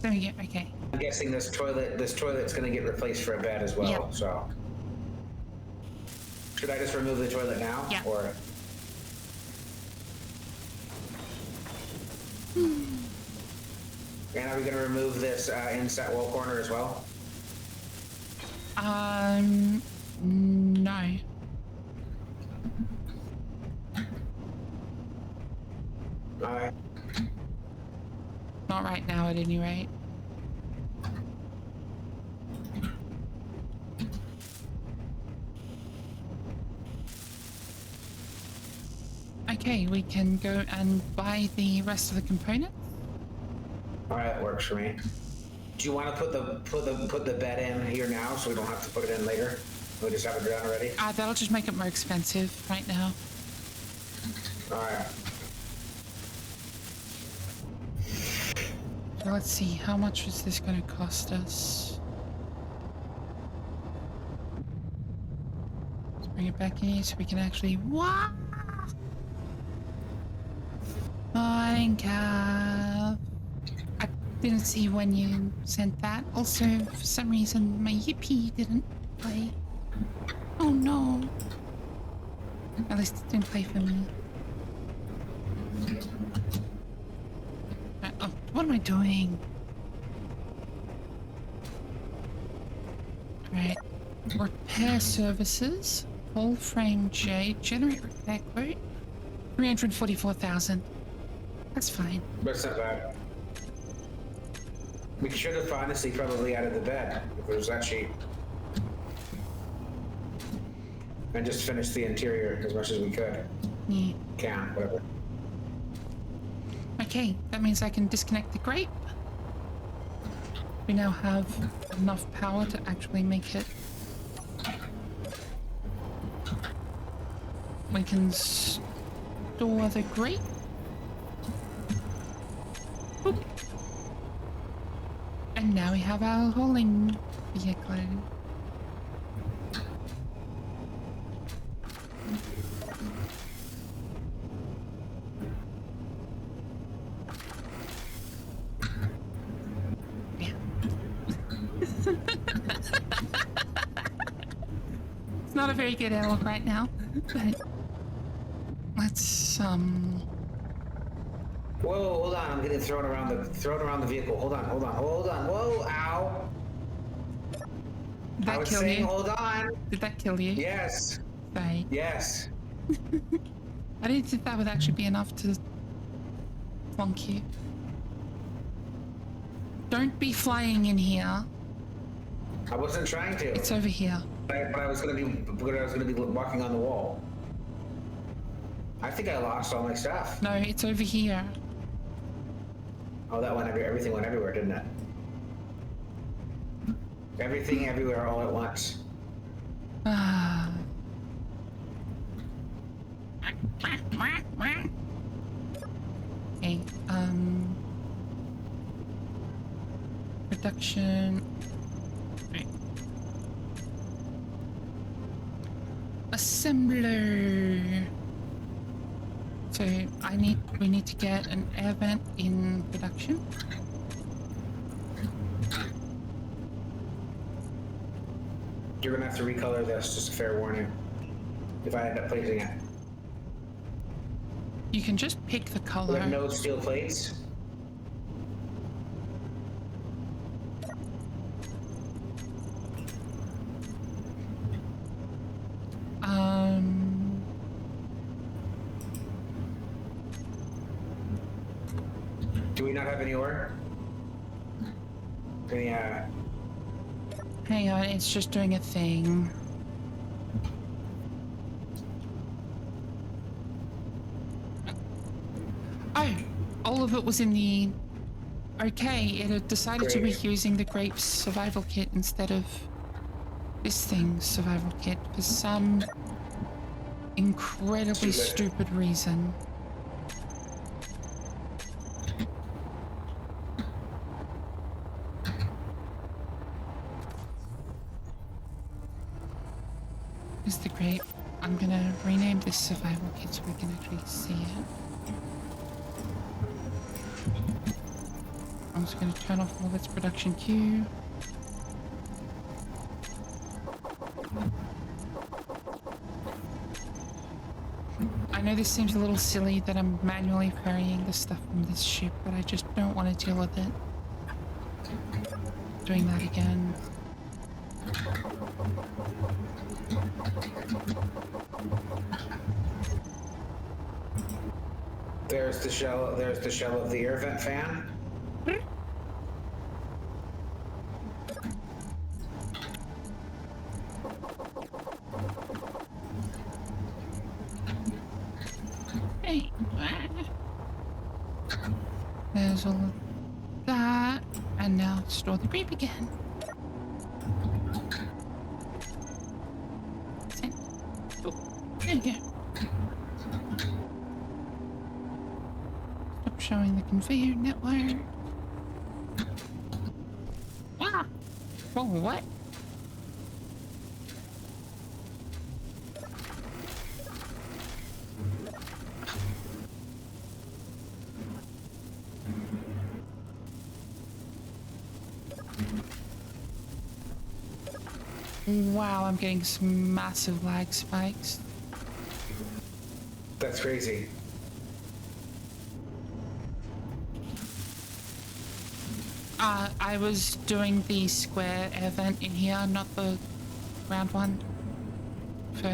There we go. Okay. I'm guessing this toilet's going to get replaced for a bed as well. Yep. So, should I just remove the toilet now? Yeah. Or and are we going to remove this inset wall corner as well? No. Alright. Not right now, at any rate. Okay, we can go and buy the rest of the components. Alright, that works for me. Do you want to put the bed in here now so we don't have to put it in later? We just have it done already? That'll just make it more expensive right now. Alright. So let's see, how much is this going to cost us? Let's bring it back in here so we can actually... What? Minecraft. I didn't see when you sent that. Also, for some reason, my Yippee didn't play. Oh no. At least it didn't play for me. Oh, what am I doing? Alright. Repair services. Full frame J. Generate repair quote. 344,000. That's fine. That's not bad. We should have honestly probably added the bed if it was that cheap. And just finish the interior as much as we could. Yeah. Can, whatever. Okay, that means I can disconnect the grape. We now have enough power to actually make it. We can store the grape. Boop. And now we have our hauling vehicle. It's not a very good dialogue right now, but let's Whoa, hold on! I'm getting thrown around the vehicle. Hold on! Whoa! Ow! Did that I was kill saying, you? hold on. Did that kill you? Yes. Sorry. Yes. I didn't think that would actually be enough to plonk you. Don't be flying in here. I wasn't trying to. It's over here. But I was gonna be walking on the wall. I think I lost all my stuff. No, it's over here. Oh, that went everything went everywhere, didn't it? Everything everywhere all at once. Ah. Okay, production. Right. Assembler. So we need to get an air vent in production. You're gonna have to recolor this, just a fair warning. If I end up placing it. You can just pick the color. With no steel plates. Do we not have any ore? Any, Hang on, it's just doing a thing. Oh, all of it was in the... Okay, it had decided to be using the grapes survival kit instead of this thing's survival kit for some incredibly stupid reason. Is the grape? I'm gonna rename this survival kit so we can actually see it. I'm just gonna turn off all of its production queue. I know this seems a little silly that I'm manually ferrying the stuff from this ship, but I just don't want to deal with it. Doing that again. there's the shell of the air vent fan. Hey. There's all of that. And now store the grape again. Oh, there you go. Stop showing the conveyor network. Wow. Whoa, what? Wow, I'm getting some massive lag spikes. That's crazy. I was doing the square air vent in here, not the round one. For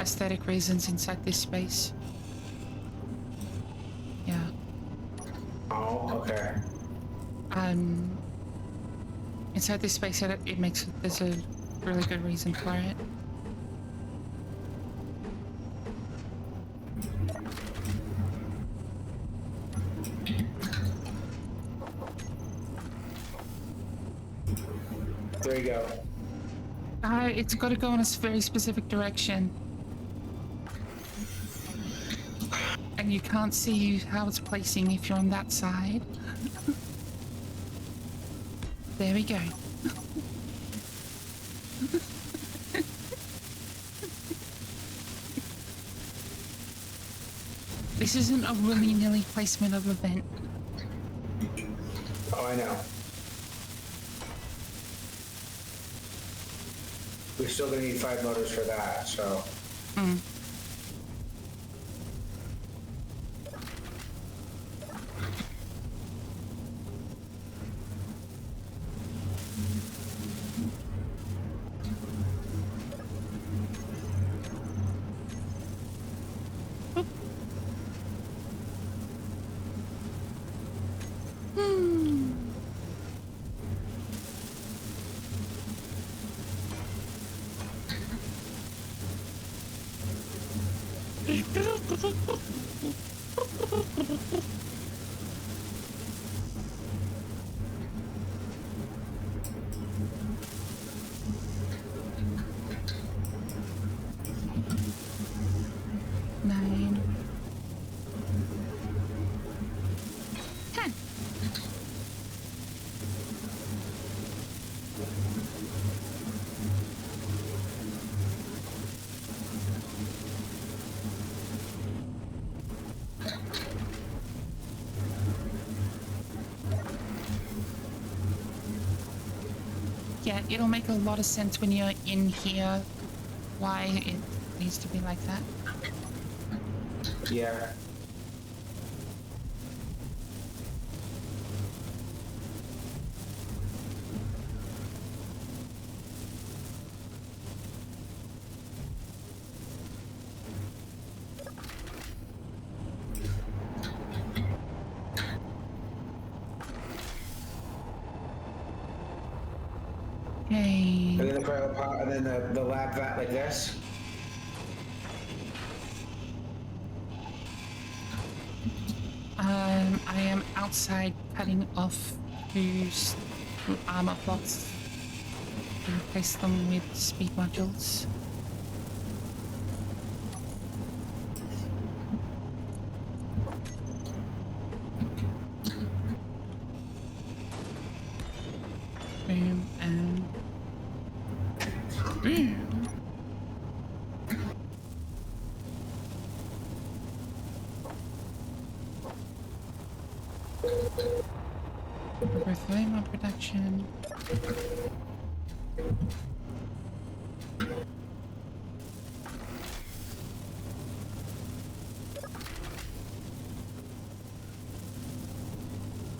aesthetic reasons inside this space. Yeah. Oh, okay. Inside this space, there's a really good reason for it. Inside this space, it makes there's a really good reason for it. There you go. It's got to go in a very specific direction. And you can't see how it's placing if you're on that side. There we go. This isn't a willy-nilly placement of event. Oh, I know. We're still gonna need 5 motors for that, so. Nine. 10. Yeah, it'll make a lot of sense when you're in here why it needs to be like that. Yeah. Hey. And then the cryo pot, and then the lab vat like this. I am outside cutting off two armor plots to replace them with speed modules. Boom and boom. For flame production.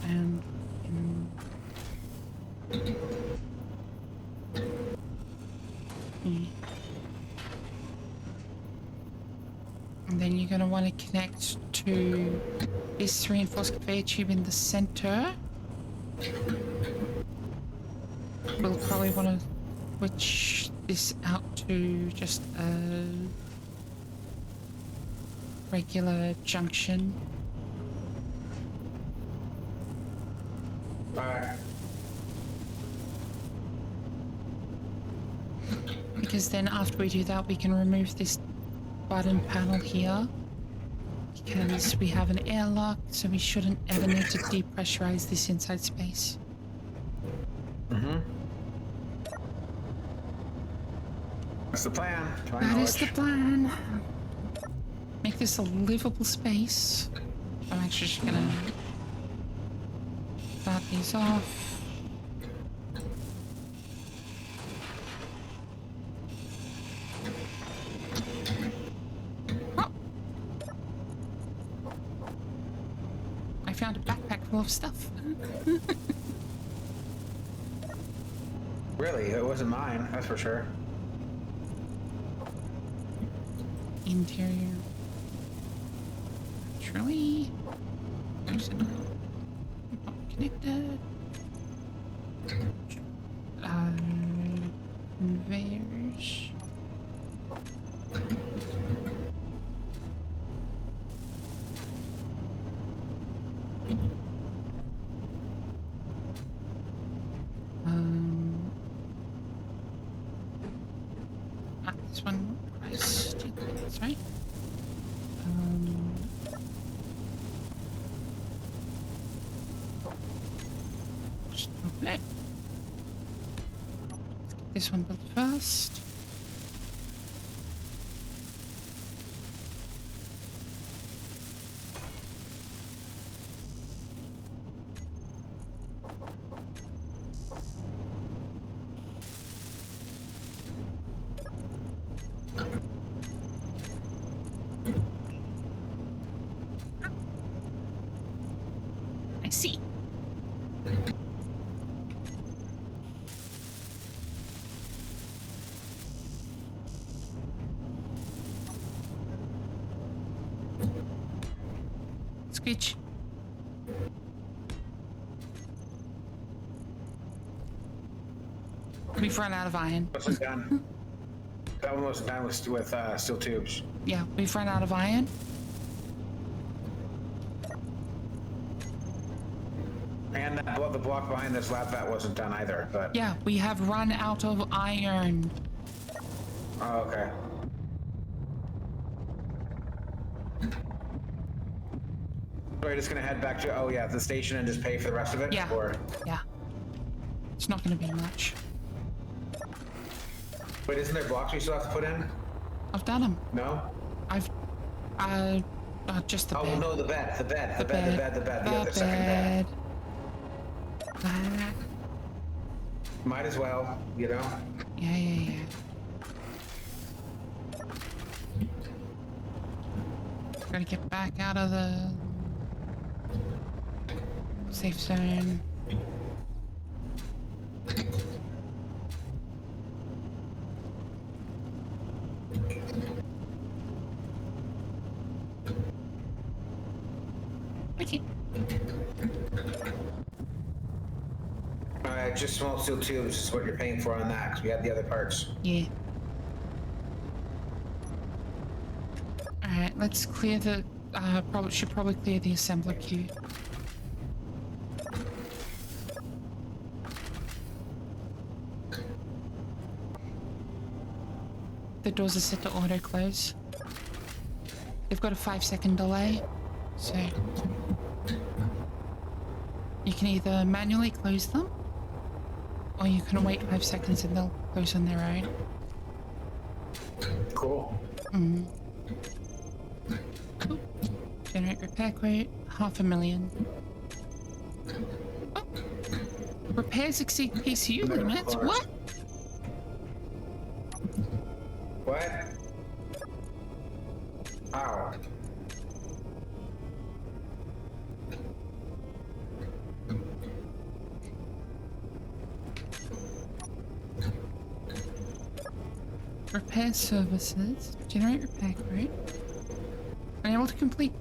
And and then you're going to want to connect to this reinforced conveyor tube in the center. We'll probably want to switch this out to just a regular junction. Alright. Because then after we do that, we can remove this button panel here. Because we have an airlock, so we shouldn't ever need to depressurize this inside space. Mm-hmm. That's the plan. To my That is knowledge. the plan. Make this a livable space. I'm actually just gonna start these off. Oh. I found a backpack full of stuff. Really, it wasn't mine. That's for sure. Interior. Truly. There's it. Not connected. Conveyors. That's right. Stop it. Let's get this one built first. I see. Screech. We've run out of iron. Wasn't done. That one wasn't done with steel tubes. Yeah, we've run out of iron. And the block behind this lab vat wasn't done either, but... Yeah, we have run out of iron. Oh, okay. So we're just gonna head back to, oh yeah, the station and just pay for the rest of it? Yeah. Or... Yeah. It's not going to be much. Wait, isn't there blocks we still have to put in? I've done them. No? I've, just the Oh, bed. no, the bed. The The other second bed. Ah, Might as well, you know? yeah. Gotta get back out of the safe zone. Okay. Just small steel tubes is what you're paying for on that, because we had the other parts. Yeah. Alright, let's clear the, should probably clear the assembler queue. The doors are set to auto close. They've got a 5-second delay, so you can either manually close them, or you can wait 5 seconds and they'll close on their own. Cool. Cool. Generate repair quote, 500,000. Oh. Repairs exceed PCU limits? What? What? Ow. Repair services. Generate repair quote. Unable to complete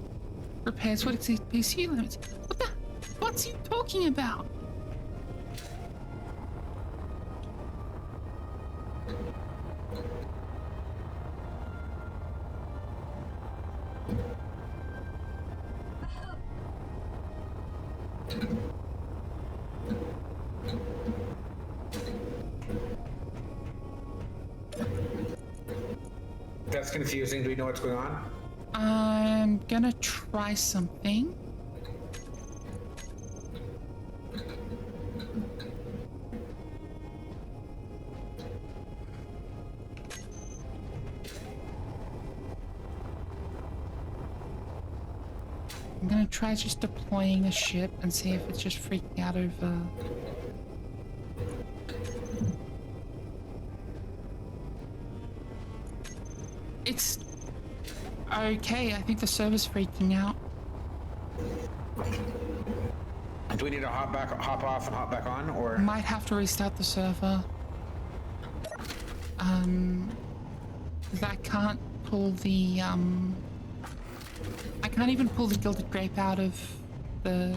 repairs what exceed PCU limits. What the? What's he talking about? That's confusing. Do we know what's going on? I'm gonna try something. I'm gonna try just deploying a ship and see if it's just freaking out over. It's okay. I think the server's freaking out. Do we need to hop off and hop back on, or? Might have to restart the server. I can't pull the I can't even pull the gilded grape out of the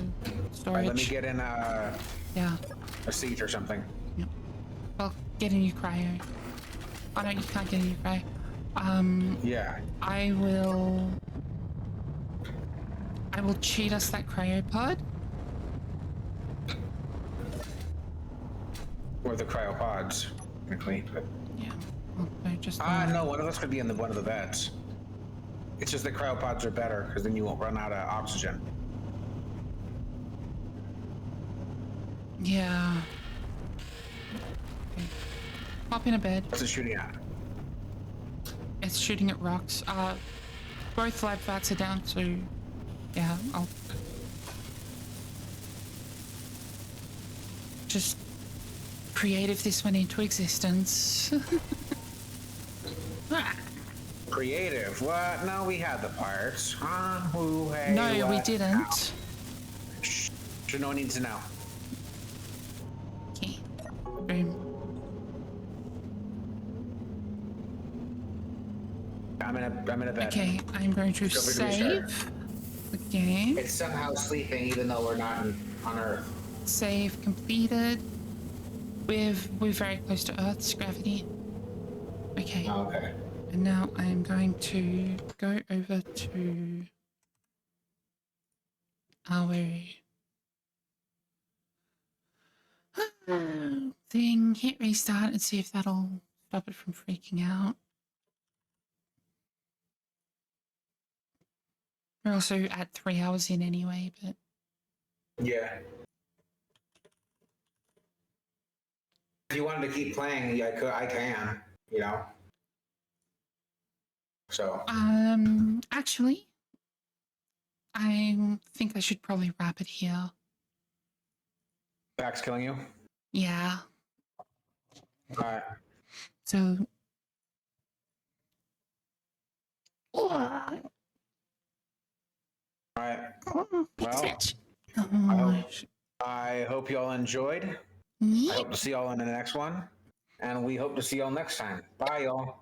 storage. Let me get in Yeah. a seat or something. Yep. Well, get a new cryo. Oh no, you can't get a new cryo. Yeah. I will cheat us that cryopod. Or the cryopods, technically. But... Yeah. Well, no, just no, one of us could be in one of the beds. It's just the cryopods are better because then you won't run out of oxygen. Yeah. Okay. Hop in a bed. What's it shooting at? It's shooting at rocks. Both lab vats are down, so yeah, I'll just creative this one into existence. Ah. Creative? What? No, we had the parts. Huh? Who? Hey, No, we what? didn't. Shh. No one needs to know. Okay. Boom. I'm in a bed. Okay, I'm going to Feel free to restart. save the game. It's somehow sleeping even though we're not on Earth. Save completed. We're very close to Earth's gravity. Okay. Oh, okay. And now I'm going to go over to our thing, hit restart and see if that'll stop it from freaking out. We're also at 3 hours in anyway, but Yeah. If you wanted to keep playing, I can, you know. So. actually, I think I should probably wrap it here. Back's killing you? Yeah. Alright. So. Alright. Well, I hope you all enjoyed. I hope to see y'all in the next one. And we hope to see y'all next time. Bye, y'all.